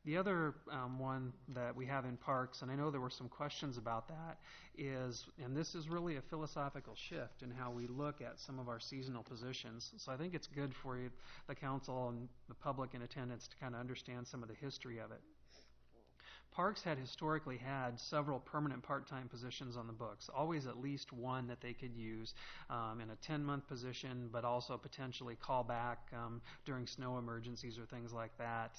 S16: The other one that we have in parks, and I know there were some questions about that, is, and this is really a philosophical shift in how we look at some of our seasonal positions. So I think it's good for you, the council and the public in attendance, to kind of understand some of the history of it. Parks had historically had several permanent part-time positions on the books, always at least one that they could use in a 10-month position, but also potentially call back during snow emergencies or things like that.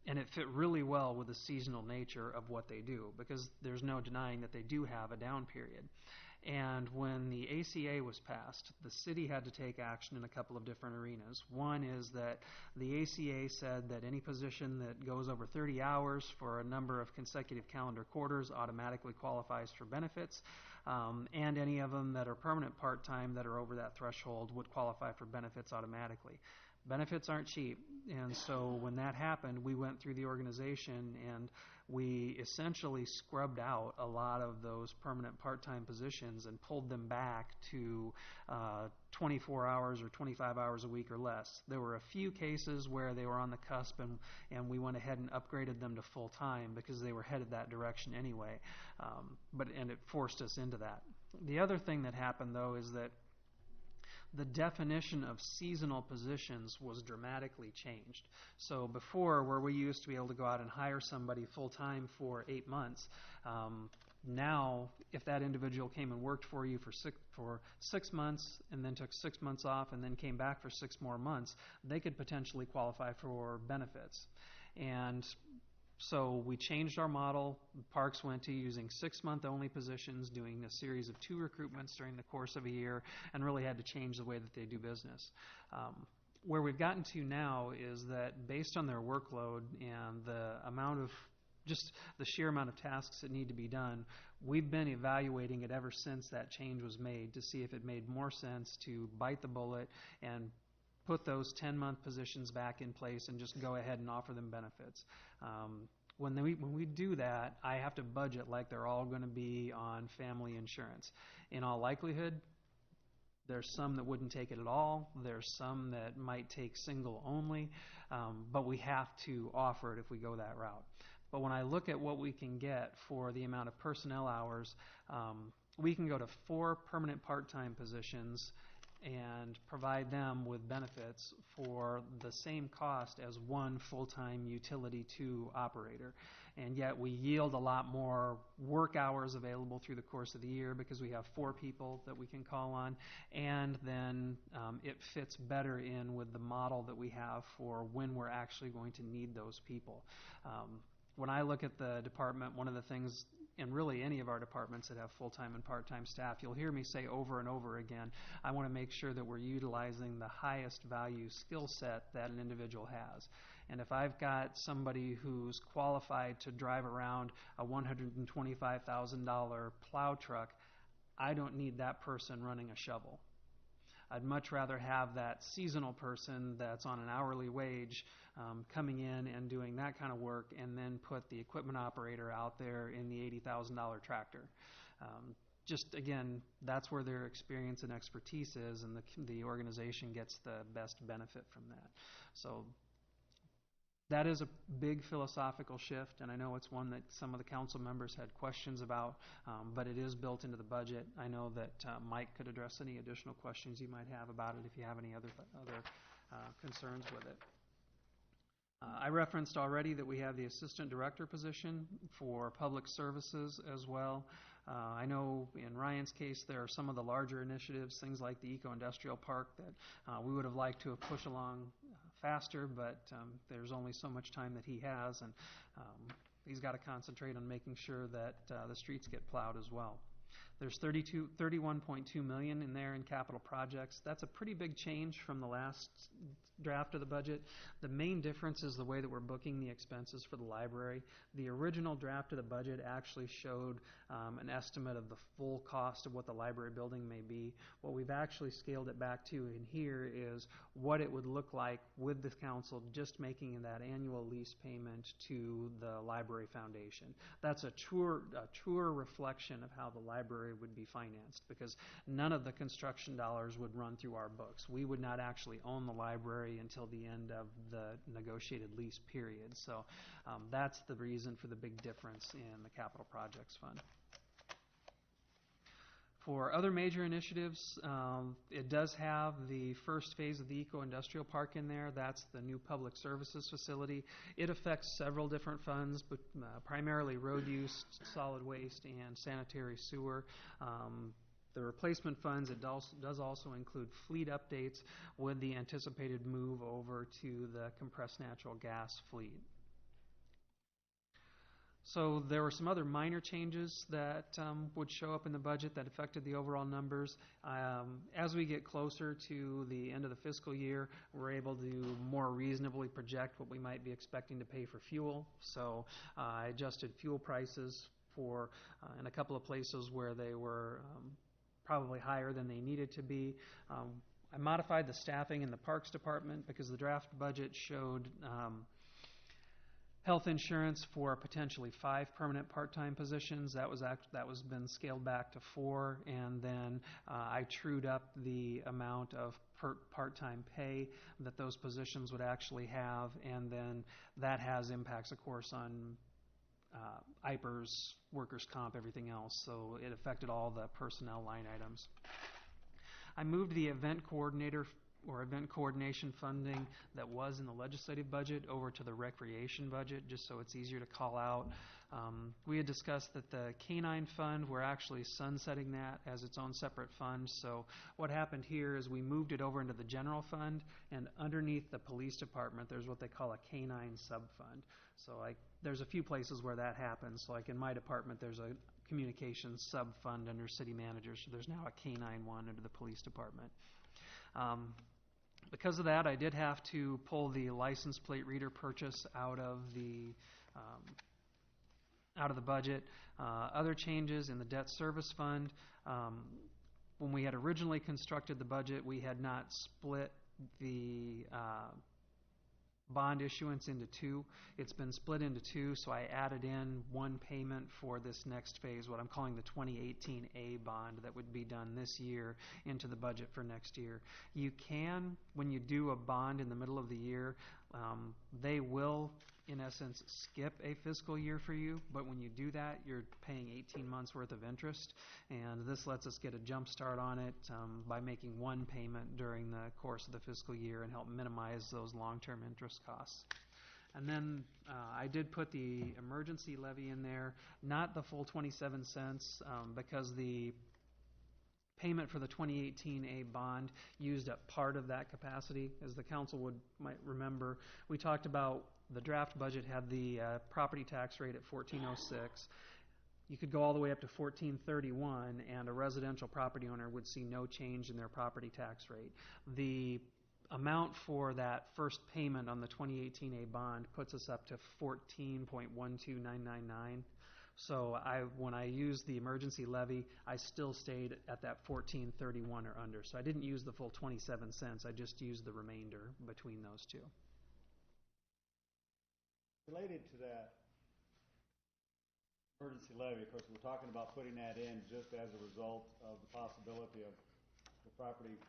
S16: And it fit really well with the seasonal nature of what they do, because there's no denying that they do have a down period. And when the ACA was passed, the city had to take action in a couple of different arenas. One is that the ACA said that any position that goes over 30 hours for a number of consecutive calendar quarters automatically qualifies for benefits, and any of them that are permanent part-time that are over that threshold would qualify for benefits automatically. Benefits aren't cheap, and so when that happened, we went through the organization and we essentially scrubbed out a lot of those permanent part-time positions and pulled them back to 24 hours or 25 hours a week or less. There were a few cases where they were on the cusp, and we went ahead and upgraded them to full-time because they were headed that direction anyway, and it forced us into that. The other thing that happened, though, is that the definition of seasonal positions was dramatically changed. So before, where we used to be able to go out and hire somebody full-time for 8 months, now if that individual came and worked for you for 6 months and then took 6 months off and then came back for 6 more months, they could potentially qualify for benefits. And so we changed our model. Parks went to using 6-month only positions, doing a series of 2 recruitments during the course of a year, and really had to change the way that they do business. Where we've gotten to now is that based on their workload and the amount of, just the sheer amount of tasks that need to be done, we've been evaluating it ever since that change was made to see if it made more sense to bite the bullet and put those 10-month positions back in place and just go ahead and offer them benefits. When we do that, I have to budget like they're all going to be on family insurance. In all likelihood, there's some that wouldn't take it at all. There's some that might take single only, but we have to offer it if we go that route. But when I look at what we can get for the amount of personnel hours, we can go to 4 permanent part-time positions and provide them with benefits for the same cost as 1 full-time utility 2 operator. And yet we yield a lot more work hours available through the course of the year because we have 4 people that we can call on, and then it fits better in with the model that we have for when we're actually going to need those people. When I look at the department, one of the things, and really any of our departments that have full-time and part-time staff, you'll hear me say over and over again, I want to make sure that we're utilizing the highest value skill set that an individual has. And if I've got somebody who's qualified to drive around a $125,000 plow truck, I don't need that person running a shovel. I'd much rather have that seasonal person that's on an hourly wage coming in and doing that kind of work, and then put the equipment operator out there in the $80,000 tractor. Just again, that's where their experience and expertise is, and the organization gets the best benefit from that. So that is a big philosophical shift, and I know it's one that some of the council members had questions about, but it is built into the budget. I know that Mike could address any additional questions you might have about it if you have any other concerns with it. I referenced already that we have the assistant director position for public services as well. I know in Ryan's case there are some of the larger initiatives, things like the eco-industrial park, that we would have liked to have pushed along faster, but there's only so much time that he has, and he's got to concentrate on making sure that the streets get plowed as well. There's $31.2 million in there in capital projects. That's a pretty big change from the last draft of the budget. The main difference is the way that we're booking the expenses for the library. The original draft of the budget actually showed an estimate of the full cost of what the library building may be. What we've actually scaled it back to in here is what it would look like with the council just making that annual lease payment to the library foundation. That's a truer reflection of how the library would be financed, because none of the construction dollars would run through our books. We would not actually own the library until the end of the negotiated lease period. So that's the reason for the big difference in the capital projects fund. For other major initiatives, it does have the first phase of the eco-industrial park in there. That's the new public services facility. It affects several different funds, but primarily road use, solid waste, and sanitary sewer. The replacement funds, it does also include fleet updates with the anticipated move over to the compressed natural gas fleet. So there were some other minor changes that would show up in the budget that affected the overall numbers. As we get closer to the end of the fiscal year, we're able to more reasonably project what we might be expecting to pay for fuel. So I adjusted fuel prices for in a couple of places where they were probably higher than they needed to be. I modified the staffing in the Parks Department because the draft budget showed health insurance for potentially 5 permanent part-time positions. That was been scaled back to 4, and then I trued up the amount of part-time pay that those positions would actually have, and then that has impacts, of course, on IPERS, workers' comp, everything else. So it affected all the personnel line items. I moved the event coordinator or event coordination funding that was in the legislative budget over to the recreation budget, just so it's easier to call out. We had discussed that the canine fund, we're actually sunsetting that as its own separate fund. So what happened here is we moved it over into the general fund, and underneath the police department, there's what they call a canine sub-fund. So there's a few places where that happens. So like in my department, there's a communications sub-fund under city manager. So there's now a canine one under the police department. Because of that, I did have to pull the license plate reader purchase out of the budget. Other changes in the debt service fund. When we had originally constructed the budget, we had not split the bond issuance into 2. It's been split into 2, so I added in one payment for this next phase, what I'm calling the 2018A bond that would be done this year into the budget for next year. You can, when you do a bond in the middle of the year, they will, in essence, skip a fiscal year for you, but when you do that, you're paying 18 months worth of interest, and this lets us get a jump start on it by making one payment during the course of the fiscal year and help minimize those long-term interest costs. And then I did put the emergency levy in there, not the full 27 cents, because the payment for the 2018A bond used up part of that capacity. As the council might remember, we talked about the draft budget had the property tax rate at 1406. You could go all the way up to 1431, and a residential property owner would see no change in their property tax rate. The amount for that first payment on the 2018A bond puts us up to 14.12999. So when I used the emergency levy, I still stayed at that 1431 or under. So I didn't use the full 27 cents. I just used the remainder between those two.
S4: Related to that emergency levy, of course, we're talking about putting that in just as a result of the possibility of the property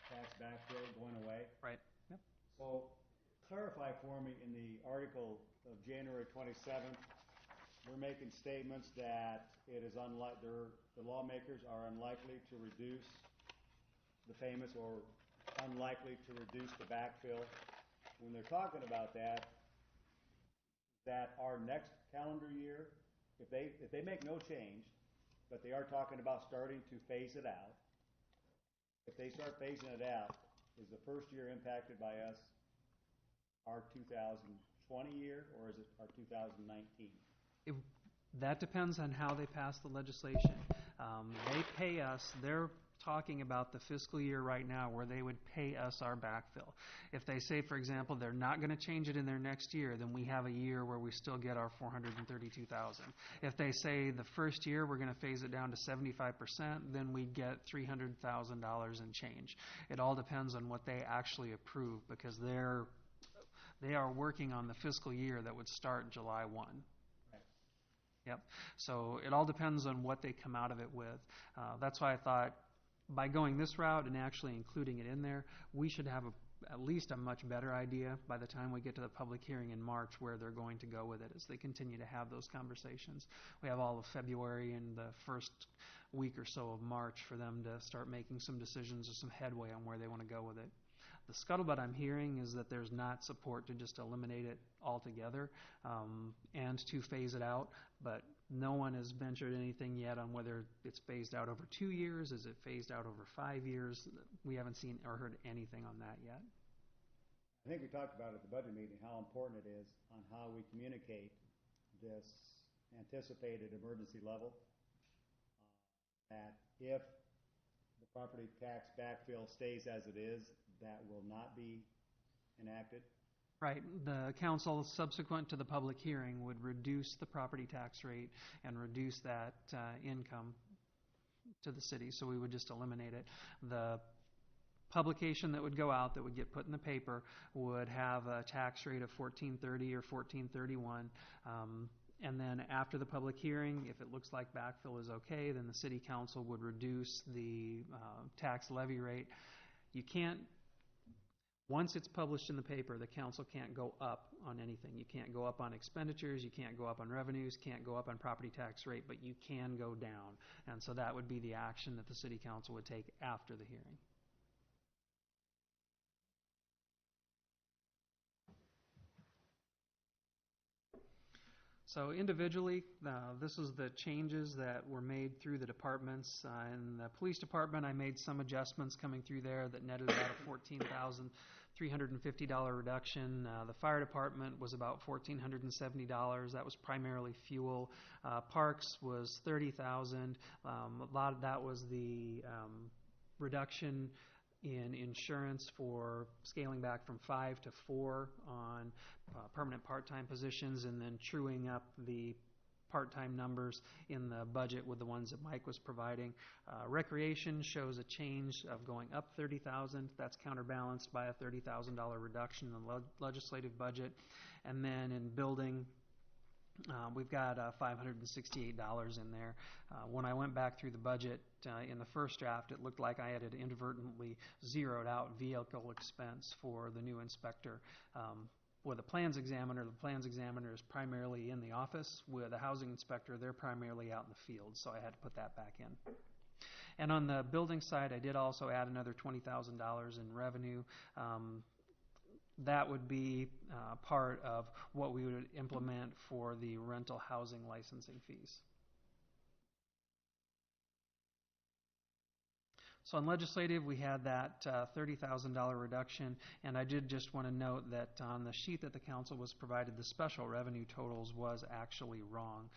S4: tax backfill going away.
S16: Right. Yep.
S4: So clarify for me, in the article of January 27th, we're making statements that it is the lawmakers are unlikely to reduce the payments or unlikely to reduce the backfill. When they're talking about that our next calendar year, if they make no change, but they are talking about starting to phase it out, if they start phasing it out, is the first year impacted by us our 2020 year, or is it our 2019?
S16: That depends on how they pass the legislation. They pay us, they're talking about the fiscal year right now where they would pay us our backfill. If they say, for example, they're not going to change it in their next year, then we have a year where we still get our $432,000. If they say the first year we're going to phase it down to 75%, then we get $300,000 and change. It all depends on what they actually approve, because they are working on the fiscal year that would start July 1. Yep. So it all depends on what they come out of it with. That's why I thought by going this route and actually including it in there, we should have at least a much better idea by the time we get to the public hearing in March where they're going to go with it as they continue to have those conversations. We have all of February and the first week or so of March for them to start making some decisions or some headway on where they want to go with it. The scuttlebutt I'm hearing is that there's not support to just eliminate it altogether and to phase it out, but no one has ventured anything yet on whether it's phased out over 2 years, is it phased out over 5 years. We haven't seen or heard anything on that yet.
S4: I think we talked about at the budget meeting how important it is on how we communicate this anticipated emergency level, that if the property tax backfill stays as it is, that will not be enacted.
S16: Right. The council, subsequent to the public hearing, would reduce the property tax rate and reduce that income to the city, so we would just eliminate it. The publication that would go out, that would get put in the paper, would have a tax rate of 1430 or 1431. And then after the public hearing, if it looks like backfill is okay, then the city council would reduce the tax levy rate. You can't, once it's published in the paper, the council can't go up on anything. You can't go up on expenditures, you can't go up on revenues, can't go up on property tax rate, but you can go down. And so that would be the action that the city council would take after the hearing. So individually, this is the changes that were made through the departments. In the police department, I made some adjustments coming through there that netted about a $14,350 reduction. The fire department was about $1,470. That was primarily fuel. Parks was $30,000. A lot of that was the reduction in insurance for scaling back from 5 to 4 on permanent part-time positions, and then truing up the part-time numbers in the budget with the ones that Mike was providing. Recreation shows a change of going up $30,000. That's counterbalanced by a $30,000 reduction in the legislative budget. And then in building, we've got $568 in there. When I went back through the budget in the first draft, it looked like I had inadvertently zeroed out vehicle expense for the new inspector. With the plans examiner is primarily in the office. With the housing inspector, they're primarily out in the field, so I had to put that back in. And on the building side, I did also add another $20,000 in revenue. That would be part of what we would implement for the rental housing licensing fees. So on legislative, we had that $30,000 reduction, and I did just want to note that on the sheet that the council was provided, the special revenue totals was actually wrong.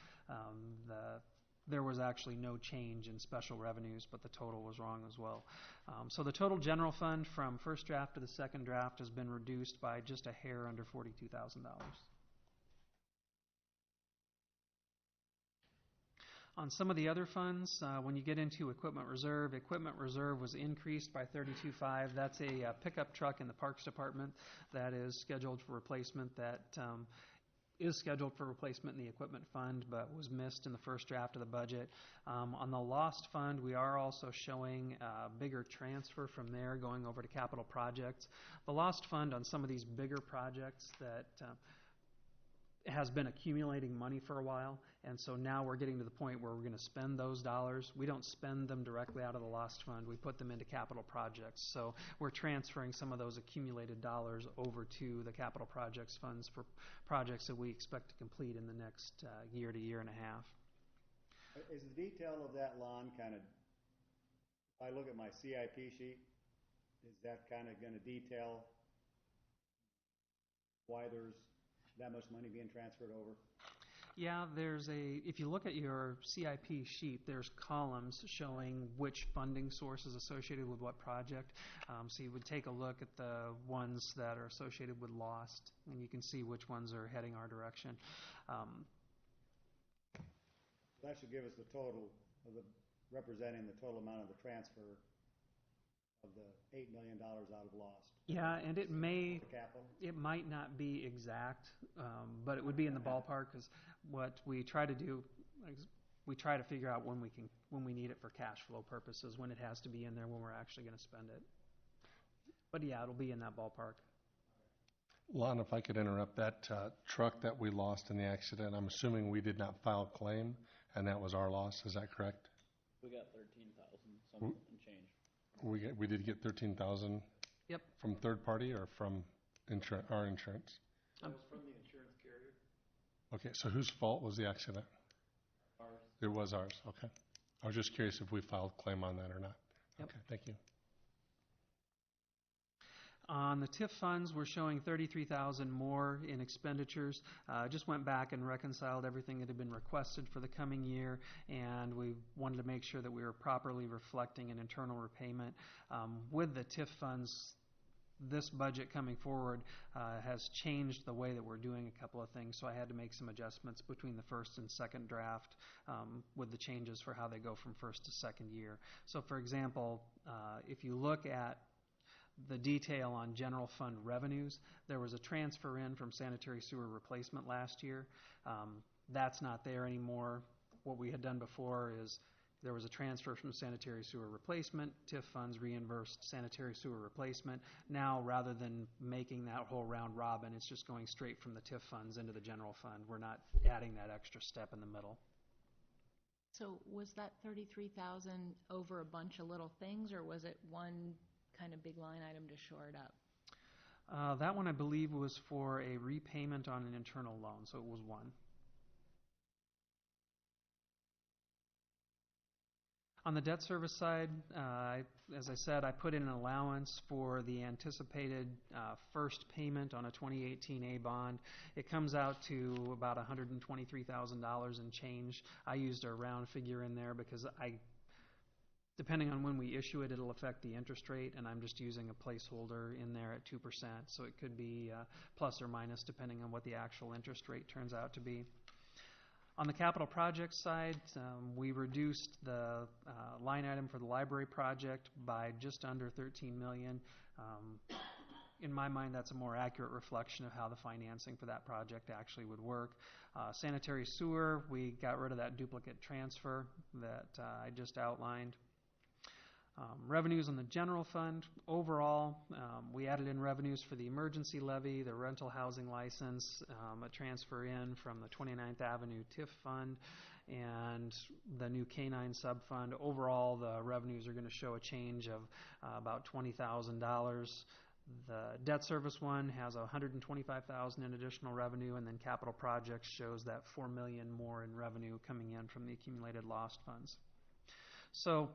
S16: There was actually no change in special revenues, but the total was wrong as well. So the total general fund from first draft to the second draft has been reduced by just a hair under $42,000. On some of the other funds, when you get into equipment reserve was increased by 32.5. That's a pickup truck in the Parks Department that is scheduled for replacement, is scheduled for replacement in the equipment fund, but was missed in the first draft of the budget. On the lost fund, we are also showing a bigger transfer from there going over to capital projects. The lost fund on some of these bigger projects that has been accumulating money for a while, and so now we're getting to the point where we're going to spend those dollars. We don't spend them directly out of the lost fund. We put them into capital projects. So we're transferring some of those accumulated dollars over to the capital projects funds for projects that we expect to complete in the next year to year and a half.
S4: Is the detail of that, Lon, kind of, if I look at my CIP sheet, is that kind of going to detail why there's that much money being transferred over?
S16: Yeah, if you look at your CIP sheet, there's columns showing which funding source is associated with what project. So you would take a look at the ones that are associated with lost, and you can see which ones are heading our direction.
S4: That should give us the total of representing the total amount of the transfer of the $8 million out of lost.
S16: Yeah, and it
S4: capital.
S16: might not be exact, but it would be in the ballpark, because what we try to do, we try to figure out when we need it for cash flow purposes, when it has to be in there, when we're actually going to spend it. But yeah, it'll be in that ballpark.
S7: Lon, if I could interrupt, that truck that we lost in the accident, I'm assuming we did not file a claim, and that was our loss. Is that correct?
S13: We got 13,000 something and change.
S7: We did get 13,000.
S16: Yep.
S7: From third party or from our insurance?
S2: That was from the insurance carrier.
S7: Okay, so whose fault was the accident?
S13: Ours.
S7: It was ours. Okay. I was just curious if we filed a claim on that or not.
S16: Yep.
S7: Okay, thank you.
S16: On the TIF funds, we're showing 33,000 more in expenditures. Just went back and reconciled everything that had been requested for the coming year, and we wanted to make sure that we were properly reflecting an internal repayment. With the TIF funds, this budget coming forward has changed the way that we're doing a couple of things, so I had to make some adjustments between the first and second draft with the changes for how they go from first to second year. So for example, if you look at the detail on general fund revenues, there was a transfer in from sanitary sewer replacement last year. That's not there anymore. What we had done before is there was a transfer from sanitary sewer replacement, TIF funds reimbursed sanitary sewer replacement. Now, rather than making that whole round robin, it's just going straight from the TIF funds into the general fund. We're not adding that extra step in the middle.
S6: So was that 33,000 over a bunch of little things, or was it one kind of big line item to shore it up?
S16: That one, I believe, was for a repayment on an internal loan, so it was one. On the debt service side, as I said, I put in an allowance for the anticipated first payment on a 2018 A bond. It comes out to about $123,000 and change. I used a round figure in there because depending on when we issue it, it'll affect the interest rate, and I'm just using a placeholder in there at 2%, so it could be plus or minus depending on what the actual interest rate turns out to be. On the capital projects side, we reduced the line item for the library project by just under $13 million. In my mind, that's a more accurate reflection of how the financing for that project actually would work. Sanitary sewer, we got rid of that duplicate transfer that I just outlined. Revenues on the general fund, overall, we added in revenues for the emergency levy, the rental housing license, a transfer in from the 29th Avenue TIF fund, and the new K-9 sub-fund. Overall, the revenues are going to show a change of about $20,000. The debt service one has $125,000 in additional revenue, and then capital projects shows that $4 million more in revenue coming in from the accumulated lost funds. So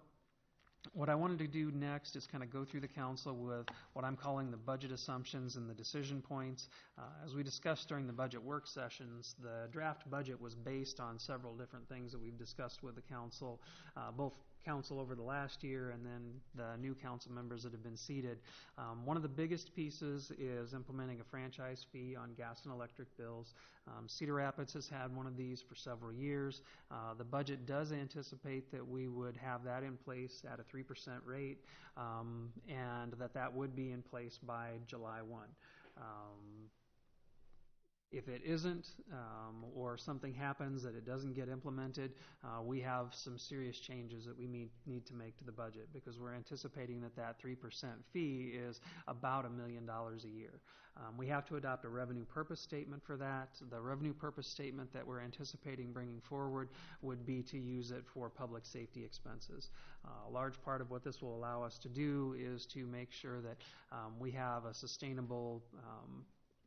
S16: what I wanted to do next is kind of go through the council with what I'm calling the budget assumptions and the decision points. As we discussed during the budget work sessions, the draft budget was based on several different things that we've discussed with the council, both council over the last year and then the new council members that have been seated. One of the biggest pieces is implementing a franchise fee on gas and electric bills. Cedar Rapids has had one of these for several years. The budget does anticipate that we would have that in place at a 3% rate, and that would be in place by July 1. If it isn't, or something happens that it doesn't get implemented, we have some serious changes that we need to make to the budget, because we're anticipating that 3% fee is about $1 million a year. We have to adopt a revenue purpose statement for that. The revenue purpose statement that we're anticipating bringing forward would be to use it for public safety expenses. A large part of what this will allow us to do is to make sure that we have a sustainable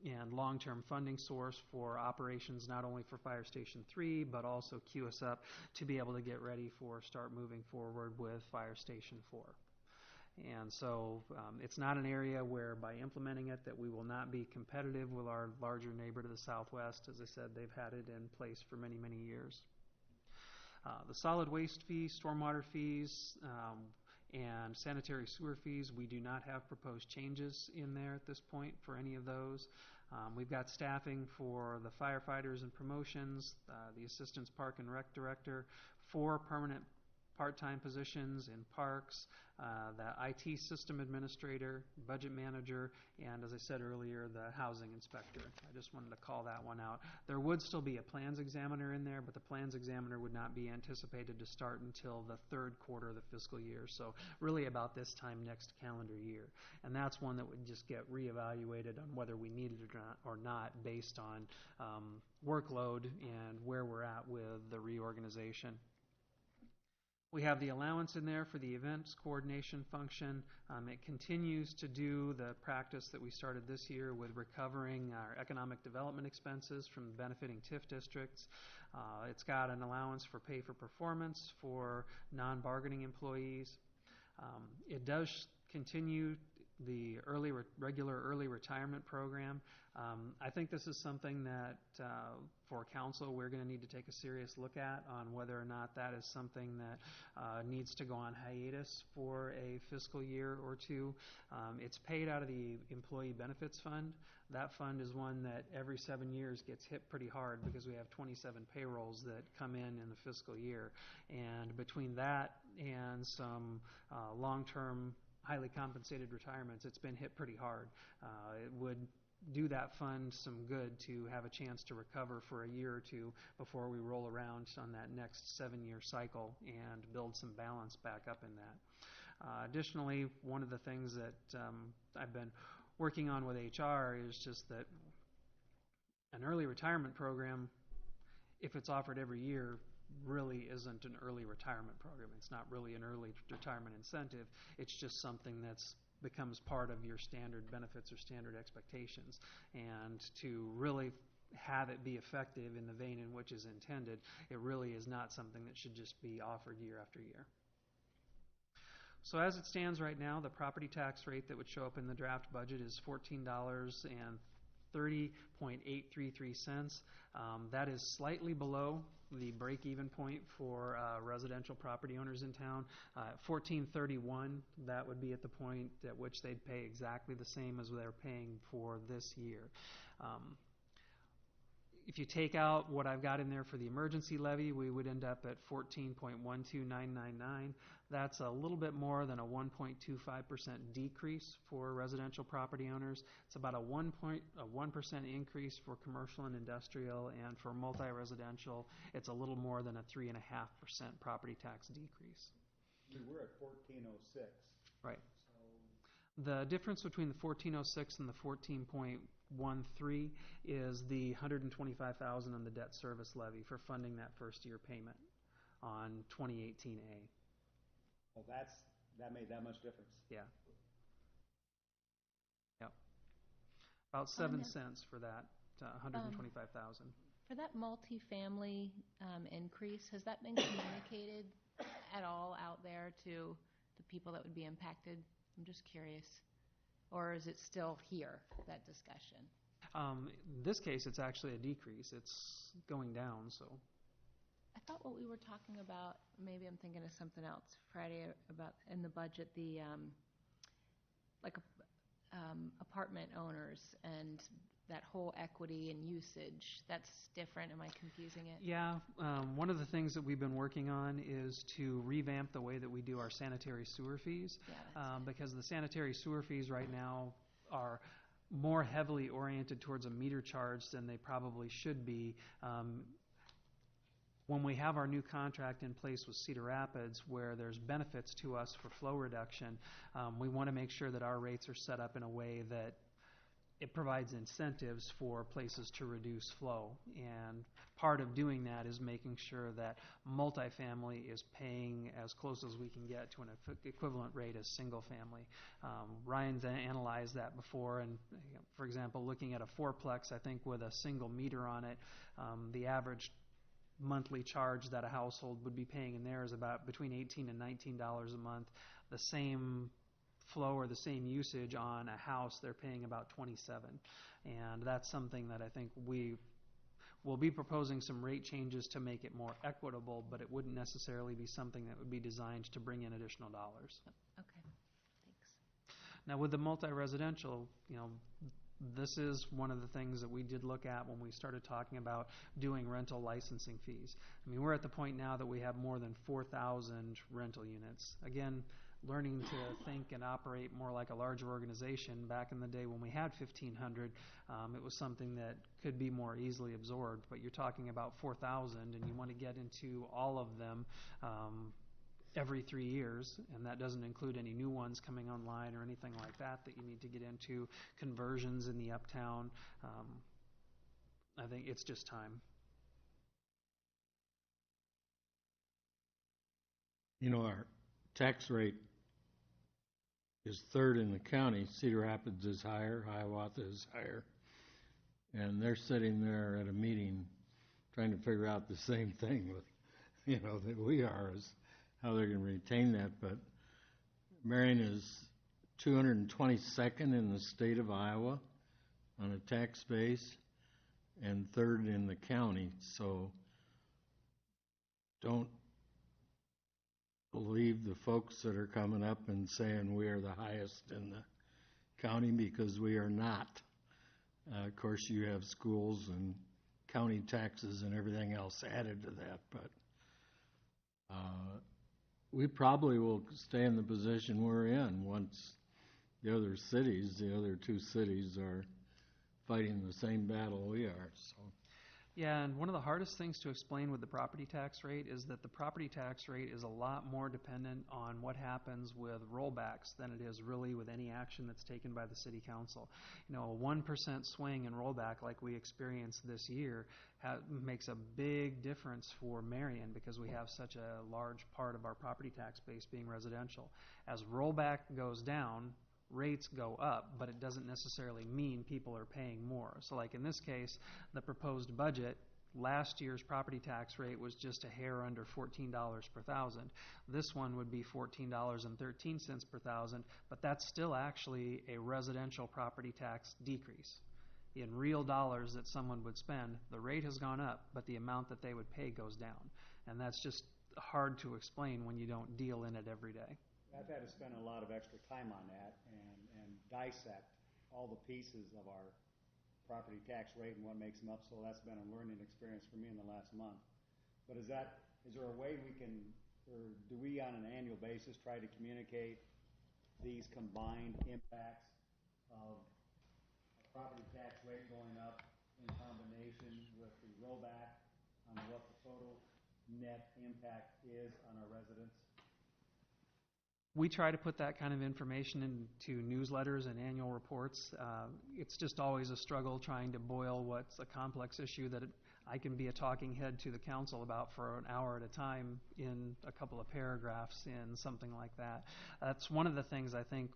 S16: and long-term funding source for operations, not only for Fire Station 3, but also queue us up to be able to get ready for start moving forward with Fire Station 4. And so it's not an area where by implementing it that we will not be competitive with our larger neighbor to the southwest. As I said, they've had it in place for many, many years. The solid waste fees, stormwater fees, and sanitary sewer fees, we do not have proposed changes in there at this point for any of those. We've got staffing for the firefighters and promotions, the assistant park and rec director, 4 permanent part-time positions in parks, the IT system administrator, budget manager, and as I said earlier, the housing inspector. I just wanted to call that one out. There would still be a plans examiner in there, but the plans examiner would not be anticipated to start until the 3rd quarter of the fiscal year, so really about this time next calendar year. And that's one that would just get reevaluated on whether we need it or not based on workload and where we're at with the reorganization. We have the allowance in there for the events coordination function. It continues to do the practice that we started this year with recovering our economic development expenses from benefiting TIF districts. It's got an allowance for pay for performance for non-bargaining employees. It does continue the regular early retirement program. I think this is something that for council we're going to need to take a serious look at on whether or not that is something that needs to go on hiatus for a fiscal year or two. It's paid out of the employee benefits fund. That fund is one that every 7 years gets hit pretty hard because we have 27 payrolls that come in the fiscal year. And between that and some long-term highly compensated retirements, it's been hit pretty hard. It would do that fund some good to have a chance to recover for a year or two before we roll around on that next 7-year cycle and build some balance back up in that. Additionally, one of the things that I've been working on with HR is just that an early retirement program, if it's offered every year, really isn't an early retirement program. It's not really an early retirement incentive. It's just something that's becomes part of your standard benefits or standard expectations. And to really have it be effective in the vein in which is intended, it really is not something that should just be offered year after year. So as it stands right now, the property tax rate that would show up in the draft budget is $14.833. That is slightly below the break-even point for residential property owners in town. $14.31, that would be at the point at which they'd pay exactly the same as they're paying for this year. If you take out what I've got in there for the emergency levy, we would end up at 14.12999. That's a little bit more than a 1.25% decrease for residential property owners. It's about a 1% increase for commercial and industrial, and for multi-residential, it's a little more than a 3.5% property tax decrease.
S4: We're at 1406.
S16: Right. The difference between the 1406 and the 14.13 is the $125,000 on the debt service levy for funding that first year payment on 2018A.
S4: Well, that made that much difference.
S16: Yeah. Yep. About 7 cents for that $125,000.
S6: For that multifamily increase, has that been communicated at all out there to the people that would be impacted? I'm just curious. Or is it still here, that discussion?
S16: In this case, it's actually a decrease. It's going down, so.
S6: I thought what we were talking about, maybe I'm thinking of something else, Friday, about in the budget, the, like, apartment owners and that whole equity and usage. That's different. Am I confusing it?
S16: Yeah, one of the things that we've been working on is to revamp the way that we do our sanitary sewer fees.
S6: Yeah,
S16: Because the sanitary sewer fees right now are more heavily oriented towards a meter charge than they probably should be. When we have our new contract in place with Cedar Rapids, where there's benefits to us for flow reduction, we want to make sure that our rates are set up in a way that it provides incentives for places to reduce flow. And part of doing that is making sure that multifamily is paying as close as we can get to an equivalent rate as single family. Ryan's analyzed that before, and for example, looking at a fourplex, I think with a single meter on it, the average monthly charge that a household would be paying in there is about between $18 and $19 a month. The same flow or the same usage on a house, they're paying about $27. And that's something that I think we will be proposing some rate changes to make it more equitable, but it wouldn't necessarily be something that would be designed to bring in additional dollars.
S6: Okay, thanks.
S16: Now with the multi-residential, this is one of the things that we did look at when we started talking about doing rental licensing fees. I mean, we're at the point now that we have more than 4,000 rental units. Again, learning to think and operate more like a larger organization. Back in the day when we had 1,500, it was something that could be more easily absorbed. But you're talking about 4,000, and you want to get into all of them every 3 years, and that doesn't include any new ones coming online or anything like that that you need to get into, conversions in the uptown. I think it's just time.
S15: Our tax rate is third in the county. Cedar Rapids is higher, Hiawatha is higher. And they're sitting there at a meeting trying to figure out the same thing with, that we are, is how they're going to retain that. But Marion is 222nd in the state of Iowa on a tax base and third in the county. So don't believe the folks that are coming up and saying we are the highest in the county, because we are not. Of course, you have schools and county taxes and everything else added to that, but we probably will stay in the position we're in once the other two cities are fighting the same battle we are. So.
S16: Yeah, and one of the hardest things to explain with the property tax rate is that the property tax rate is a lot more dependent on what happens with rollbacks than it is really with any action that's taken by the city council. A 1% swing in rollback like we experienced this year makes a big difference for Marion, because we have such a large part of our property tax base being residential. As rollback goes down, rates go up, but it doesn't necessarily mean people are paying more. So like in this case, the proposed budget, last year's property tax rate was just a hair under $14 per thousand. This one would be $14.13 per thousand, but that's still actually a residential property tax decrease. In real dollars that someone would spend, the rate has gone up, but the amount that they would pay goes down. And that's just hard to explain when you don't deal in it every day.
S4: I've had to spend a lot of extra time on that and dissect all the pieces of our property tax rate and what makes them up, so that's been a learning experience for me in the last month. But is there a way we can, or do we on an annual basis try to communicate these combined impacts of a property tax rate going up in combination with the rollback on what the total net impact is on our residents?
S16: We try to put that kind of information into newsletters and annual reports. It's just always a struggle trying to boil what's a complex issue that I can be a talking head to the council about for an hour at a time in a couple of paragraphs in something like that. That's one of the things I think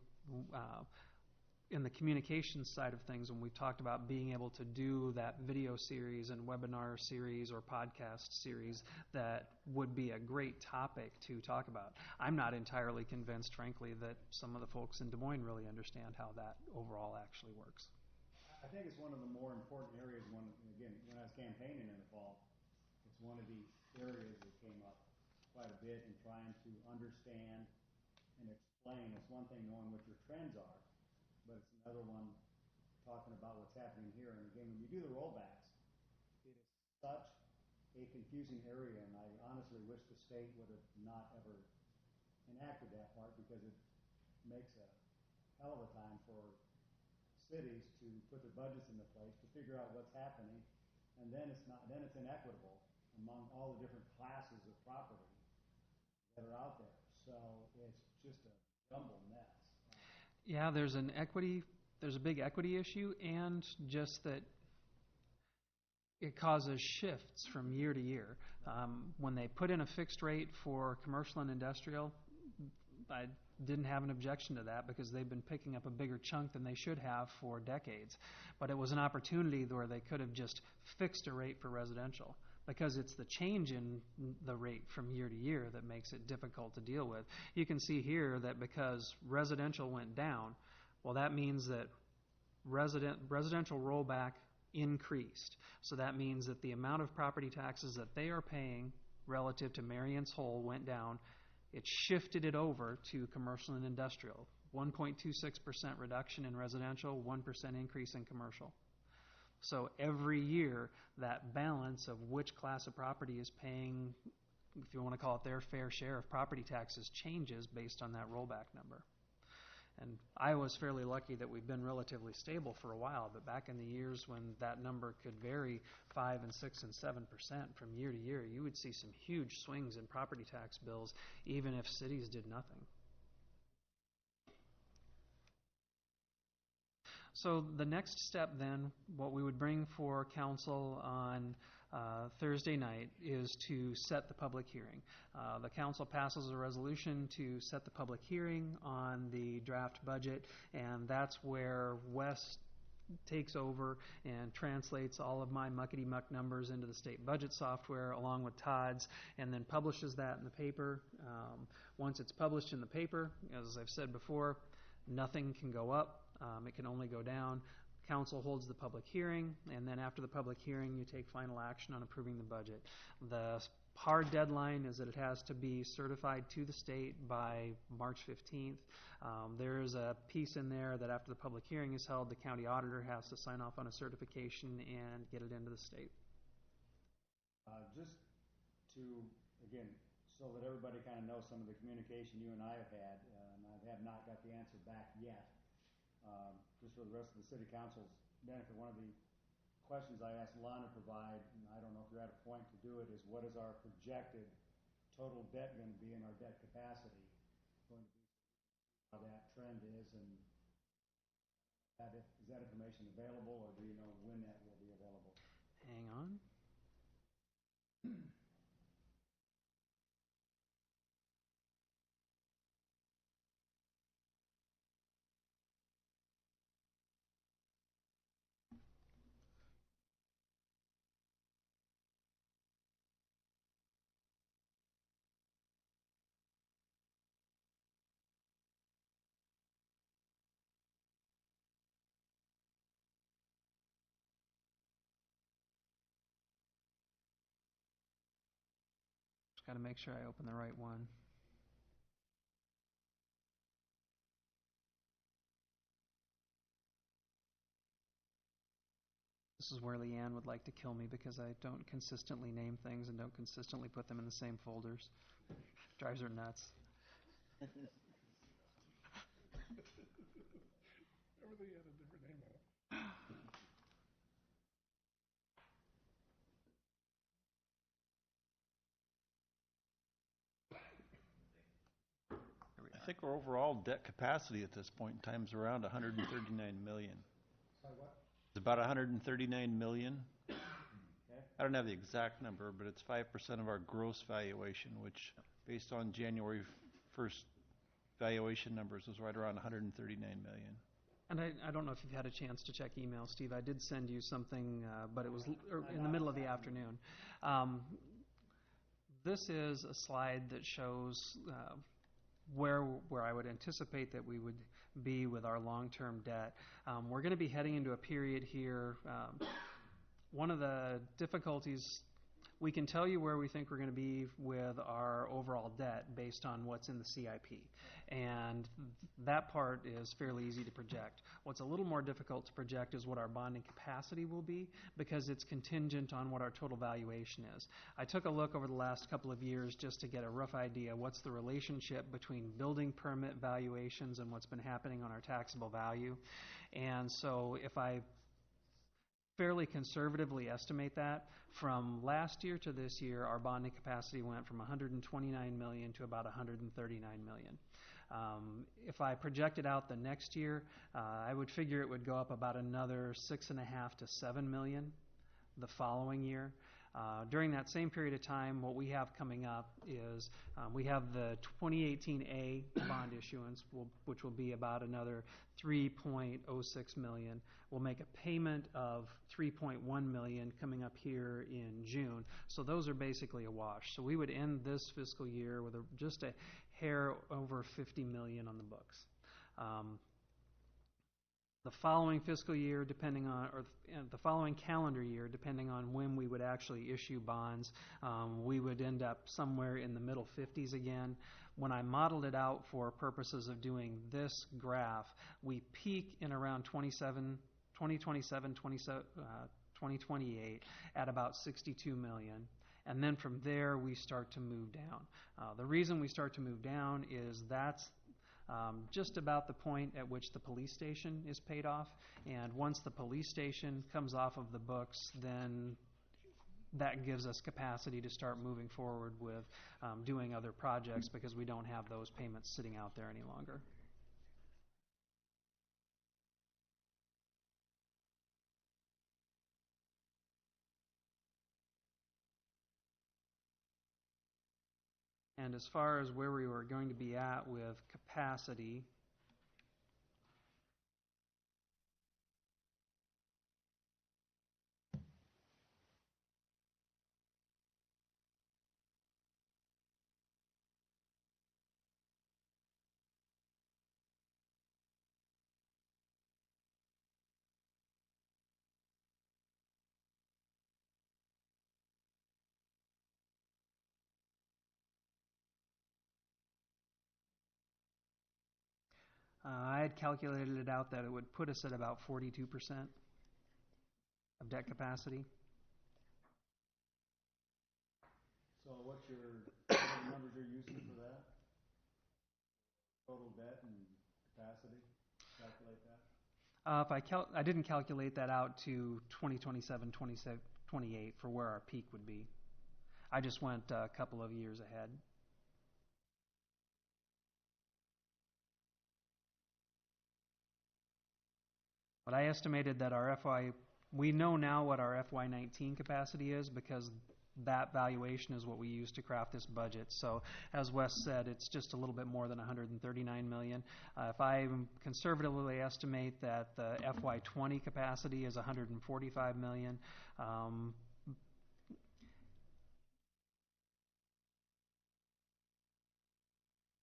S16: in the communications side of things, when we've talked about being able to do that video series and webinar series or podcast series, that would be a great topic to talk about. I'm not entirely convinced, frankly, that some of the folks in Des Moines really understand how that overall actually works.
S4: I think it's one of the more important areas when I was campaigning in the fall, it's one of the areas quite a bit in trying to understand and explain. It's one thing knowing what your trends are, but it's another one talking about what's happening here. And again, when you do the rollbacks, it is such a confusing area, and I honestly wish the state would have not ever enacted that part, because it makes a hell of a time for cities to put their budgets into place, to figure out what's happening, and then it's inequitable among all the different classes of property that are out there. So it's just a jumbled mess.
S16: Yeah, there's a big equity issue, and just that it causes shifts from year to year. When they put in a fixed rate for commercial and industrial, I didn't have an objection to that because they've been picking up a bigger chunk than they should have for decades. But it was an opportunity where they could have just fixed a rate for residential, because it's the change in the rate from year to year that makes it difficult to deal with. You can see here that because residential went down, well, that means that residential rollback increased. So that means that the amount of property taxes that they are paying relative to Marion's whole went down. It shifted it over to commercial and industrial. 1.26% reduction in residential, 1% increase in commercial. So every year, that balance of which class of property is paying, if you want to call it their fair share of property taxes, changes based on that rollback number. And Iowa's fairly lucky that we've been relatively stable for a while, but back in the years when that number could vary 5 and 6 and 7% from year to year, you would see some huge swings in property tax bills, even if cities did nothing. So the next step then, what we would bring for council on Thursday night, is to set the public hearing. The council passes a resolution to set the public hearing on the draft budget, and that's where Wes takes over and translates all of my muckety-muck numbers into the state budget software along with Todd's, and then publishes that in the paper. Once it's published in the paper, as I've said before, nothing can go up. It can only go down. Council holds the public hearing, and then after the public hearing, you take final action on approving the budget. The hard deadline is that it has to be certified to the state by March 15th. There's a piece in there that after the public hearing is held, the county auditor has to sign off on a certification and get it into the state.
S4: Just to, again, so that everybody kind of knows some of the communication you and I have had, and I have not got the answer back yet. Just for the rest of the city council's benefit, one of the questions I asked Lon to provide, and I don't know if you're at a point to do it, is what is our projected total debt going to be in our debt capacity? Going to be how that trend is, and is that information available, or do you know when that will be available?
S16: Hang on. Just got to make sure I open the right one. This is where Leanne would like to kill me because I don't consistently name things and don't consistently put them in the same folders. Drives her nuts.
S7: Everything had a different name on it.
S2: I think our overall debt capacity at this point in time is around 139 million.
S4: Sorry, what?
S2: It's about 139 million.
S4: Okay.
S2: I don't have the exact number, but it's 5% of our gross valuation, which, based on January 1st valuation numbers, was right around 139 million.
S16: And I don't know if you've had a chance to check email, Steve. I did send you something, but it was in the middle of the afternoon. This is a slide that shows where I would anticipate that we would be with our long-term debt. We're going to be heading into a period here. One of the difficulties We can tell you where we think we're going to be with our overall debt based on what's in the CIP. And that part is fairly easy to project. What's a little more difficult to project is what our bonding capacity will be, because it's contingent on what our total valuation is. I took a look over the last couple of years just to get a rough idea what's the relationship between building permit valuations and what's been happening on our taxable value. And so if I fairly conservatively estimate that, from last year to this year, our bonding capacity went from 129 million to about 139 million. If I projected out the next year, I would figure it would go up about another 6.5 to 7 million the following year. During that same period of time, what we have coming up is we have the 2018A bond issuance, which will be about another 3.06 million. We'll make a payment of 3.1 million coming up here in June. So those are basically a wash. So we would end this fiscal year with just a hair over 50 million on the books. The following fiscal year, depending on, or the following calendar year, depending on when we would actually issue bonds, we would end up somewhere in the middle 50s again. When I modeled it out for purposes of doing this graph, we peak in around 2028 at about 62 million. And then from there, we start to move down. The reason we start to move down is that's just about the point at which the police station is paid off. And once the police station comes off of the books, then that gives us capacity to start moving forward with doing other projects, because we don't have those payments sitting out there any longer. And as far as where we were going to be at with capacity, I had calculated it out that it would put us at about 42% of debt capacity.
S4: So what's what numbers you're using for that? Total debt and capacity? Calculate that?
S16: I didn't calculate that out to 2027, 28 for where our peak would be. I just went a couple of years ahead. But I estimated that we know now what our FY19 capacity is, because that valuation is what we use to craft this budget. So as Wes said, it's just a little bit more than 139 million. If I conservatively estimate that the FY20 capacity is 145 million,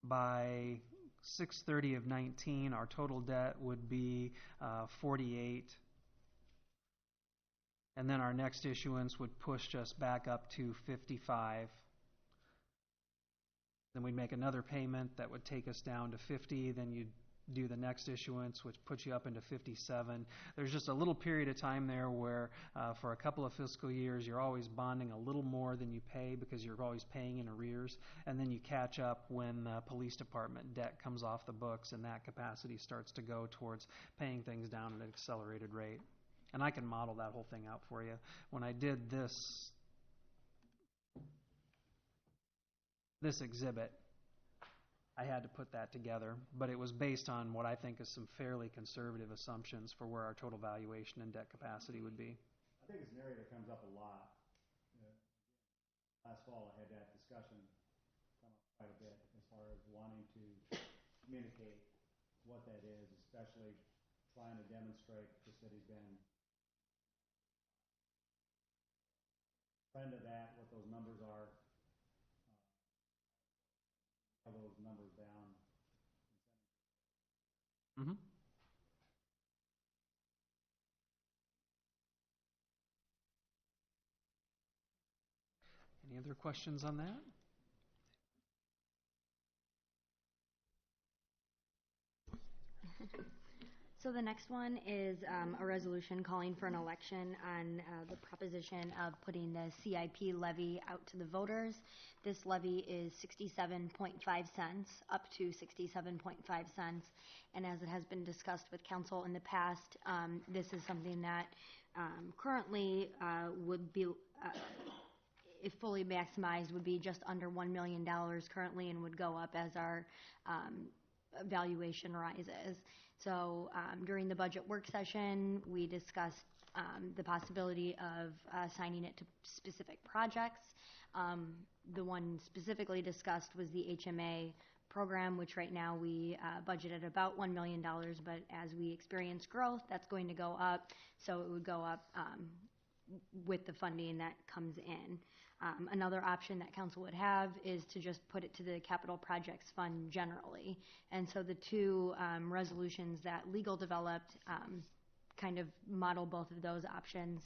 S16: by 6/30 of 19, our total debt would be 48. And then our next issuance would push us back up to 55. Then we'd make another payment that would take us down to 50. Then you'd do the next issuance, which puts you up into 57. There's just a little period of time there where for a couple of fiscal years you're always bonding a little more than you pay, because you're always paying in arrears, and then you catch up when the police department debt comes off the books and that capacity starts to go towards paying things down at an accelerated rate. And I can model that whole thing out for you. When I did this exhibit, I had to put that together, but it was based on what I think is some fairly conservative assumptions for where our total valuation and debt capacity would be.
S4: I think it's an area that comes up a lot. Last fall I had that discussion come up quite a bit as far as wanting to communicate what that is, especially trying to demonstrate the city's been trend of that, what those numbers are, those numbers down.
S16: Mm-hmm. Any other questions on that?
S18: So the next one is a resolution calling for an election on the proposition of putting the CIP levy out to the voters. This levy is 67.5 cents, up to 67.5 cents. And as it has been discussed with council in the past, this is something that currently would be, if fully maximized, would be just under $1 million currently and would go up as our valuation rises. So during the budget work session, we discussed the possibility of assigning it to specific projects. The one specifically discussed was the HMA program, which right now we budgeted about $1 million, but as we experience growth, that's going to go up. So it would go up with the funding that comes in. Another option that council would have is to just put it to the capital projects fund generally. And so the two resolutions that legal developed kind of model both of those options,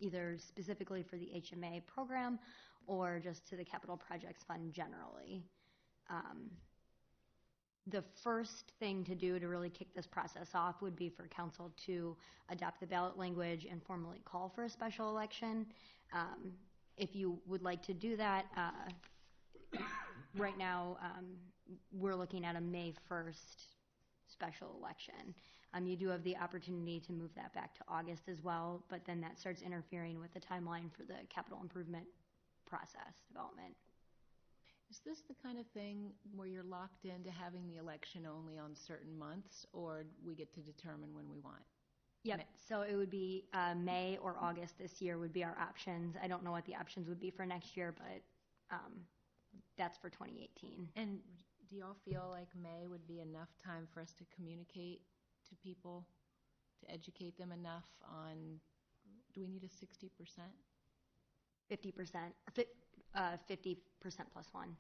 S18: either specifically for the HMA program or just to the capital projects fund generally. The first thing to do to really kick this process off would be for council to adopt the ballot language and formally call for a special election. If you would like to do that, right now we're looking at a May 1st special election. You do have the opportunity to move that back to August as well, but then that starts interfering with the timeline for the capital improvement process development.
S6: Is this the kind of thing where you're locked into having the election only on certain months, or we get to determine when we want?
S18: Yep, so it would be May or August this year would be our options. I don't know what the options would be for next year, but that's for 2018.
S6: And do y'all feel like May would be enough time for us to communicate to people, to educate them enough on, do we need a 60%?
S18: 50%, or 50% plus one.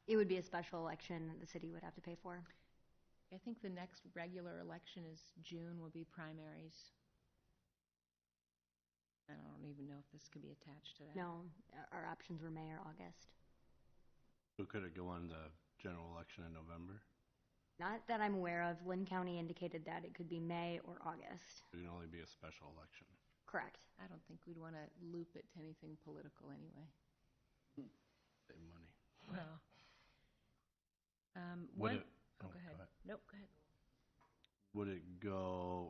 S18: It would be a special election that the city would have to pay for.
S6: I think the next regular election is June, will be primaries. I don't even know if this could be attached to that.
S18: No, our options were May or August.
S10: So could it go on the general election in November?
S18: Not that I'm aware of. Lynn County indicated that it could be May or August.
S10: It would only be a special election.
S18: Correct.
S6: I don't think we'd want to loop it to anything political anyway.
S10: Save money.
S6: Well,
S10: Would it?
S6: Go ahead. Nope, go ahead.
S10: Would it go?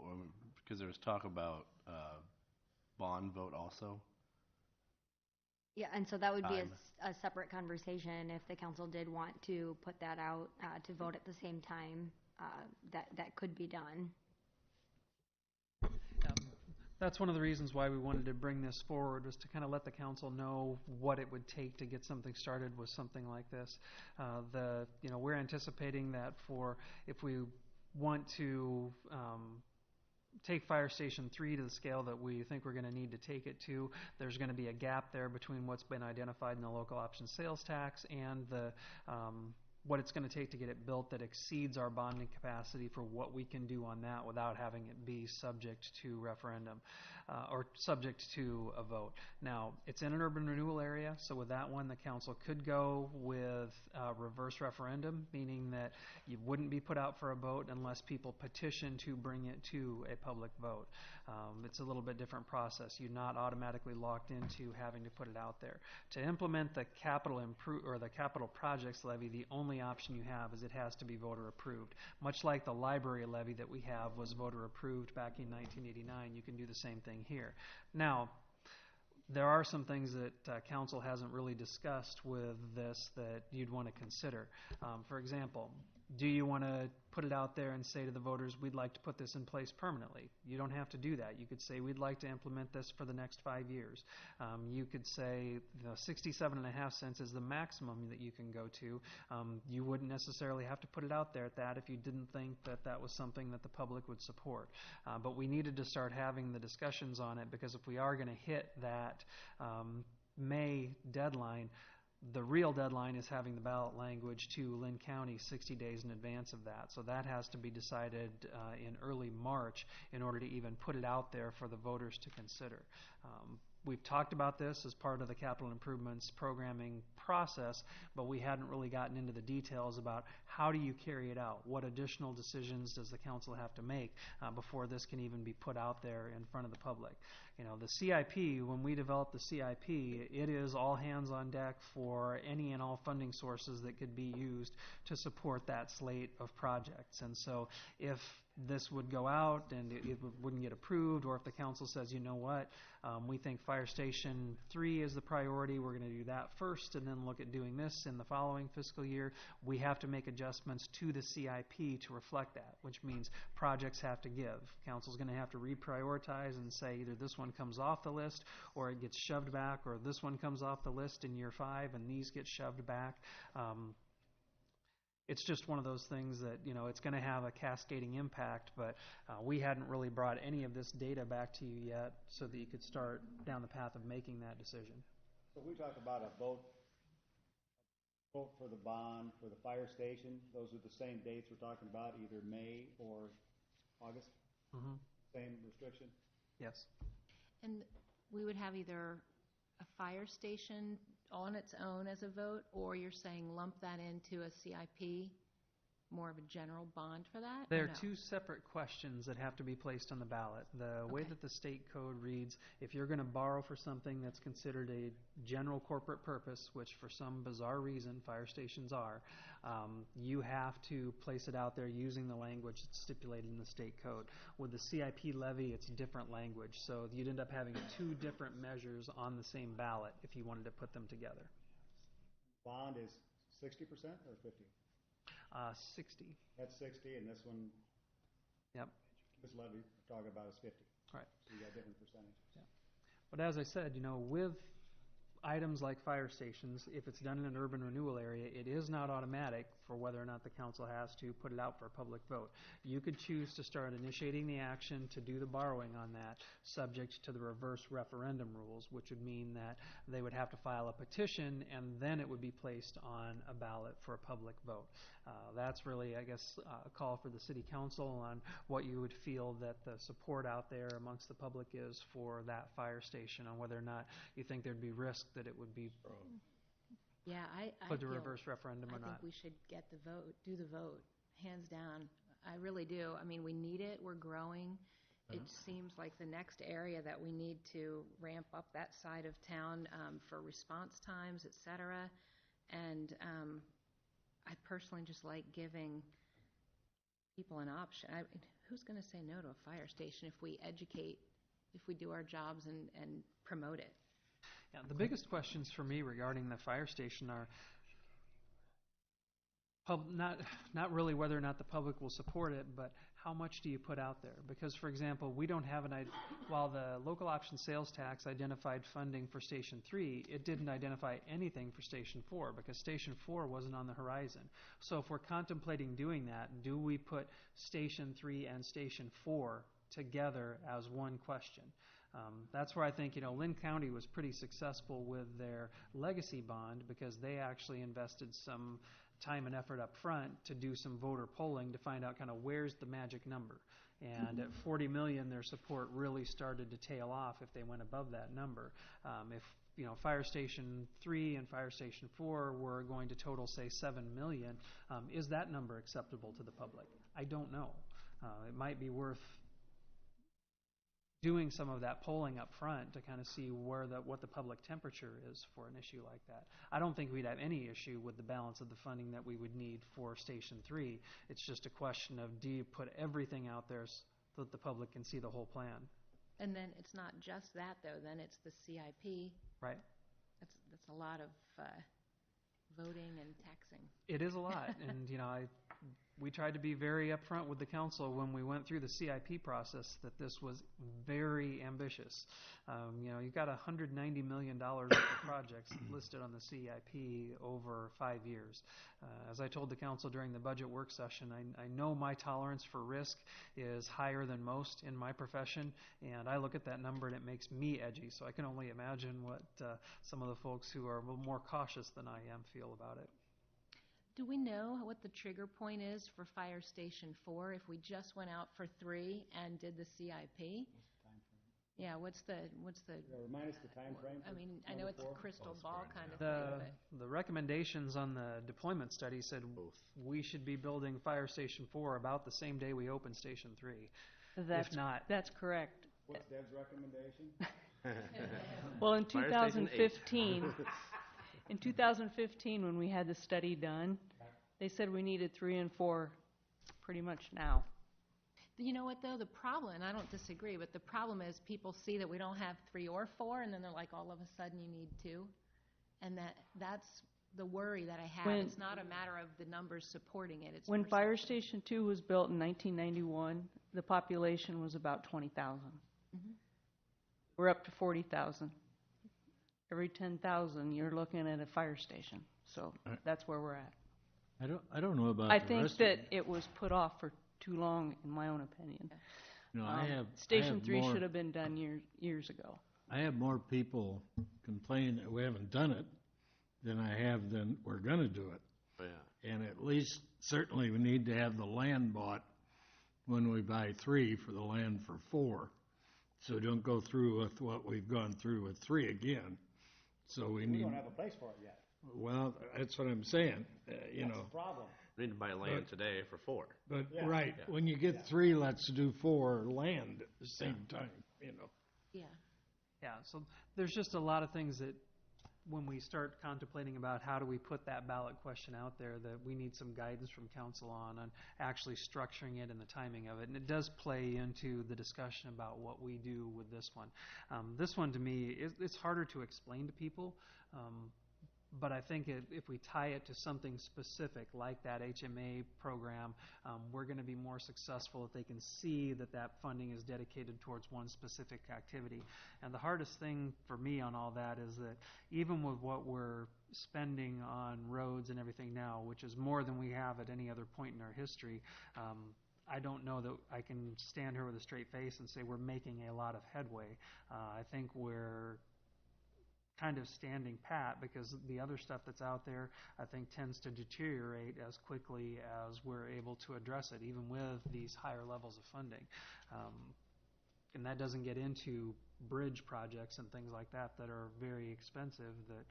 S10: Because there was talk about bond vote also.
S18: Yeah, and so that would be a separate conversation if the council did want to put that out to vote at the same time. That could be done.
S16: That's one of the reasons why we wanted to bring this forward, was to kind of let the council know what it would take to get something started with something like this. We're anticipating that if we want to take Fire Station 3 to the scale that we think we're going to need to take it to, there's going to be a gap there between what's been identified in the local option sales tax and the what it's going to take to get it built that exceeds our bonding capacity for what we can do on that without having it be subject to referendum or subject to a vote. Now, it's in an urban renewal area, so with that one, the council could go with a reverse referendum, meaning that you wouldn't be put out for a vote unless people petition to bring it to a public vote. It's a little bit different process. You're not automatically locked into having to put it out there. To implement the capital projects levy, the only option you have is it has to be voter approved. Much like the library levy that we have was voter approved back in 1989, you can do the same thing here. Now, there are some things that council hasn't really discussed with this that you'd want to consider. For example, do you want to put it out there and say to the voters, we'd like to put this in place permanently? You don't have to do that. You could say, we'd like to implement this for the next 5 years. You could say 67.5 cents is the maximum that you can go to. You wouldn't necessarily have to put it out there at that if you didn't think that that was something that the public would support. But we needed to start having the discussions on it, because if we are going to hit that May deadline, The real deadline is having the ballot language to Lynn County 60 days in advance of that. So that has to be decided in early March in order to even put it out there for the voters to consider. We've talked about this as part of the capital improvements programming process, but we hadn't really gotten into the details about how do you carry it out? What additional decisions does the council have to make before this can even be put out there in front of the public? You know, the CIP, when we develop the CIP, it is all hands on deck for any and all funding sources that could be used to support that slate of projects. And so if this would go out and it wouldn't get approved, or if the council says, you know what, we think Fire Station 3 is the priority, we're going to do that first and then look at doing this in the following fiscal year, we have to make adjustments to the CIP to reflect that, which means projects have to give. Council's going to have to reprioritize and say either this one comes off the list or it gets shoved back, or this one comes off the list in year 5 and these get shoved back. It's just one of those things that, you know, it's going to have a cascading impact, but we hadn't really brought any of this data back to you yet so that you could start down the path of making that decision.
S4: So we talk about a vote for the bond for the fire station. Those are the same dates we're talking about, either May or August?
S16: Mm-hmm.
S4: Same restriction?
S16: Yes.
S6: And we would have either a fire station on its own as a vote, or you're saying lump that into a CIP, more of a general bond for that?
S16: There
S6: or
S16: are
S6: no?
S16: 2 separate questions that have to be placed on the ballot. The way that the state code reads, if you're going to borrow for something that's considered a general corporate purpose, which for some bizarre reason fire stations are, you have to place it out there using the language that's stipulated in the state code. With the CIP levy, it's different language, so you'd end up having 2 different measures on the same ballot if you wanted to put them together.
S4: Bond is 60% or 50?
S16: 60.
S4: That's 60, and this one,
S16: Yep.
S4: this levy we're talking about is 50.
S16: Right.
S4: So you got different percentages.
S16: Yeah. But as I said, you know, with items like fire stations, if it's done in an urban renewal area, it is not automatic for whether or not the council has to put it out for a public vote. You could choose to start initiating the action to do the borrowing on that, subject to the reverse referendum rules, which would mean that they would have to file a petition and then it would be placed on a ballot for a public vote. That's really, I guess, a call for the city council on what you would feel that the support out there amongst the public is for that fire station, on whether or not you think there'd be risk that it would be
S6: Yeah, I
S16: put to
S6: feel-
S16: reverse referendum or
S6: I think
S16: not.
S6: we should get the vote, do the vote, hands down. I really do. I mean, we need it. We're growing. It seems like the next area that we need to ramp up that side of town for response times, et cetera. And I personally just like giving people an option. Who's going to say no to a fire station if we educate, if we do our jobs and promote it?
S16: Yeah, the biggest questions for me regarding the fire station are not really whether or not the public will support it, but how much do you put out there? Because, for example, we don't have while the local option sales tax identified funding for Station 3, it didn't identify anything for Station 4 because Station 4 wasn't on the horizon. So if we're contemplating doing that, do we put Station 3 and Station 4 together as one question? That's where I think, you know, Lynn County was pretty successful with their legacy bond because they actually invested some time and effort up front to do some voter polling to find out kind of where's the magic number. And at 40 million, their support really started to tail off if they went above that number. If, you know, Fire Station 3 and Fire Station 4 were going to total, say, 7 million, is that number acceptable to the public? I don't know. It might be worth doing some of that polling up front to kind of see what the public temperature is for an issue like that. I don't think we'd have any issue with the balance of the funding that we would need for Station 3. It's just a question of, do you put everything out there so that the public can see the whole plan?
S6: And then it's not just that, though. Then it's the CIP.
S16: Right.
S6: That's a lot of voting and taxing.
S16: It is a lot, and you know, we tried to be very upfront with the council when we went through the CIP process that this was very ambitious. You've got $190 million worth of projects listed on the CIP over 5 years. As I told the council during the budget work session, I know my tolerance for risk is higher than most in my profession, and I look at that number and it makes me edgy. So I can only imagine what some of the folks who are a little more cautious than I am feel about it.
S6: Do we know what the trigger point is for Fire Station 4 if we just went out for 3 and did the CIP? Yeah, what's the?
S4: Remind us the time frame.
S6: I mean, I know it's a crystal ball kind of thing, but
S16: The recommendations on the deployment study said we should be building Fire Station 4 about the same day we open Station 3. If not,
S5: That's correct.
S4: What's Deb's recommendation?
S5: Well, in
S10: Fire Station
S5: 2015, in 2015, when we had the study done, they said we needed 3 and 4 pretty much now.
S6: you know what though? The problem, and I don't disagree, but the problem is people see that we don't have 3 or 4, and then they're like, all of a sudden you need 2, and that's the worry that I have. It's not a matter of the numbers supporting it. It's
S5: When
S6: perception.
S5: Fire Station 2 was built in 1991, the population was about 20,000.
S6: Mhm.
S5: We're up to 40,000. Every 10,000, you're looking at a fire station. So that's where we're at.
S15: I don't know about
S5: I
S15: the
S5: think
S15: rest
S5: that
S15: of
S5: it was put off for too long, in my own opinion.
S15: No,
S5: Station 3 should have been done years ago.
S15: I have more people complaining that we haven't done it than I have than we're gonna do it.
S10: Oh, yeah.
S15: And at least, certainly, we need to have the land bought when we buy 3 for the land for 4. So don't go through with what we've gone through with 3 again. So we
S4: We
S15: need,
S4: don't have a place for it yet.
S15: well, that's what I'm saying,
S4: That's the problem.
S10: We need to buy land today for 4.
S15: But,
S4: Yeah.
S15: right,
S10: Yeah.
S15: when you get 3, let's do 4 land at the same time,
S6: Yeah.
S16: yeah, so there's just a lot of things that when we start contemplating about how do we put that ballot question out there, that we need some guidance from council on actually structuring it and the timing of it. And it does play into the discussion about what we do with this one. This one, to me, it's harder to explain to people. But I think if we tie it to something specific like that HMA program, we're going to be more successful if they can see that that funding is dedicated towards one specific activity. And the hardest thing for me on all that is that even with what we're spending on roads and everything now, which is more than we have at any other point in our history, I don't know that I can stand here with a straight face and say we're making a lot of headway. I think we're kind of standing pat because the other stuff that's out there, I think, tends to deteriorate as quickly as we're able to address it, even with these higher levels of funding. And that doesn't get into bridge projects and things like that that are very expensive that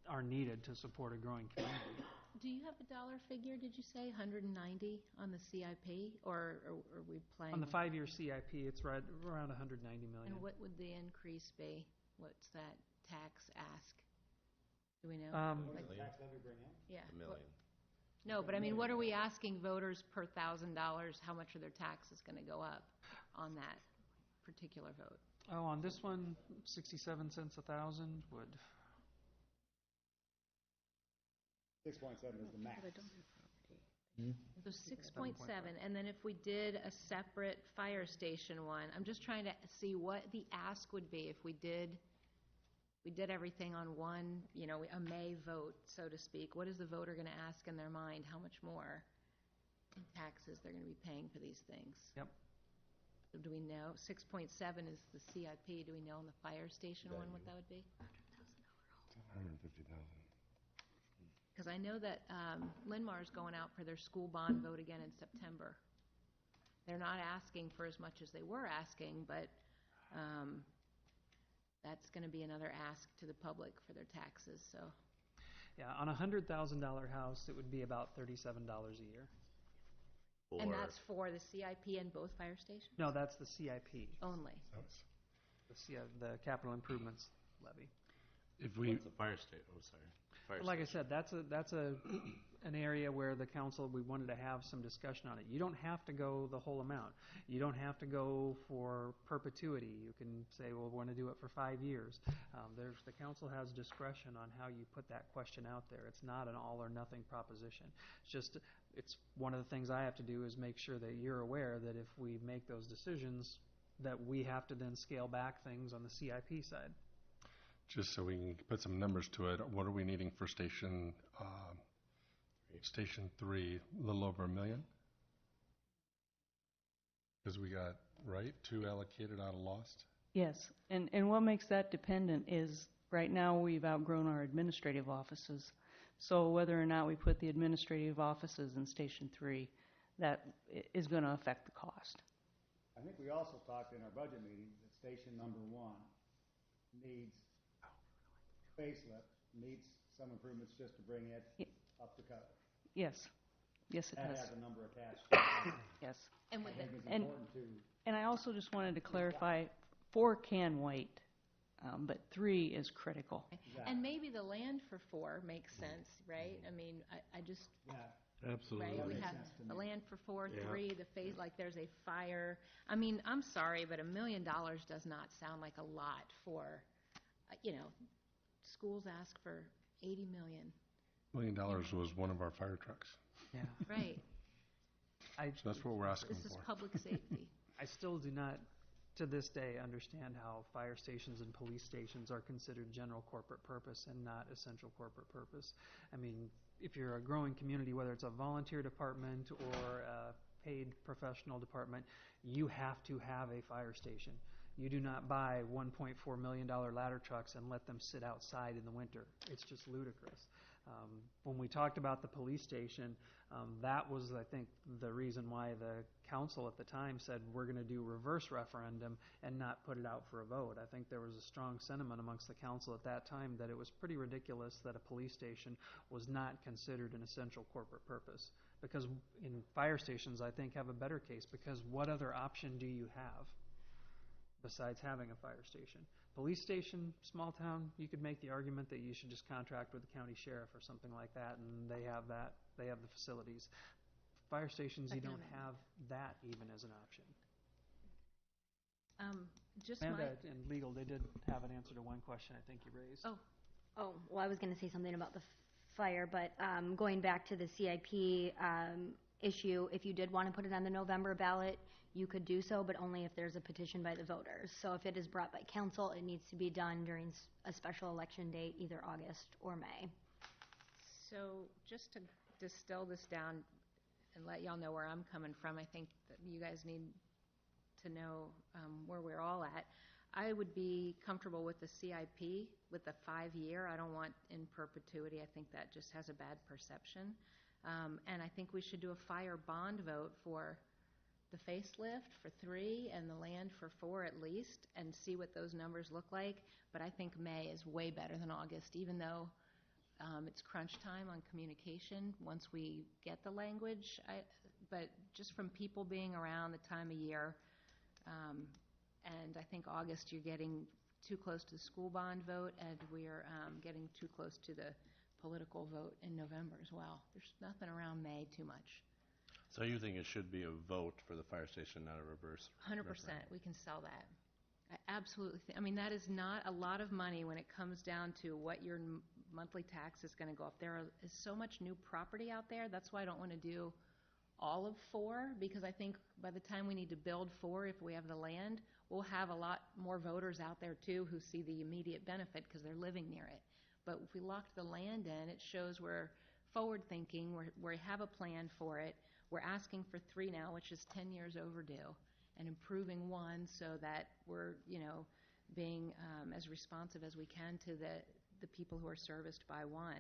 S16: are needed to support a growing community.
S6: Do you have a dollar figure, did you say, 190 on the CIP, or are we playing?
S16: On the 5-year CIP, it's right around 190 million.
S6: And what would the increase be? What's that tax ask? Do we know?
S4: What does the tax levy bring in?
S6: Yeah.
S10: $1 million.
S6: No, but I mean, what are we asking voters per $1,000? How much are their taxes going to go up on that particular vote?
S16: Oh, on this one, 67 cents a thousand would.
S4: 6.7 is the max.
S6: So 6.7, and then if we did a separate fire station one, I'm just trying to see what the ask would be if we did everything on one, a May vote, so to speak. What is the voter going to ask in their mind? How much more in taxes they're going to be paying for these things?
S16: Yep.
S6: So do we know? 6.7 is the CIP. Do we know on the fire station one what that would be?
S7: 150,000.
S6: Because I know that Linmar's going out for their school bond vote again in September. They're not asking for as much as they were asking, but that's going to be another ask to the public for their taxes. So,
S16: Yeah, on a $100,000 house, it would be about $37 a year.
S6: and that's for the CIP and both fire stations
S16: No, that's the CIP,
S6: only.
S16: the capital improvements levy.
S10: If we. What's the fire state? Oh, sorry. fire
S16: But like I
S10: station.
S16: said, that's an area where the council, we wanted to have some discussion on it. You don't have to go the whole amount. You don't have to go for perpetuity. You can say, well, we want to do it for 5 years. The council has discretion on how you put that question out there. It's not an all or nothing proposition. It's one of the things I have to do is make sure that you're aware that if we make those decisions, that we have to then scale back things on the CIP side.
S7: Just so we can put some numbers to it, what are we needing for Station 3? A little over $1 million? Because we got, right, 2 allocated out of lost?
S5: Yes, and what makes that dependent is, right now, we've outgrown our administrative offices. So whether or not we put the administrative offices in Station 3, that is going to affect the cost.
S4: I think we also talked in our budget meeting that station number 1 needs facelift, needs some improvements just to bring it up to code.
S5: Yes, yes, it
S4: That
S5: does.
S4: has a number attached to it.
S5: Yes.
S6: And
S4: I
S6: with
S4: think
S6: the,
S4: it's
S5: And-
S4: important to,
S5: And I also just wanted to clarify, 4 can wait, but 3 is critical.
S6: and maybe the land for 4 makes sense, right? I mean, I just,
S4: yeah,
S10: Absolutely.
S6: right,
S4: That
S6: we
S4: makes
S6: have
S4: sense to
S6: the
S4: me.
S6: land for 4,
S10: Yeah.
S6: 3, the phase, like there's a fire. I mean, I'm sorry, but $1 million does not sound like a lot for, schools ask for 80 million.
S7: $1 million was one of our fire trucks.
S16: Yeah.
S6: Right.
S7: So that's what we're asking
S6: This is
S7: for.
S6: public safety.
S16: I still do not, to this day, understand how fire stations and police stations are considered general corporate purpose and not essential corporate purpose. I mean, if you're a growing community, whether it's a volunteer department or a paid professional department, you have to have a fire station. You do not buy $1.4 million ladder trucks and let them sit outside in the winter. It's just ludicrous. When we talked about the police station, that was, I think, the reason why the council at the time said we're going to do reverse referendum and not put it out for a vote. I think there was a strong sentiment amongst the council at that time that it was pretty ridiculous that a police station was not considered an essential corporate purpose. Because in fire stations, I think, have a better case, because what other option do you have besides having a fire station? Police station, small town, you could make the argument that you should just contract with the county sheriff or something like that, and they have the facilities. Fire stations, you don't have that even as an option.
S6: Just
S3: And
S6: my,
S3: in legal, they did have an answer to one question I think you raised.
S18: Oh, well, I was going to say something about the fire, but going back to the CIP issue, if you did want to put it on the November ballot, you could do so, but only if there's a petition by the voters. So if it is brought by council, it needs to be done during a special election date, either August or May.
S6: so just to distill this down and let y'all know where I'm coming from, I think that you guys need to know where we're all at. I would be comfortable with the CIP, with the 5-year. I don't want in perpetuity. I think that just has a bad perception. And I think we should do a fire bond vote for the facelift for 3 and the land for 4 at least, and see what those numbers look like. But I think May is way better than August, even though it's crunch time on communication once we get the language. But just from people being around the time of year, and I think August you're getting too close to the school bond vote, and we're getting too close to the political vote in November as well. There's nothing around May too much.
S10: So you think it should be a vote for the fire station, not a reverse?
S6: 100%,
S10: referendum?
S6: we can sell that. I absolutely think, I mean, that is not a lot of money when it comes down to what your monthly tax is going to go up. There is so much new property out there. That's why I don't want to do all of 4, because I think by the time we need to build 4, if we have the land, we'll have a lot more voters out there too who see the immediate benefit because they're living near it. But if we lock the land in, it shows we're forward thinking, we have a plan for it. We're asking for 3 now, which is 10 years overdue, and improving 1 so that we're, being as responsive as we can to the people who are serviced by 1.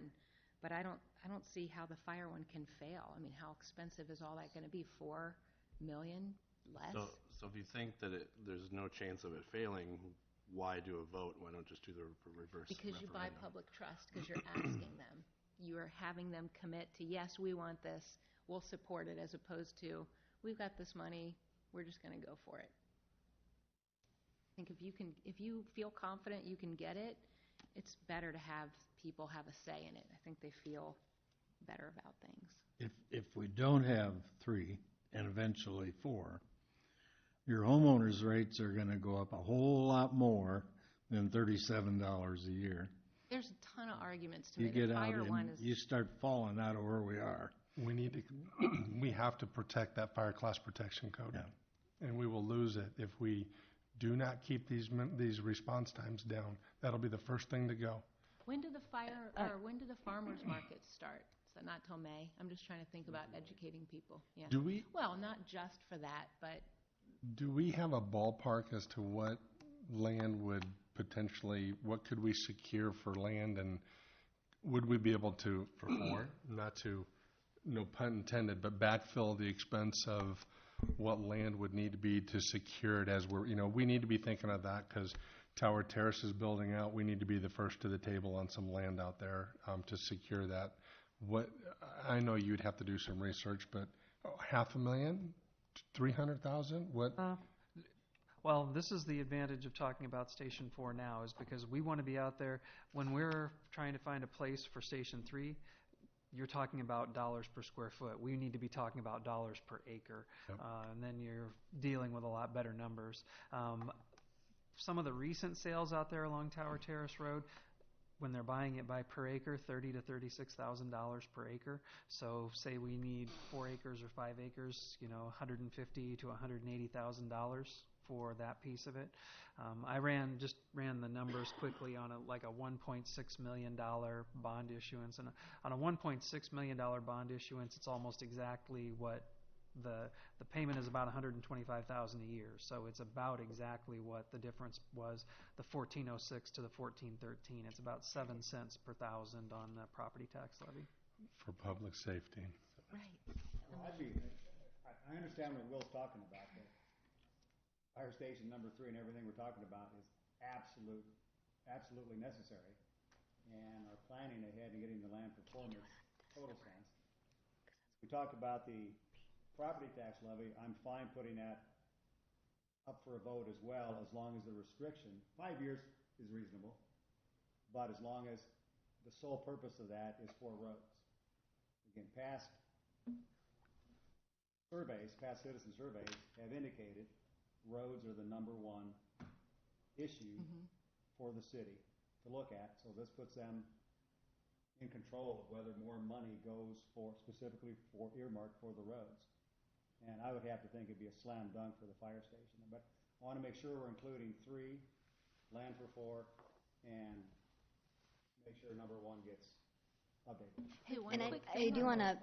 S6: But I don't see how the fire one can fail. I mean, how expensive is all that going to be? $4 million less?
S10: So if you think that there's no chance of it failing, why do a vote? Why don't just do the reverse
S6: Because you buy
S10: referendum?
S6: public trust, because you're asking them. You are having them commit to, yes, we want this, we'll support it, as opposed to, we've got this money, we're just going to go for it. I think if you feel confident you can get it, it's better to have people have a say in it. I think they feel better about things.
S15: If we don't have 3 and eventually 4, your homeowners' rates are gonna go up a whole lot more than $37 a year.
S6: There's a ton of arguments to
S15: You
S6: make. The
S15: get out
S6: fire one
S15: and
S6: is,
S15: you start falling out of where we are.
S7: We need to, we have to protect that fire class protection code.
S15: Yeah.
S7: And we will lose it if we do not keep these response times down. That'll be the first thing to go.
S6: when do the farmers markets start? So not till May? I'm just trying to think about educating people, yeah.
S7: Do we,
S6: Well, not just for that, but
S7: do we have a ballpark as to what land would potentially, what could we secure for land, and would we be able to, for more, not to, no pun intended, but backfill the expense of what land would need to be to secure it as we're, we need to be thinking of that because Tower Terrace is building out. We need to be the first to the table on some land out there to secure that. I know you'd have to do some research, but $500,000, 300,000, what?
S16: Well, this is the advantage of talking about Station 4 now, is because we want to be out there. When we're trying to find a place for Station 3, you're talking about dollars per square foot. We need to be talking about dollars per acre.
S7: Yep.
S16: And then you're dealing with a lot better numbers. Some of the recent sales out there along Tower Terrace Road, when they're buying it by per acre, $30,000 to $36,000 per acre. So say we need 4 acres or 5 acres, $150,000 to $180,000 for that piece of it. I just ran the numbers quickly on a $1.6 million bond issuance, and on a $1.6 million bond issuance, it's almost exactly what the payment is, about $125,000 a year. So it's about exactly what the difference was, the 1406 to the 1413. It's about 7 cents per thousand on the property tax levy.
S7: For public safety.
S6: right.
S4: I understand what Will's talking about. The fire station number 3 and everything we're talking about is absolutely necessary. And our planning ahead and getting the land for four makes total sense. We talked about the property tax levy. I'm fine putting that up for a vote as well, as long as the restriction, 5 years is reasonable, but as long as the sole purpose of that is for roads. Again, past citizen surveys have indicated roads are the number 1 issue for the city to look at. So this puts them in control of whether more money goes specifically for earmarked for the roads. And I would have to think it'd be a slam dunk for the fire station. But I want to make sure we're including 3, land for 4, and make sure number 1 gets updated.
S6: Hey, one
S18: And
S6: quick
S18: I
S6: thing
S18: do
S6: on-
S18: want to,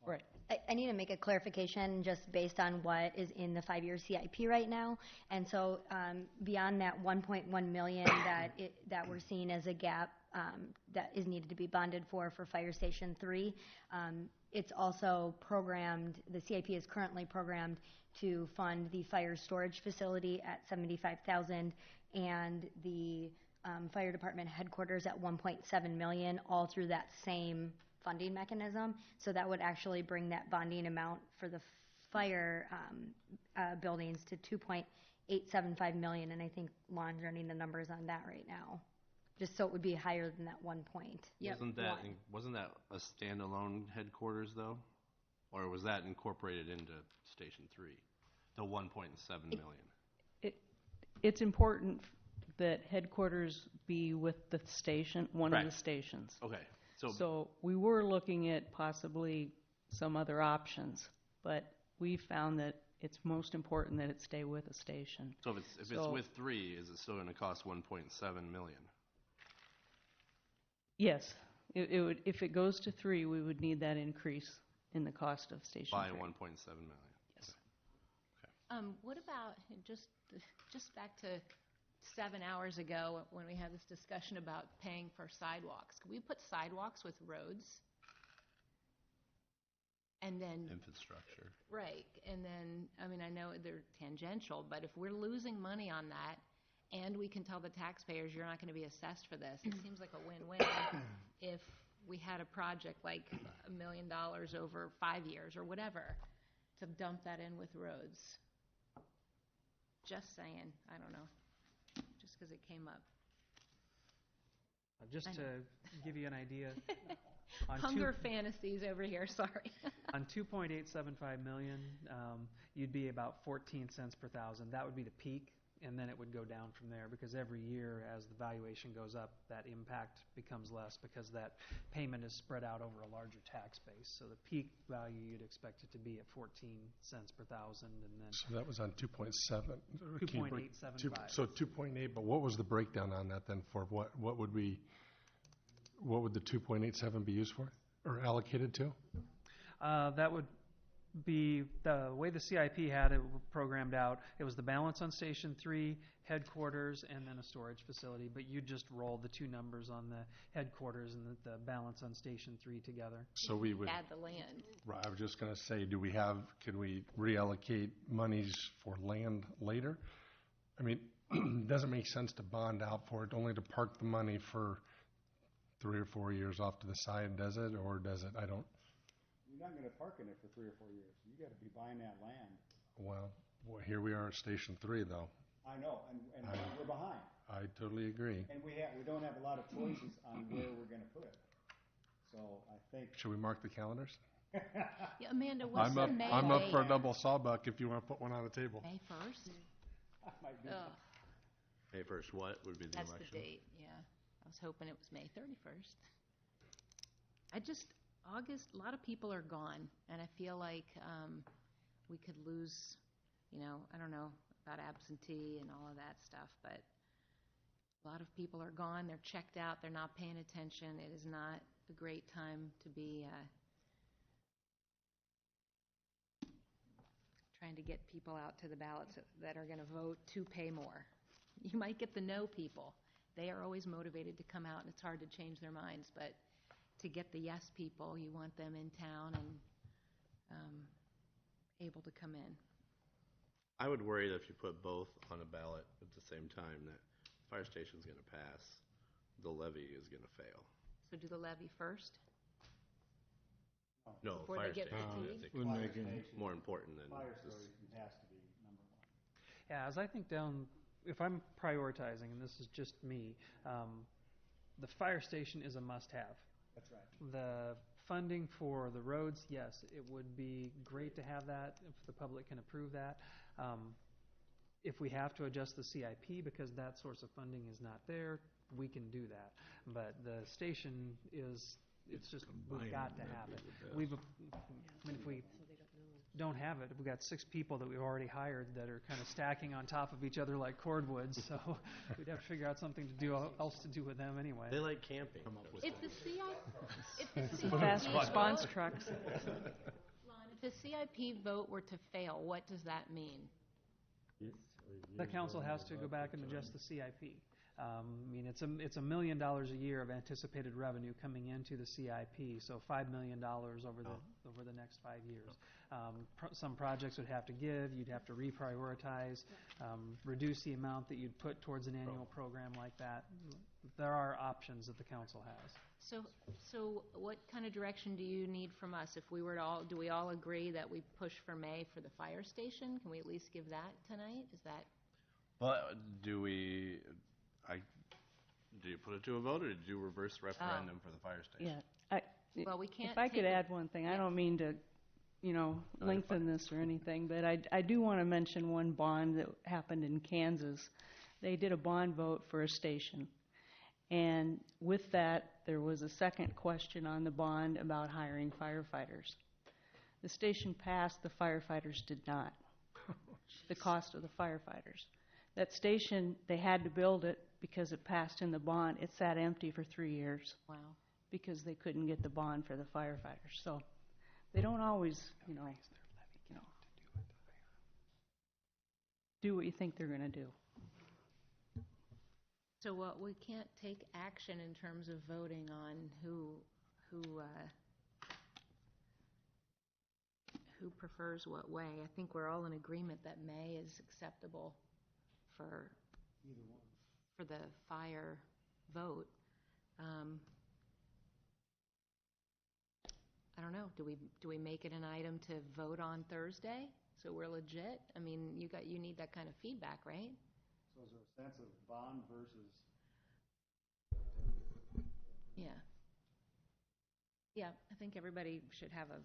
S5: Right.
S18: I need to make a clarification just based on what is in the 5-year CIP right now. And so beyond that 1.1 million that we're seeing as a gap that is needed to be bonded for Fire Station 3, it's also programmed, the CIP is currently programmed to fund the fire storage facility at $75,000 and the fire department headquarters at $1.7 million, all through that same funding mechanism. So that would actually bring that bonding amount for the fire buildings to $2.875 million, and I think Lon's running the numbers on that right now, just so it would be higher than that 1 point.
S10: Wasn't that a standalone headquarters though, or was that incorporated into Station 3, the 1.7 million?
S5: It's important that headquarters be with the station, one of the stations.
S10: Okay.
S5: So we were looking at possibly some other options, but we found that it's most important that it stay with a station.
S10: So if it's with 3, is it still going to cost 1.7 million?
S5: Yes, it would. If it goes to 3, we would need that increase in the cost of Station 3.
S10: By 1.7 million.
S5: Yes.
S10: Okay.
S6: What about, just back to 7 hours ago when we had this discussion about paying for sidewalks. Could we put sidewalks with roads? And then...
S10: Infrastructure.
S6: Right. And then, I know they're tangential, but if we're losing money on that and we can tell the taxpayers you're not going to be assessed for this, it seems like a win-win if we had a project like $1 million over 5 years or whatever to dump that in with roads. Just saying. I don't know. Just because it came up.
S16: Just
S6: I
S16: to
S6: know.
S16: give you an idea, on
S6: Hunger fantasies over here, sorry.
S16: on 2.875 million, you'd be about 14 cents per thousand. That would be the peak, and then it would go down from there, because every year as the valuation goes up, that impact becomes less because that payment is spread out over a larger tax base. So the peak value, you'd expect it to be at 14 cents per thousand, and then
S7: So that was on 2.7.
S16: 2.875.
S7: So 2.8, but what was the breakdown on that then for what would the 2.87 be used for or allocated to?
S16: That would be the way the CIP had it programmed out. It was the balance on Station 3, headquarters, and then a storage facility. But you just roll the two numbers on the headquarters and the balance on Station 3 together.
S7: So we would,
S6: Add the land.
S7: right, I was just going to say, can we reallocate monies for land later? I mean, it doesn't make sense to bond out for it, only to park the money for 3 or 4 years off to the side, does it? Or does it? I don't.
S4: You're not gonna park in it for 3 or 4 years. You gotta be buying that land.
S7: Well, here we are at Station 3, though.
S4: I know, and we're behind.
S7: I totally agree.
S4: And we don't have a lot of choices on where we're gonna put it. So I think.
S7: Should we mark the calendars?
S6: Yeah, Amanda, what's the May
S7: I'm up
S6: date?
S7: for a double sawbuck if you want to put one on the table.
S6: May 1st?
S4: I might do
S6: Ugh,
S10: May 1st, what would be the
S6: that's
S10: election?
S6: the date, yeah. I was hoping it was May 31st. August, a lot of people are gone, and I feel like we could lose, I don't know about absentee and all of that stuff, but a lot of people are gone, they're checked out, they're not paying attention. It is not a great time to be trying to get people out to the ballots that are going to vote to pay more. You might get the no people. They are always motivated to come out, and it's hard to change their minds, but to get the yes people, you want them in town and able to come in.
S10: I would worry that if you put both on a ballot at the same time, that fire station's going to pass, the levy is going to fail.
S6: So do the levy first?
S10: No,
S6: Before they
S10: fire
S6: get
S10: station, I
S6: fatigued?
S10: think,
S15: Wouldn't
S10: is
S15: make any-
S10: more important than
S4: Fire
S10: this.
S4: station has to be number one.
S16: Yeah, as I think down, if I'm prioritizing, and this is just me, the fire station is a must-have.
S4: That's right.
S16: The funding for the roads, yes, it would be great to have that if the public can approve that. If we have to adjust the CIP because that source of funding is not there, we can do that. But the station it's just, we've got to have it. If we don't have it, we've got 6 people that we've already hired that are kind of stacking on top of each other like cordwood, so we'd have to figure out something else to do with them anyway.
S10: They like camping.
S6: If the CIP
S5: Fast response
S6: vote-
S5: trucks.
S6: Lon, if the CIP vote were to fail, what does that mean?
S16: The council has to go back and adjust the CIP. It's $1 million a year of anticipated revenue coming into the CIP, so $5 million over the next 5 years. Some projects would have to give, you'd have to reprioritize, reduce the amount that you'd put towards an annual program like that. There are options that the council has.
S6: So what kind of direction do you need from us? If we were to do we all agree that we push for May for the fire station? Can we at least give that tonight? Is that?
S10: But do you put it to a vote, or did you reverse referendum for the fire station?
S5: Yeah.
S6: Well, we can't
S5: If I could
S6: take a-
S5: add one thing, I don't mean to, lengthen this or anything, but I do want to mention one bond that happened in Kansas. They did a bond vote for a station. And with that, there was a second question on the bond about hiring firefighters. The station passed, the firefighters did not. The cost of the firefighters. That station, they had to build it because it passed in the bond. It sat empty for 3 years.
S6: Wow.
S5: Because they couldn't get the bond for the firefighters. So they don't always, do what you think they're going to do.
S6: So we can't take action in terms of voting on who prefers what way. I think we're all in agreement that May is acceptable for the fire vote. I don't know. Do we make it an item to vote on Thursday so we're legit? I mean, you need that kind of feedback, right?
S4: So is there a sense of bond versus
S6: Yeah. Yeah, I think everybody should have a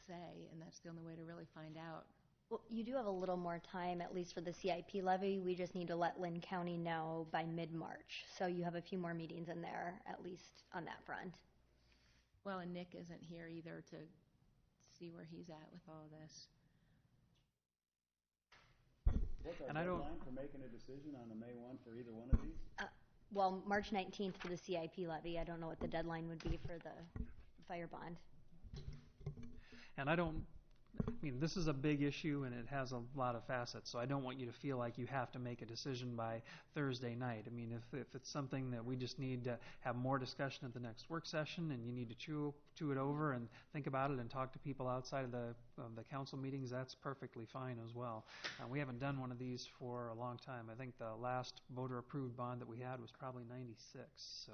S6: say, and that's the only way to really find out.
S18: Well, you do have a little more time, at least for the CIP levy. We just need to let Lynn County know by mid-March. So you have a few more meetings in there, at least on that front.
S6: Well, and Nick isn't here either to see where he's at with all of this.
S4: What's our
S16: And I don't-
S4: deadline for making a decision on the May 1 for either one of these?
S18: Well, March 19th for the CIP levy. I don't know what the deadline would be for the fire bond.
S16: And I mean, this is a big issue and it has a lot of facets, so I don't want you to feel like you have to make a decision by Thursday night. I mean, if it's something that we just need to have more discussion at the next work session and you need to chew it over and think about it and talk to people outside of the council meetings, that's perfectly fine as well. We haven't done one of these for a long time. I think the last voter-approved bond that we had was probably 96, so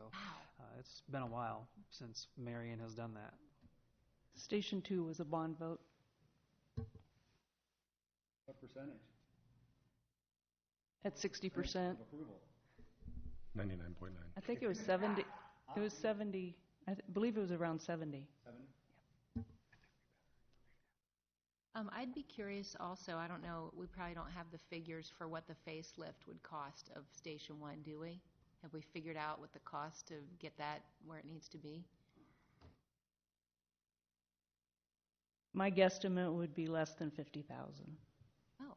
S16: it's been a while since Marion has done that.
S5: Station 2 was a bond vote.
S4: What percentage?
S5: At 60%.
S4: Of approval.
S7: 99.9.
S5: I think it was 70. It was 70. Believe it was around 70.
S4: 70?
S6: I'd be curious also, I don't know, we probably don't have the figures for what the facelift would cost of Station 1, do we? Have we figured out what the cost to get that where it needs to be?
S5: My guesstimate would be less than 50,000.
S6: Oh,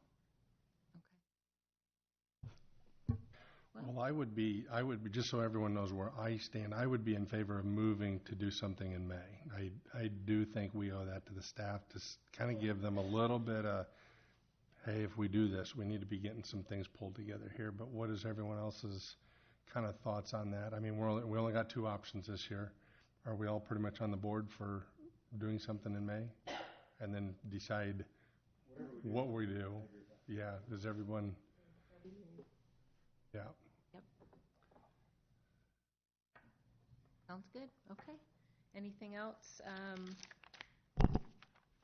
S7: Well, I would be, just so everyone knows where I stand, I would be in favor of moving to do something in May. I do think we owe that to the staff to kind of give them a little bit of, hey, if we do this, we need to be getting some things pulled together here. But what is everyone else's kind of thoughts on that? I mean, we only got 2 options this year. Are we all pretty much on the board for doing something in May? And then decide what we do. Yeah, does everyone? Yeah.
S6: Yep. Sounds good. Okay. Anything else?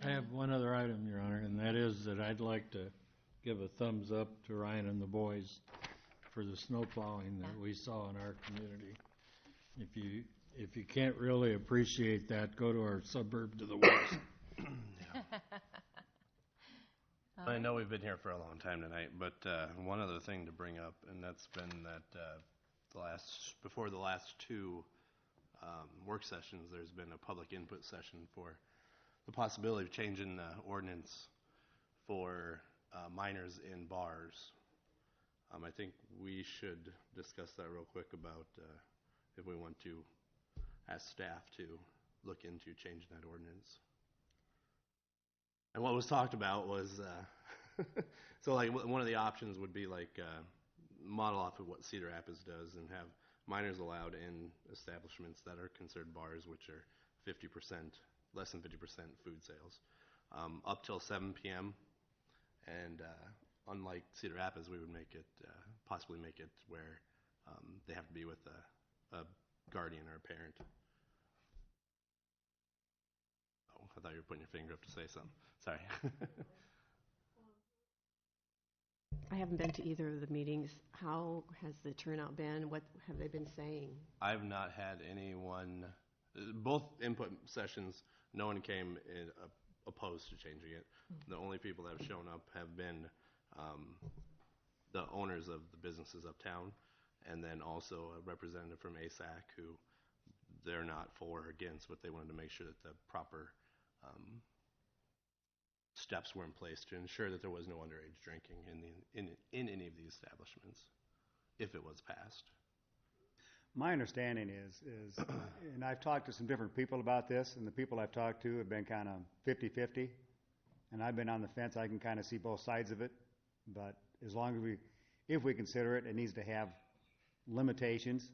S15: I have one other item, Your Honor, and that is that I'd like to give a thumbs up to Ryan and the boys for the snow plowing that we saw in our community. If you can't really appreciate that, go to our suburb to the west.
S10: I know we've been here for a long time tonight, but one other thing to bring up, and that's been that before the last 2 work sessions, there's been a public input session for the possibility of changing the ordinance for minors in bars. I think we should discuss that real quick about if we want to ask staff to look into changing that ordinance. And what was talked about was, so like one of the options would be like model off of what Cedar Rapids does and have minors allowed in establishments that are considered bars, which are 50%, less than 50% food sales, up till 7 p.m. And unlike Cedar Rapids, we would make it, possibly make it where they have to be with a guardian or a parent. Oh, I thought you were putting your finger up to say something. Sorry.
S12: I haven't been to either of the meetings. How has the turnout been? What have they been saying?
S10: I've not had anyone, both input sessions, no one came in, opposed to changing it. The only people that have shown up have been the owners of the businesses uptown, and then also a representative from ASAC who they're not for or against, but they wanted to make sure that the proper steps were in place to ensure that there was no underage drinking in any of these establishments, if it was passed.
S4: My understanding is, and I've talked to some different people about this, and the people I've talked to have been kind of 50-50, and I've been on the fence. I can kind of see both sides of it, but as long as if we consider it, it needs to have limitations.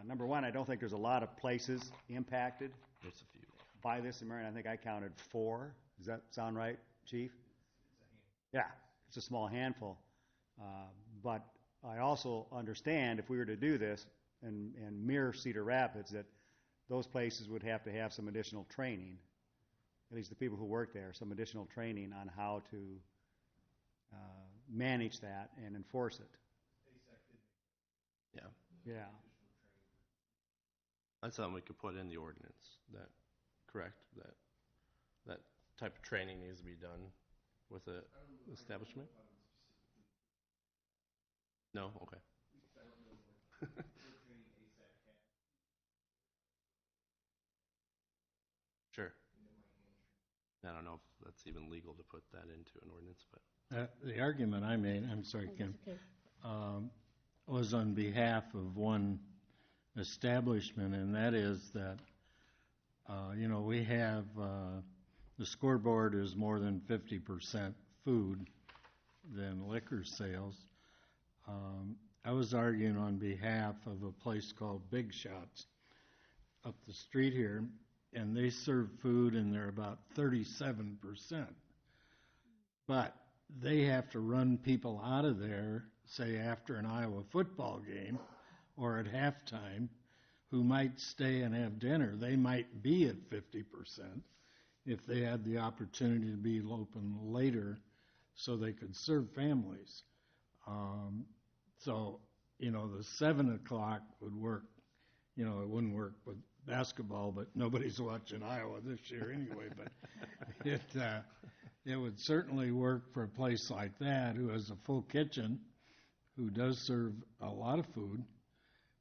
S4: Number one, I don't think there's a lot of places impacted
S10: There's a few.
S4: by this in Marion. I think I counted 4. Does that sound right, Chief? Yeah, it's a small handful. But I also understand if we were to do this and mirror Cedar Rapids, that those places would have to have some additional training, at least the people who work there, some additional training on how to manage that and enforce it.
S10: Yeah.
S4: Yeah.
S10: That's something we could put in the ordinance, correct? That type of training needs to be done with a establishment? No? Okay. Sure. I don't know if that's even legal to put that into an ordinance, but.
S15: The argument I made, I'm sorry, Kim, was on behalf of one establishment, and that is that, we have, the scoreboard is more than 50% food than liquor sales. I was arguing on behalf of a place called Big Shots up the street here, and they serve food, and they're about 37%. But they have to run people out of there, say after an Iowa football game or at halftime, who might stay and have dinner. They might be at 50% if they had the opportunity to be open later so they could serve families. So, the 7 o'clock would work. It wouldn't work with basketball, but nobody's watching Iowa this year anyway. But it would certainly work for a place like that who has a full kitchen, who does serve a lot of food.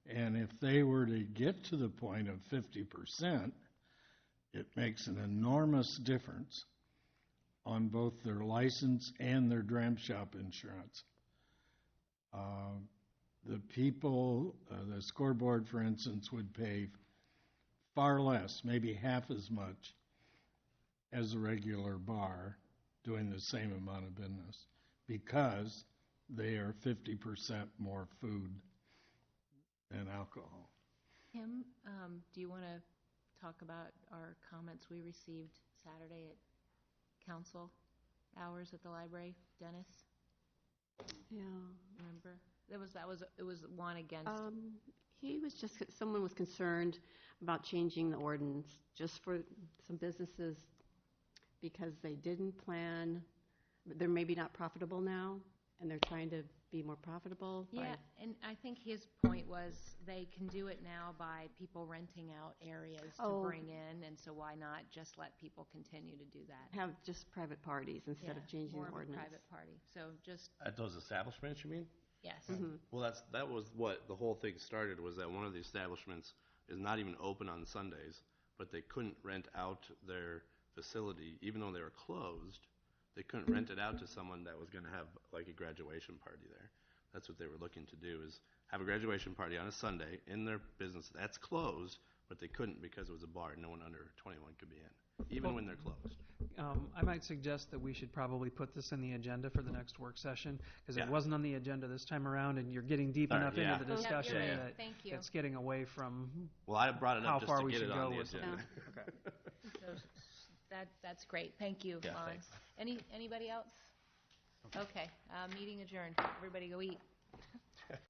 S15: And if they were to get to the point of 50%, it makes an enormous difference on both their license and their dram shop insurance. The people, the scoreboard, for instance, would pay far less, maybe half as much as a regular bar doing the same amount of business because they are 50% more food than alcohol.
S6: Kim, do you want to talk about our comments we received Saturday at council hours at the library? Dennis?
S12: Yeah.
S6: Remember? It was one against.
S12: He was someone was concerned about changing the ordinance just for some businesses because they didn't plan, they're maybe not profitable now, and they're trying to be more profitable.
S6: Yeah, and I think his point was they can do it now by people renting out areas to bring in, and so why not just let people continue to do that?
S12: Have just private parties instead of changing
S6: more
S12: the
S6: of a
S12: ordinance.
S6: private party. So just,
S10: At those establishments, you mean?
S6: yes.
S10: Well, that was what the whole thing started, was that one of the establishments is not even open on Sundays, but they couldn't rent out their facility, even though they were closed. They couldn't rent it out to someone that was going to have like a graduation party there. That's what they were looking to do, is have a graduation party on a Sunday in their business that's closed, but they couldn't because it was a bar. No one under 21 could be in, even when they're closed.
S16: I might suggest that we should probably put this in the agenda for the next work session, because it wasn't on the agenda this time around, and you're getting deep enough into the discussion that
S6: Thank you.
S16: it's getting away from
S10: Well, I brought it
S16: how
S10: up just
S16: far
S10: to
S16: we
S10: get
S16: should
S10: it
S16: go
S10: on the
S16: with
S10: agenda.
S16: Okay.
S6: So that's great. Thank you,
S10: Yeah,
S6: Lawrence.
S10: thanks.
S6: Anybody else? Okay, meeting adjourned. Everybody go eat.